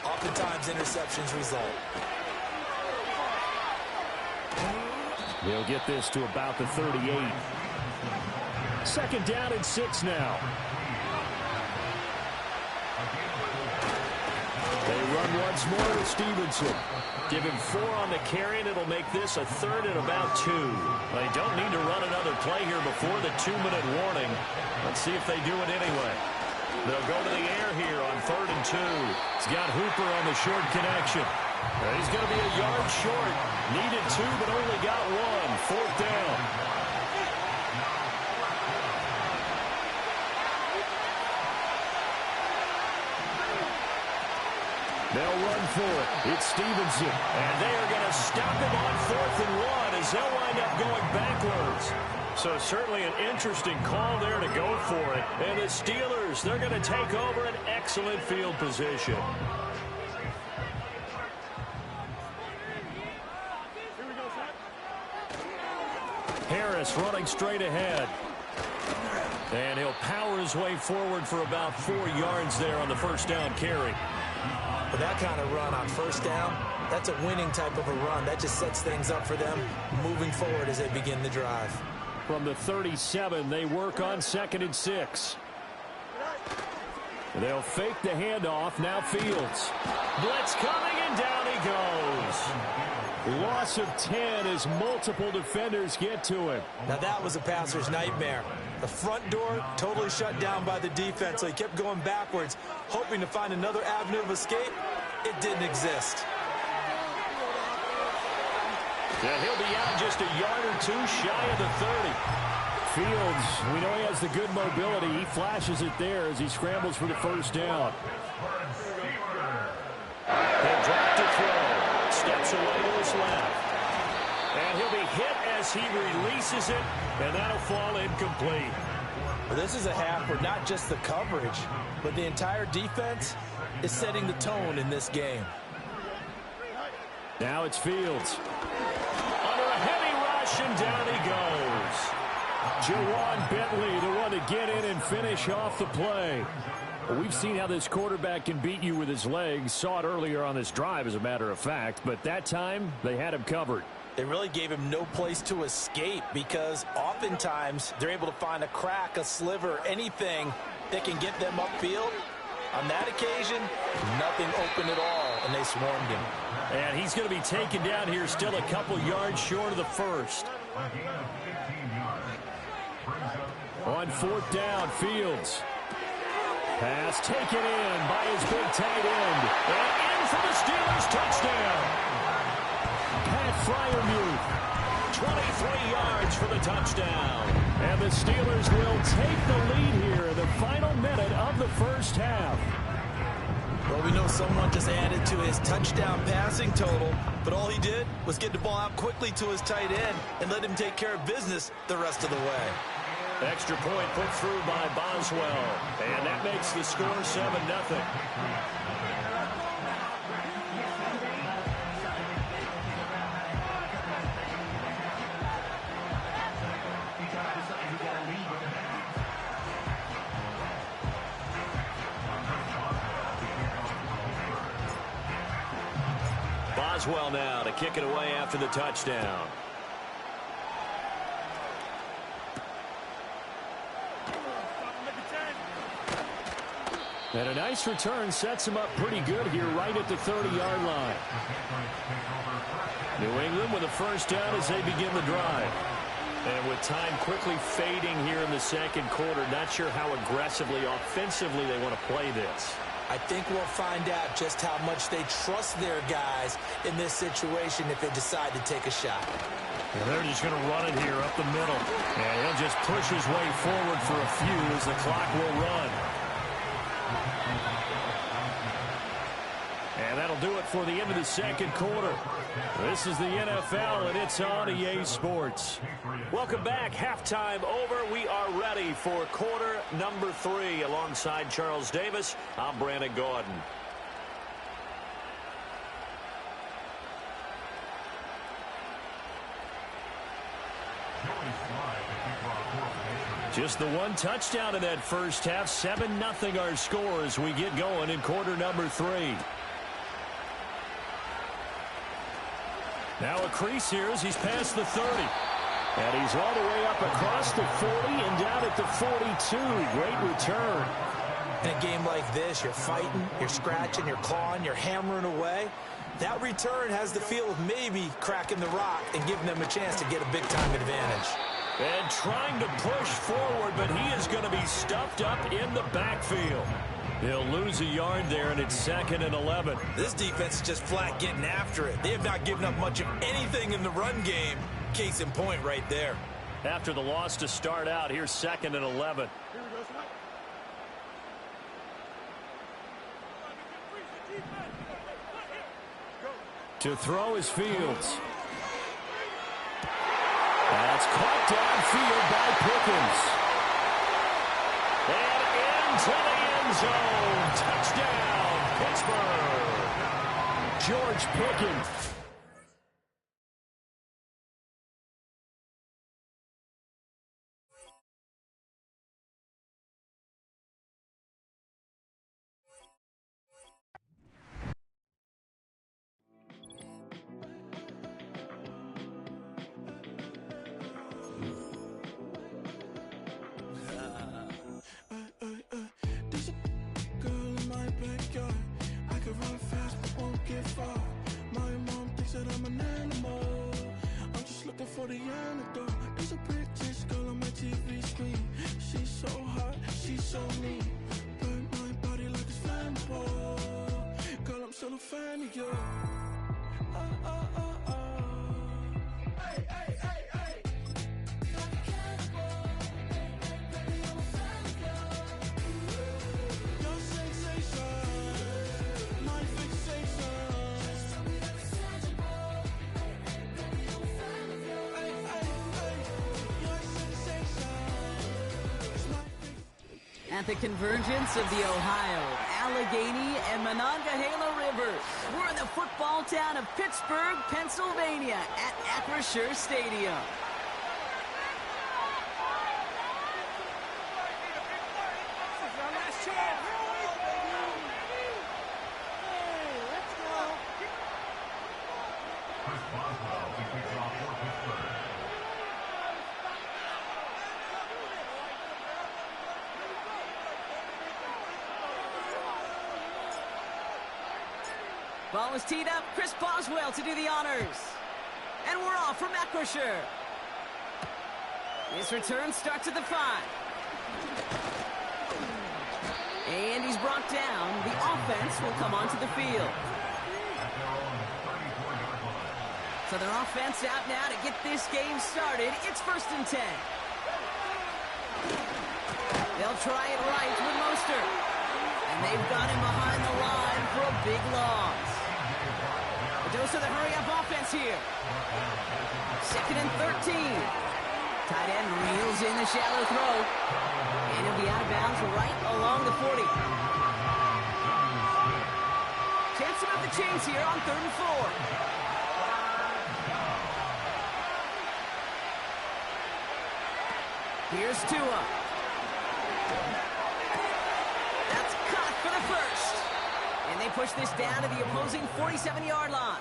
oftentimes interceptions result. He'll get this to about the 38. Second down and 6 now. They run once more with Stevenson. Give him 4 on the carry, and it'll make this a 3rd and about 2. They don't need to run another play here before the 2-minute warning. Let's see if they do it anyway. They'll go to the air here on 3rd and 2. He's got Hooper on the short connection. He's going to be a yard short. Needed 2, but only got 1. 4th down. They'll run for it. It's Stevenson. And they are going to stop him on 4th and 1 as they'll wind up going backwards. So certainly an interesting call there to go for it. And the Steelers, they're going to take over an excellent field position. Harris running straight ahead. And he'll power his way forward for about 4 yards there on the first down carry. But that kind of run on first down, that's a winning type of a run. That just sets things up for them moving forward as they begin the drive. From the 37, they work on 2nd and 6. They'll fake the handoff. Now Fields. Blitz coming, and down he goes. Loss of 10 as multiple defenders get to him. Now that was a passer's nightmare. The front door totally shut down by the defense, so he kept going backwards, hoping to find another avenue of escape. It didn't exist. Yeah, he'll be out just a yard or 2 shy of the 30. Fields, we know he has the good mobility. He flashes it there as he scrambles for the first down. He'll drop to throw. Steps away to his left. And he'll be hit as he releases it, and that'll fall incomplete. Well, this is a half where not just the coverage, but the entire defense is setting the tone in this game. Now it's Fields. Under a heavy rush, and down he goes. Jawan Bentley, the one to get in and finish off the play. Well, we've seen how this quarterback can beat you with his legs. Saw it earlier on this drive, as a matter of fact. But that time, they had him covered. They really gave him no place to escape because oftentimes they're able to find a crack, a sliver, anything that can get them upfield. On that occasion, nothing open at all, and they swarmed him. And he's going to be taken down here still a couple yards short of the first. On 4th down, Fields. Pass taken in by his big tight end. And in for the Steelers touchdown. Pat Fryermuth, 23 yards for the touchdown. And the Steelers will take the lead here in the final minute of the first half. Well, we know someone just added to his touchdown passing total, but all he did was get the ball out quickly to his tight end and let him take care of business the rest of the way. Extra point put through by Boswell. And that makes the score 7-0. Boswell now to kick it away after the touchdown. And a nice return sets him up pretty good here right at the 30-yard line. New England with a first down as they begin the drive. And with time quickly fading here in the second quarter, not sure how aggressively, offensively they want to play this. I think we'll find out just how much they trust their guys in this situation if they decide to take a shot. And they're just going to run it here up the middle. And he'll just push his way forward for a few as the clock will run. And that'll do it for the end of the second quarter. This is the NFL, and it's on EA Sports. Welcome back. Halftime over. We are ready for quarter number 3. Alongside Charles Davis, I'm Brandon Gordon. Just the one touchdown in that first half. 7-0 our score as we get going in quarter number 3. Now a crease here as he's past the 30. And he's all the way up across the 40 and down at the 42. Great return. In a game like this, you're fighting, you're scratching, you're clawing, you're hammering away. That return has the feel of maybe cracking the rock and giving them a chance to get a big-time advantage. And trying to push forward, but he is going to be stuffed up in the backfield. He'll lose a yard there, and it's 2nd and 11. This defense is just flat getting after it. They have not given up much of anything in the run game. Case in point right there. After the loss to start out, here's 2nd and 11. To throw is Fields. That's caught downfield by Pickens. And into the end zone. Touchdown, Pittsburgh. George Pickens. For the antidote, there's a pretty girl on my TV screen. She's so hot, she's so mean. Burn my body like it's flammable. Girl, I'm still a fan of you. Hey, hey, hey, hey. Like a cannibal. Baby, I'm a fan of you. Your sensation, my fixation. Just tell me that it's tangible. Baby, I'm a fan of you. At the convergence of the Ohio, Allegheny, and Monongahela Rivers, we're in the football town of Pittsburgh, Pennsylvania, at Acrisure Stadium. Ball is teed up. Chris Boswell to do the honors. And we're off from Acrisure. This return starts at the 5. And he's brought down. The offense will come onto the field. So their offense out now to get this game started. It's 1st and 10. They'll try it right with Mostert. And they've got him behind the line for a big loss. A dose of the hurry-up offense here. 2nd and 13. Tight end reels in the shallow throw. And he'll be out of bounds right along the 40. Chance to move the chains here on 3rd and 4. Here's Tua. That's caught for the first. And they push this down to the opposing 47-yard line.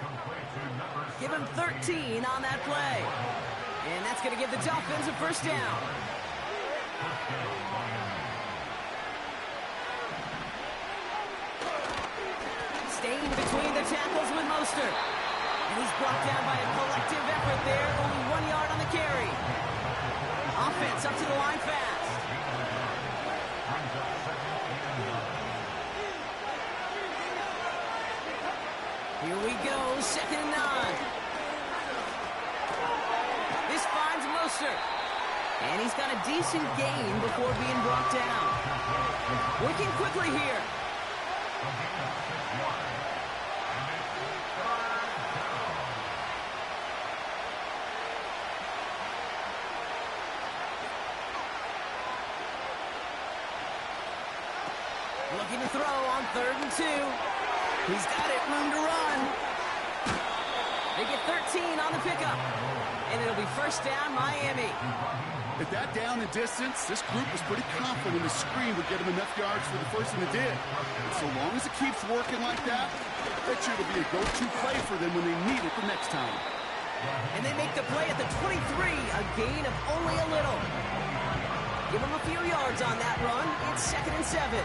Give him 13 on that play. And that's going to give the Dolphins a 1st down. Staying between the tackles with Mostert. And he's brought down by a collective effort there. Only 1 yard on the carry. Offense up to the line fast. Here we go, 2nd and 9. This finds Mostert. And he's got a decent gain before being brought down. Working quickly here. Looking to throw on 3rd and 2. He's got it, room to run. They get 13 on the pickup. And it'll be 1st down, Miami. At that down and distance, this group was pretty confident the screen would get them enough yards for the first, and it did. And so long as it keeps working like that, I bet you it'll be a go-to play for them when they need it the next time. And they make the play at the 23, a gain of only a little. Give them a few yards on that run. It's 2nd and 7.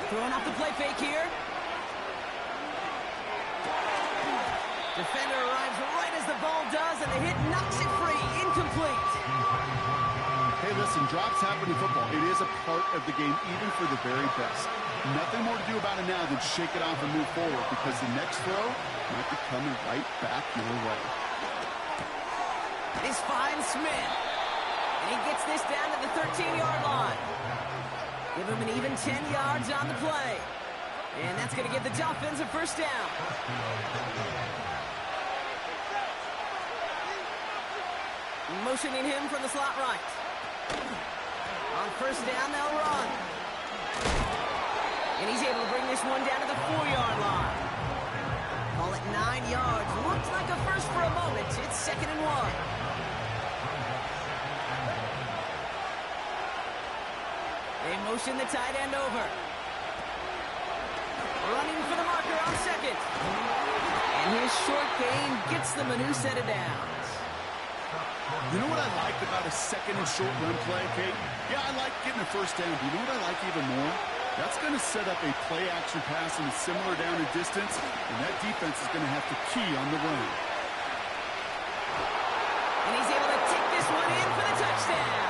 Throwing off the play fake here. Defender arrives right as the ball does, and the hit knocks it free. Incomplete. Hey, listen, drops happen in football. It is a part of the game, even for the very best. Nothing more to do about it now than shake it off and move forward, because the next throw might be coming right back your way. This finds Smith. And he gets this down to the 13-yard line. Give him an even 10 yards on the play. And that's going to give the Dolphins a first down. Motioning him from the slot right. On first down, they'll run. And he's able to bring this one down to the 4-yard line. Call it 9 yards. Looks like a first for a moment. It's 2nd and 1. They motion the tight end over. Running for the marker on 2nd. And his short gain gets them a new set of downs. You know what I like about a 2nd and short run play, Kate? Yeah, I like getting a first down. But you know what I like even more? That's going to set up a play-action pass in a similar down and distance, and that defense is going to have to key on the run. And he's able to take this one in for the touchdown.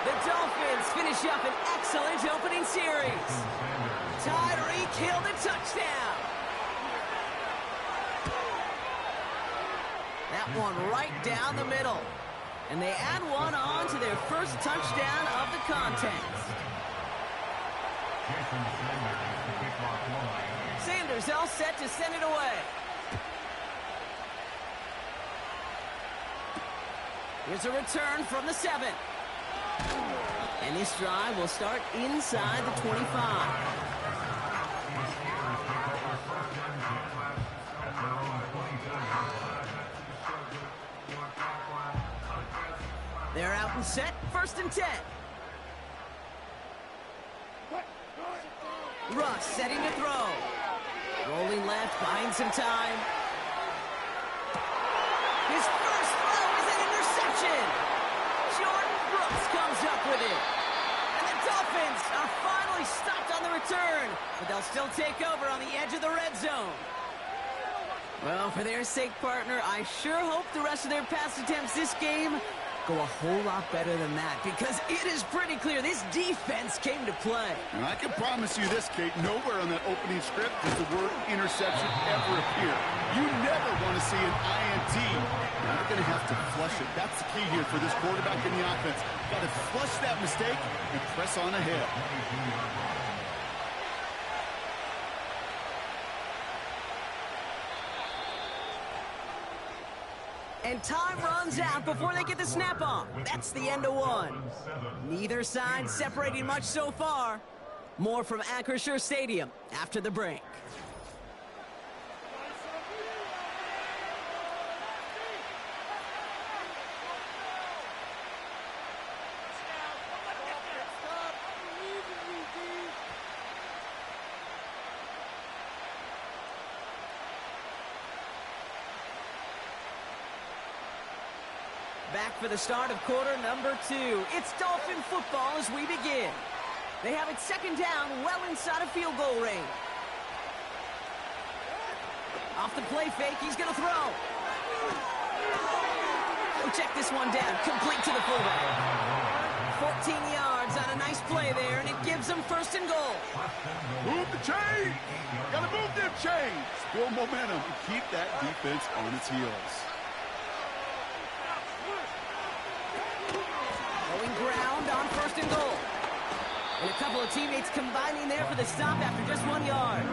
The Dolphins finish up an excellent opening series. Tyreek Hill the touchdown. That one right down the middle. And they add one on to their first touchdown of the contest. Sanders all set to send it away. Here's a return from the 7. And this drive will start inside the 25. They're out and set, 1st and 10. Russ setting to throw. Rolling left, buying some time. His first throw is an interception. Jordan Brooks comes up with it. And the Dolphins are finally stopped on the return, but they'll still take over on the edge of the red zone. Well, for their sake, partner, I sure hope the rest of their pass attempts this game go a whole lot better than that, because it is pretty clear this defense came to play. And I can promise you this, Kate, nowhere on that opening script does the word interception ever appear. You never want to see an INT. Now they're going to have to flush it. That's the key here for this quarterback in the offense. Got to flush that mistake and press on ahead. And time runs out before they get the snap on. That's the end of one. Neither side separating much so far. More from Acrisure Stadium after the break. Back for the start of quarter number 2. It's Dolphin football as we begin. They have it 2nd down, well inside of field goal range. Off the play fake, he's going to throw. We'll check this one down, complete to the fullback. 14 yards on a nice play there, and it gives them 1st and goal. Move the chains! Gotta move them chains! Build momentum and keep that defense on its heels. Going ground on 1st and goal. And a couple of teammates combining there for the stop after just 1 yard.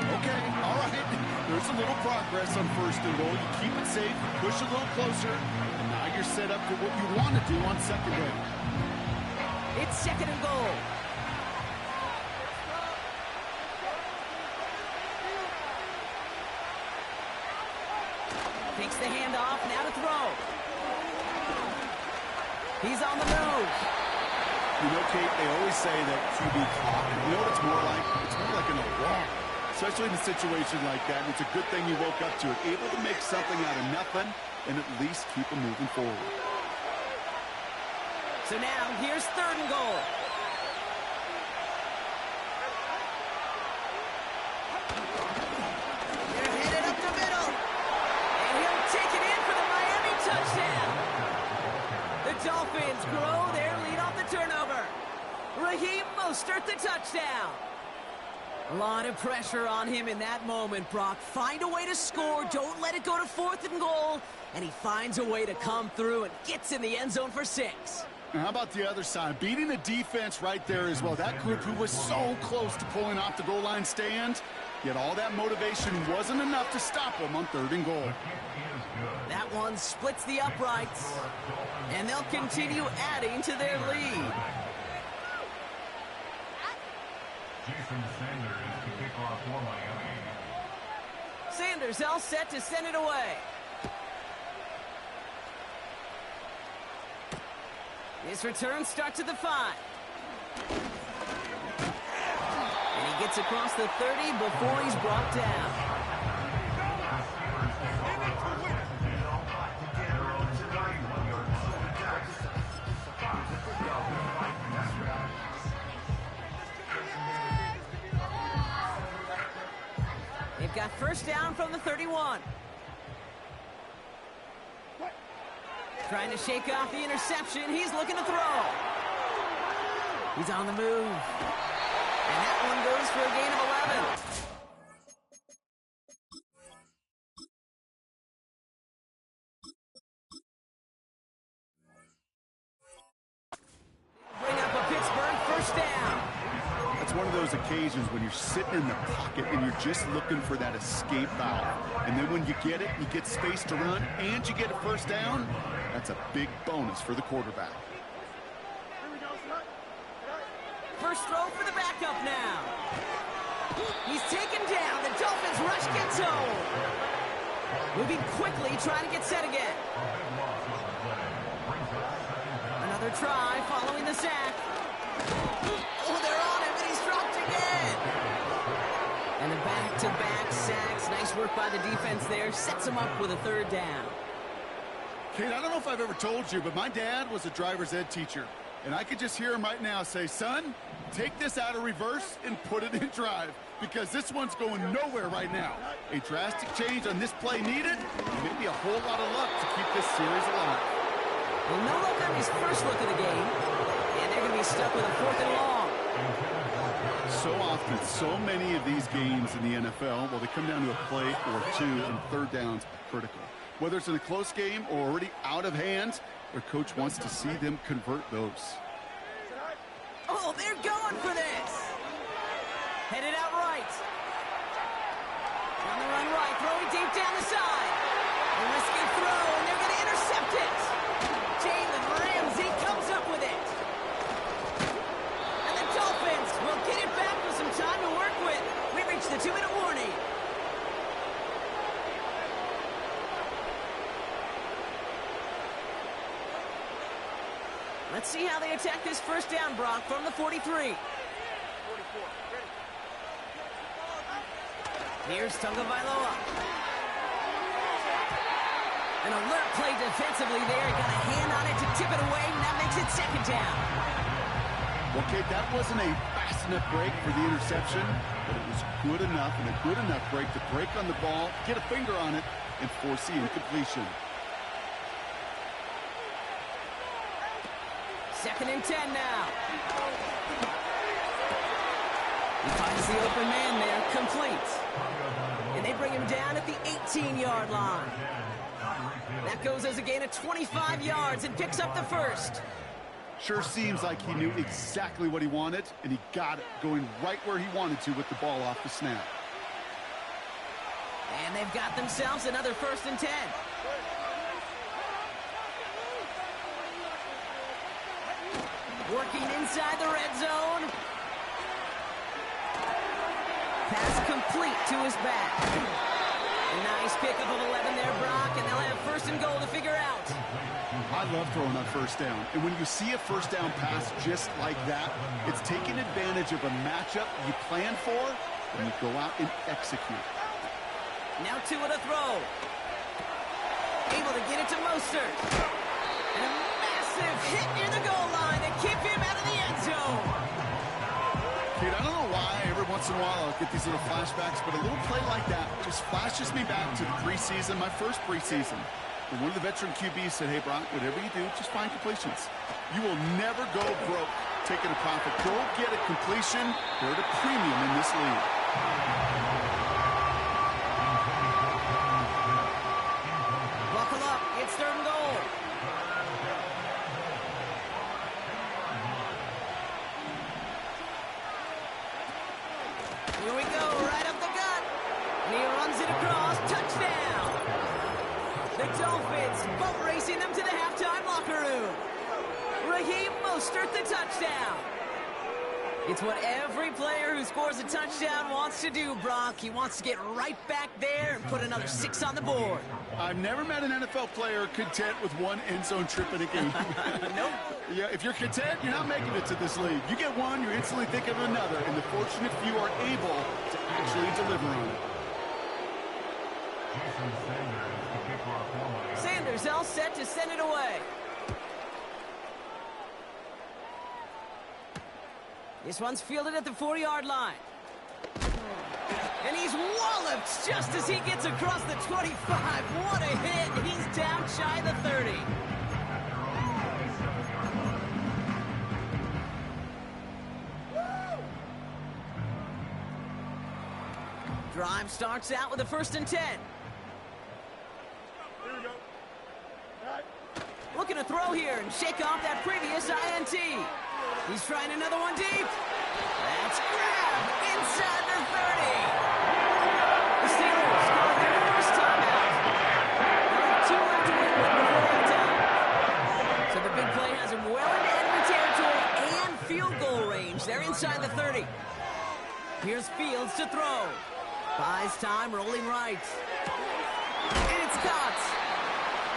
Okay, all right. There's a little progress on 1st and goal. You keep it safe, push a little closer, and now you're set up for what you want to do on 2nd down. It's 2nd and goal. Takes the handoff, now to throw. He's on the move. You know, Kate, they always say that QB clock. You know what it's more like? It's more like an alarm, especially in a situation like that. And it's a good thing you woke up to it, able to make something out of nothing and at least keep them moving forward. So now, here's 3rd and goal. They're headed up the middle. And he'll take it in for the Miami touchdown. The Dolphins grow their lead off the turnover. Raheem Mostert the touchdown. A lot of pressure on him in that moment, Brock. Find a way to score. Don't let it go to 4th and goal. And he finds a way to come through and gets in the end zone for 6. Now, how about the other side? Beating the defense right there as well. That group who was so close to pulling off the goal line stand, yet all that motivation wasn't enough to stop them on 3rd and goal. That one splits the uprights, and they'll continue adding to their lead. Jason Sanders to kick off for Miami. Sanders all set to send it away. His return starts at the 5. And he gets across the 30 before he's brought down. They've got 1st down from the 31. Trying to shake off the interception. He's looking to throw. He's on the move. And that one goes for a gain of 11. Bring up a Pittsburgh 1st down. It's one of those occasions when you're sitting in the pocket and you're just looking for that escape valve. And then when you get it, you get space to run, and you get a 1st down. That's a big bonus for the quarterback. First throw for the backup now. He's taken down. The Dolphins rush gets home. Moving quickly, trying to get set again. Another try following the sack. Oh, they're on him, and he's dropped again. And the back-to-back sacks. Nice work by the defense there. Sets him up with a 3rd down. Kate, I don't know if I've ever told you, but my dad was a driver's ed teacher. And I could just hear him right now say, son, take this out of reverse and put it in drive, because this one's going nowhere right now. A drastic change on this play needed, and maybe a whole lot of luck to keep this series alive. Well, no luck on his first look of the game, and they're going to be stuck with a 4th and long. So often, so many of these games in the NFL, well, they come down to a play or 2, and 3rd downs are critical. Whether it's in a close game or already out of hand, their coach wants to see them convert those. Oh, they're going for this. Headed out right. On the run right, throwing deep down the side. A risky throw, and they're going to intercept it. Jalen Ramsey comes up with it. And the Dolphins will get it back with some time to work with. We reach the 2-minute warning. Let's see how they attack this 1st down, Brock, from the 43. Here's Tagovailoa. An alert play defensively there. Got a hand on it to tip it away, and that makes it 2nd down. Okay, that wasn't a fast enough break for the interception, but it was good enough, and a good enough break to break on the ball, get a finger on it, and force the incompletion. 2nd and 10 now. He finds the open man there, complete. And they bring him down at the 18-yard line. That goes as a gain of 25 yards and picks up the 1st. Sure seems like he knew exactly what he wanted, and he got it, going right where he wanted to with the ball off the snap. And they've got themselves another 1st and 10. Working inside the red zone. Pass complete to his back. A nice pickup of 11 there, Brock, and they'll have first and goal to figure out. I love throwing on first down. And when you see a first down pass just like that, it's taking advantage of a matchup you plan for, and you go out and execute. Now two with a throw. Able to get it to Mostert. And a massive hit near the goal line to keep him out of the end zone. Dude, I don't know why every once in a while I'll get these little flashbacks, but a little play like that just flashes me back to the preseason, my first preseason. And one of the veteran QBs said, hey, Brock, whatever you do, just find completions. You will never go broke taking a profit. Go get a completion. They're at a premium in this league. Buckle up. It's third and goal. Here we go, right up the gut. And he runs it across. Touchdown. The Dolphins boat racing them to the halftime locker room. Raheem Mostert, the touchdown. It's what every player who scores a touchdown wants to do, Brock. He wants to get right back there and put another 6 on the board. I've never met an NFL player content with one end zone trip in a game. Nope. Yeah, if you're content, you're not making it to this league. You get one, you're instantly thinking of another, and the fortunate few are able to actually deliver on it. Sanders all set to send it away. This one's fielded at the 40-yard line. And he's walloped just as he gets across the 25. What a hit. He's down shy of the 30. Drive starts out with a 1st and 10. Looking to throw here and shake off that previous INT. He's trying another one deep. That's grabbed inside the 30. The Steelers score their first time out. They'll have 2 left to win with before halftime. So the big play has him well into enemy territory and field goal range. They're inside the 30. Here's Fields to throw. Buys time, rolling right. And it's caught.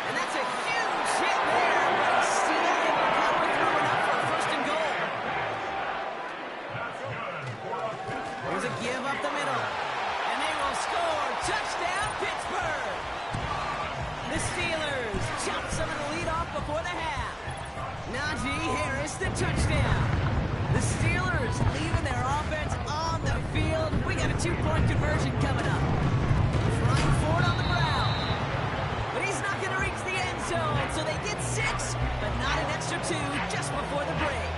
And that's a huge hit there, but he's still able to power through enough for a 1st and goal. There's a give up the middle. And they will score. Touchdown, Pittsburgh. The Steelers chop some of the lead off before the half. Najee Harris, the touchdown. The Steelers leaving their offense on the field. We got a 2-point conversion coming up. Trying for it on the ground. But he's not going to reach the end zone, so they get 6, but not an extra 2 just before the break.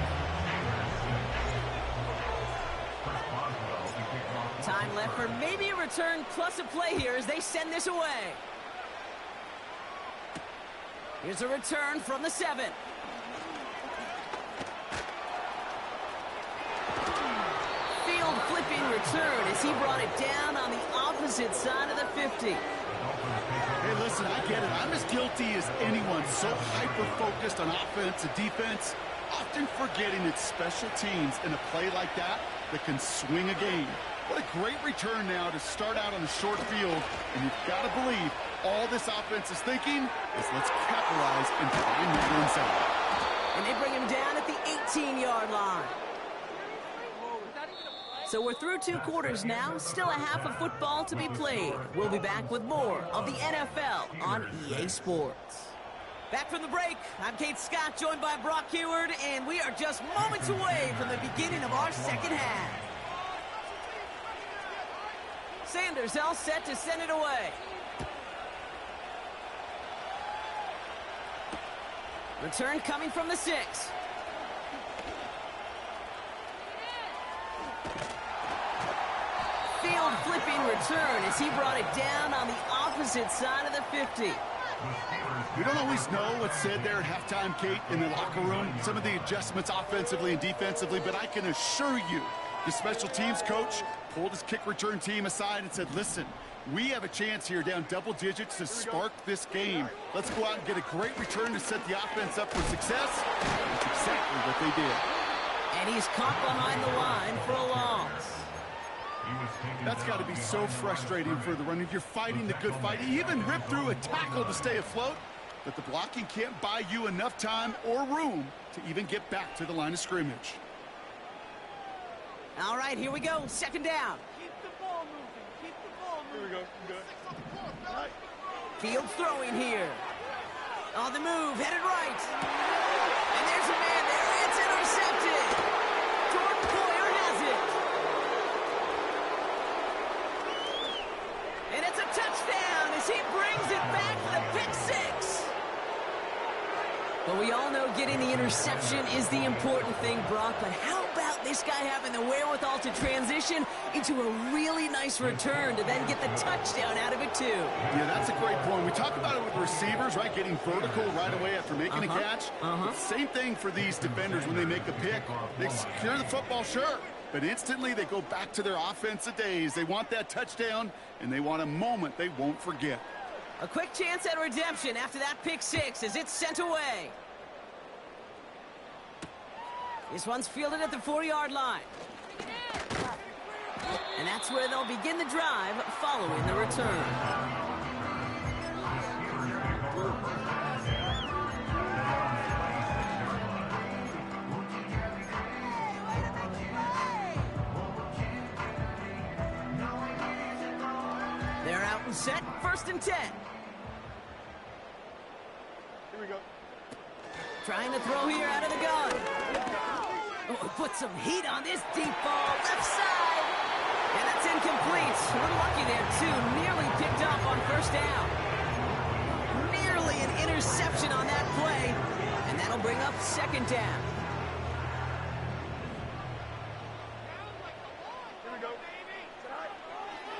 Time left for maybe a return plus a play here as they send this away. Here's a return from the 7. Field flipping return as he brought it down on the opposite side of the 50. Hey, listen, I get it. I'm as guilty as anyone. So hyper-focused on offense and defense, often forgetting it's special teams in a play like that can swing a game. What a great return now to start out on a short field, and you've got to believe all this offense is thinking is let's capitalize and find that inside. And they bring him down at the 18-yard line. So we're through 2 quarters now, still a half of football to be played. We'll be back with more of the NFL on EA Sports. Back from the break, I'm Kate Scott, joined by Brock Heward, and we are just moments away from the beginning of our second half. Sanders all set to send it away. Return coming from the 6. Field flipping return as he brought it down on the opposite side of the 50. We don't always know what's said there at halftime, Kate, in the locker room. Some of the adjustments offensively and defensively, but I can assure you the special teams coach pulled his kick return team aside and said, listen, we have a chance here down double digits to spark this game. Let's go out and get a great return to set the offense up for success. That's exactly what they did. And he's caught behind the line for a loss. That's got to be so frustrating for the runner. You're fighting the good fight. You even rip through a tackle to stay afloat, but the blocking can't buy you enough time or room to even get back to the line of scrimmage. All right, here we go. Second down. Keep the ball moving. Keep the ball moving. Here we go. All right. Field throwing here. On the move, headed right. And there's a man there. It's intercepted. Jordan Poyer has it. And it's a touchdown as he brings it back for the pick six. But we all know getting the interception is the important thing, Brock. But how about this guy having the wherewithal to transition into a really nice return to then get the touchdown out of it, too? Yeah, that's a great point. We talk about it with receivers, right? Getting vertical right away after making a catch. Same thing for these defenders when they make a pick. They secure the football, sure. But instantly they go back to their offensive days. They want that touchdown, and they want a moment they won't forget. A quick chance at redemption after that pick six as it's sent away. This one's fielded at the 40-yard line. And that's where they'll begin the drive following the return. They're out and set, 1st and 10. Here we go. Trying to throw here out of the gun. Oh, put some heat on this deep ball, left side. And that's incomplete. We're lucky there, too. Nearly picked off on 1st down. Nearly an interception on that play. And that'll bring up 2nd down. Here we go.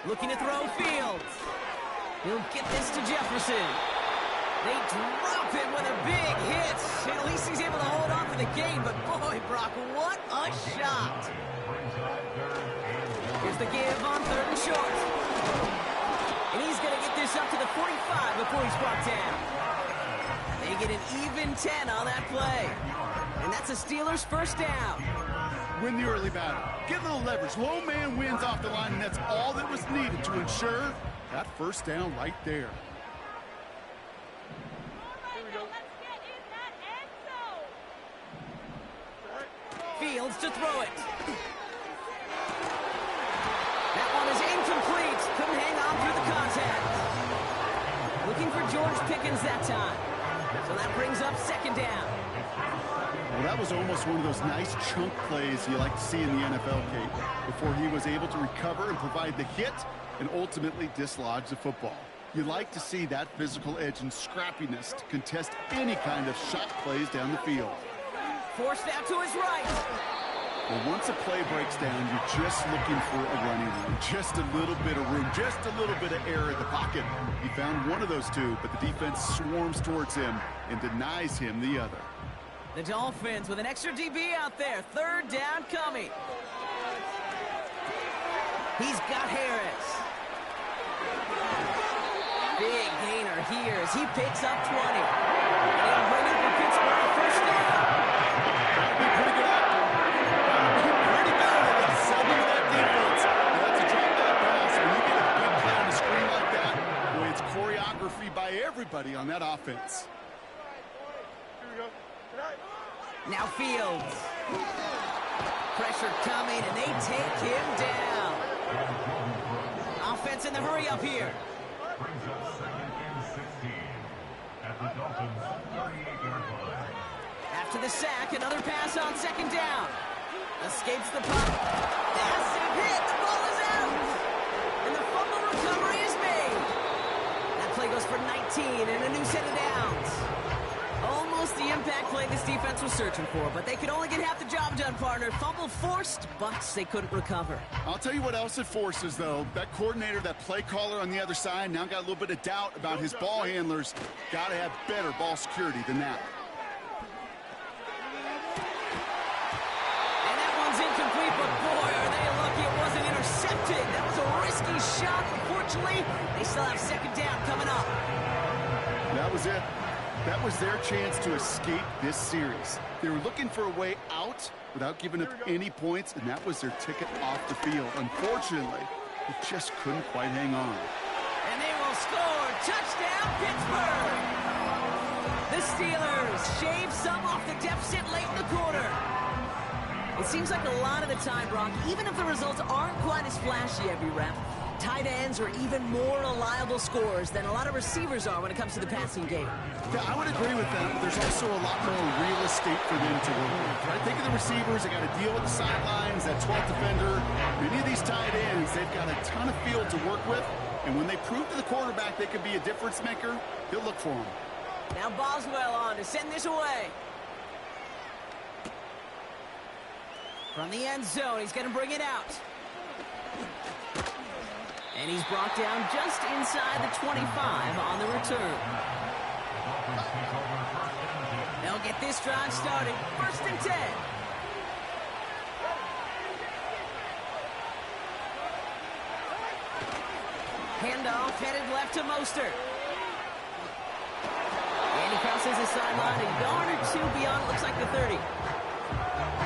Looking to throw Fields. He'll get this to Jefferson. They drop it with a big hit. At least he's able to hold on for the gain. But boy, Brock, what a shot. Here's the give on 3rd and short. And he's going to get this up to the 45 before he's brought down. They get an even 10 on that play. And that's a Steelers 1st down. Win the early battle. Get a little leverage. Low man wins off the line, and that's all that was needed to ensure that 1st down right there. Fields to throw it. That one is incomplete. Couldn't hang on through the contact. Looking for George Pickens that time. So that brings up 2nd down. Well, that was almost one of those nice chunk plays you like to see in the NFL, Kate, before he was able to recover and provide the hit and ultimately dislodge the football. You like to see that physical edge and scrappiness to contest any kind of shot plays down the field. Forced out to his right. Well, once a play breaks down, you're just looking for a running room. Just a little bit of room, just a little bit of air in the pocket. He found one of those two, but the defense swarms towards him and denies him the other. The Dolphins with an extra DB out there. 3rd down coming. He's got Harris. Big gainer here as he picks up 20. They'll bring up the Pittsburgh 1st down. That'd be pretty good out there. Pretty good at the subbing of that defense. You have to drop that pass. When you get a big play on the screen like that, boy, it's choreography by everybody on that offense. Here we go. Now Fields. Pressure coming, and they take him down. Offense in the hurry up here. Brings us 2nd and 16 at the Dolphins' 38-yard line. After the sack, another pass on 2nd down. Escapes the punt. Massive hit. The ball is out. And the fumble recovery is made. That play goes for 19 and a new set of downs. Almost the impact play this defense was searching for, but they could only get half the job done, partner. Fumble forced, but they couldn't recover. I'll tell you what else it forces, though. That coordinator, that play caller on the other side, now got a little bit of doubt about his ball handlers. Got to have better ball security than that. And that one's incomplete, but boy, are they lucky it wasn't intercepted. That was a risky shot, but fortunately, they still have 2nd down coming up. That was it. That was their chance to escape this series. They were looking for a way out without giving up any points, and that was their ticket off the field. Unfortunately, they just couldn't quite hang on. And they will score. Touchdown, Pittsburgh! The Steelers shave some off the deficit late in the quarter. It seems like a lot of the time, Brock, even if the results aren't quite as flashy every rep, tight ends are even more reliable scorers than a lot of receivers are when it comes to the passing game. Yeah, I would agree with that, but there's also a lot more real estate for them to work with. Right? Think of the receivers. They got to deal with the sidelines, that 12th defender. Many of these tight ends, they've got a ton of field to work with, and when they prove to the quarterback they could be a difference maker, he'll look for them. Now Boswell on to send this away. From the end zone, he's going to bring it out. And he's brought down just inside the 25 on the return. They'll get this drive started. 1st and 10. Handoff headed left to Mostert. And he crosses the sideline a yard or two beyond, looks like the 30.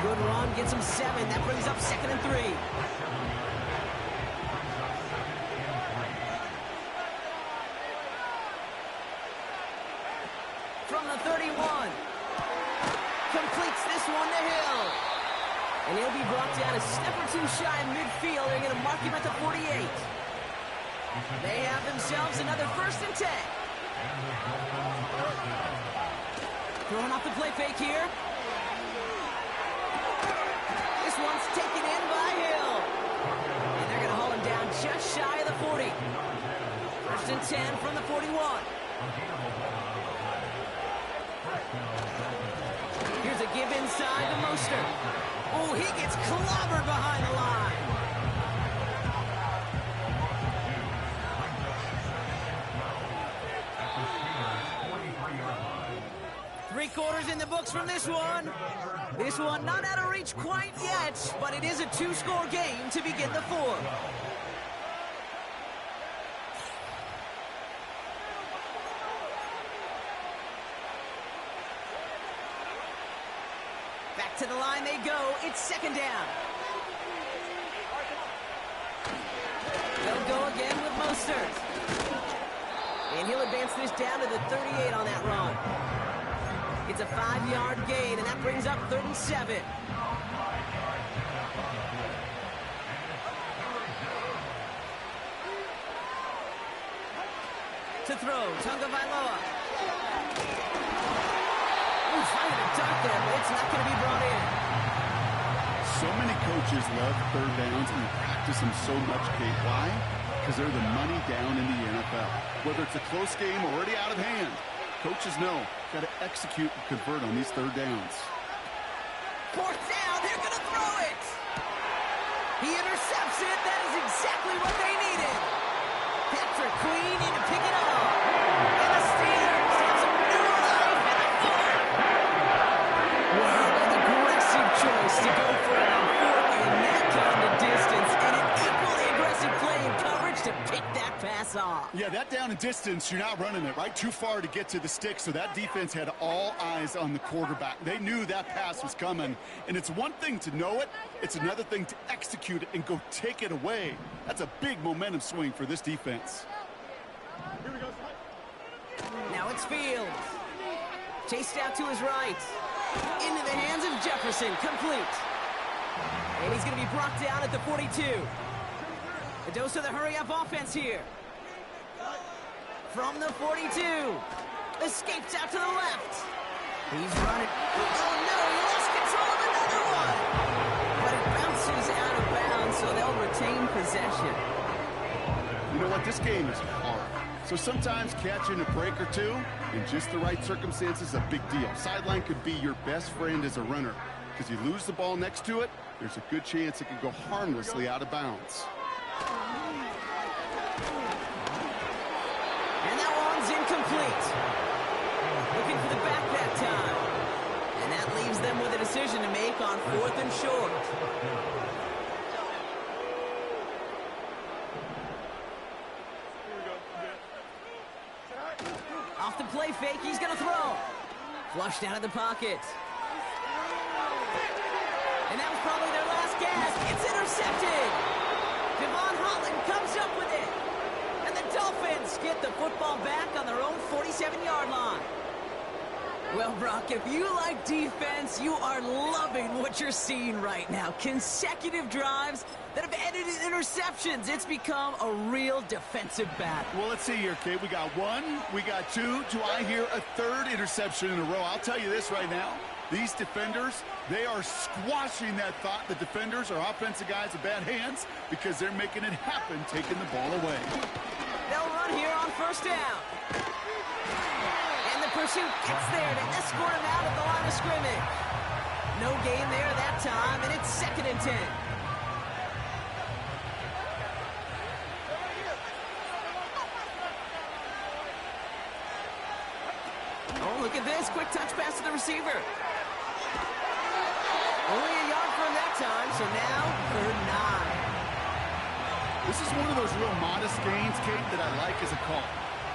Good run, gets him 7. That brings up 2nd and 3. From the 31. Completes this one to Hill. And he'll be brought down a step or two shy of midfield. They're going to mark him at the 48. They have themselves another 1st and 10. Throwing off the play fake here. This one's taken in by Hill. And they're going to haul him down just shy of the 40. 1st and 10 from the 41. Here's a give inside to Mostert. Oh, he gets clobbered behind the line. Three-quarters in the books from this one. This one not out of reach quite yet, but it is a 2-score game to begin the 4th. Back to the line they go. It's 2nd down. They'll go again with Mostert. And he'll advance this down to the 38 on that run. It's a 5-yard gain, and that brings up 3rd and 7. To throw, Tunga Vailoa. Ooh, trying to duck there, but it's not going to be brought in. So many coaches love 3rd downs and practice them so much, Kate. Why? Because they're the money down in the NFL. Whether it's a close game or already out of hand, coaches know, got to execute and convert on these 3rd downs. 4th down, they're going to throw it. He intercepts it. That is exactly what they needed. Patrick Queen in to pick it up. And the Steelers have some new life in the 4th. Wow, an aggressive choice to go for it on 4th in that kind of distance. And an equally aggressive play in coverage to pick that pass off. Yeah, that down in distance, you're not running it, right? Too far to get to the stick, so that defense had all eyes on the quarterback. They knew that pass was coming, and it's one thing to know it, it's another thing to execute it and go take it away. That's a big momentum swing for this defense. Now it's Fields. Chased out to his right. Into the hands of Jefferson, complete. And he's going to be brought down at the 42. A dose of the hurry-up offense here. From the 42. Escapes out to the left. He's running. Oh, no, he lost control of another one. But it bounces out of bounds, so they'll retain possession. You know what? This game is hard. So sometimes catching a break or two in just the right circumstances is a big deal. Sideline could be your best friend as a runner. Because you lose the ball next to it, there's a good chance it could go harmlessly out of bounds. And that one's incomplete. Looking for the back that time. And that leaves them with a decision to make on 4th and short. A Off the play fake, he's going to throw. Flushed out of the pocket. And that was probably their last gasp. It's intercepted. Devon Holland comes up with it. And the Dolphins get the football back on their own 47-yard line. Well, Brock, if you like defense, you are loving what you're seeing right now. Consecutive drives that have ended in interceptions. It's become a real defensive battle. Well, let's see here, Kate. We got one, we got two. Do I hear a third interception in a row? I'll tell you this right now. These defenders, they are squashing that thought. The defenders are offensive guys with bad hands because they're making it happen, taking the ball away. They'll run here on first down. And the pursuit gets there to escort him out of the line of scrimmage. No gain there that time, and it's 2nd and 10. Oh, look at this. Quick touch pass to the receiver. Only a yard for him that time, so now 3rd and 9. This is one of those real modest gains, Kate, that I like as a call.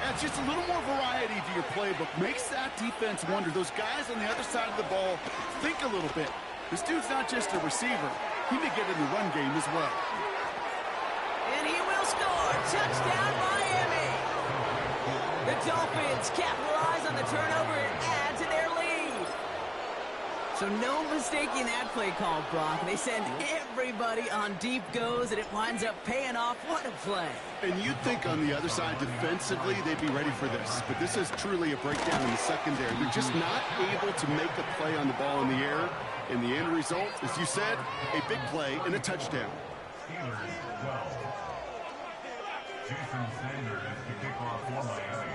Adds just a little more variety to your playbook. Makes that defense wonder. Those guys on the other side of the ball think a little bit. This dude's not just a receiver. He may get in the run game as well. And he will score. Touchdown, Miami. The Dolphins capitalize on the turnover and add to their lead. So no mistaking that play call, Brock. They send everybody on deep goes, and it winds up paying off. What a play. And you'd think on the other side, defensively, they'd be ready for this. But this is truly a breakdown in the secondary. They're just not able to make a play on the ball in the air. And the end result, as you said, a big play and a touchdown. Steelers 12. Jason Sanders to kick off for Miami.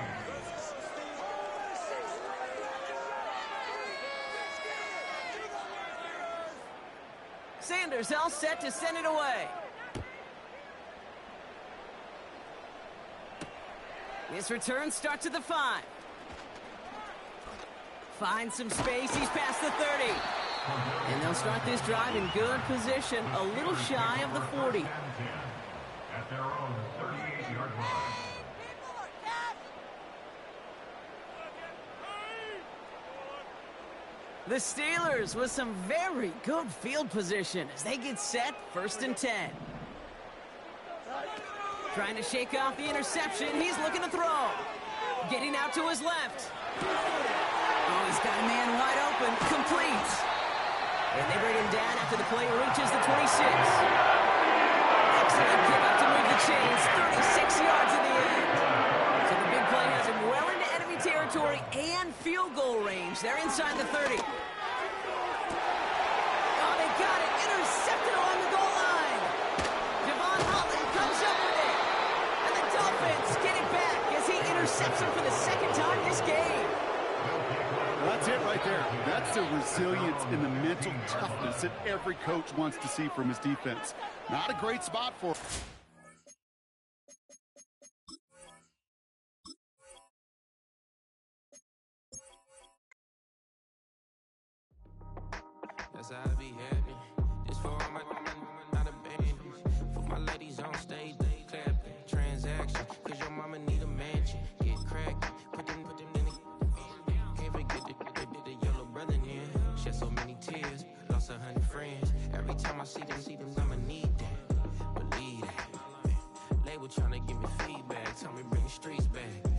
Sanders all set to send it away. This return starts at the 5. Finds some space. He's past the 30. And they'll start this drive in good position, a little shy of the 40. At their own 38-yard line. The Steelers with some very good field position as they get set 1st and 10. Trying to shake off the interception. He's looking to throw. Getting out to his left. Oh, he's got a man wide open. Complete. And they bring him down after the play reaches the 26. Excellent pickup to move the chains. 36 yards in the end. So the big play has him well into enemy territory and field goal range. They're inside the 30. Oh, they got it. Intercepted along the goal line. Devon Holland comes up with it. And the Dolphins get it back as he intercepts him for the 2nd time this game. That's it right there. That's the resilience and the mental toughness that every coach wants to see from his defense. Not a great spot for him. That's how I be happy. Just for all my not a band. For my ladies on stage, they clapping. Transaction, cause your mama need a mansion. Get crackin', put them in the. Can't forget the yellow brother in. Shed so many tears, lost 100 friends. Every time I see them, I'ma need that. Believe that. Label tryna give me feedback, tell me bring the streets back.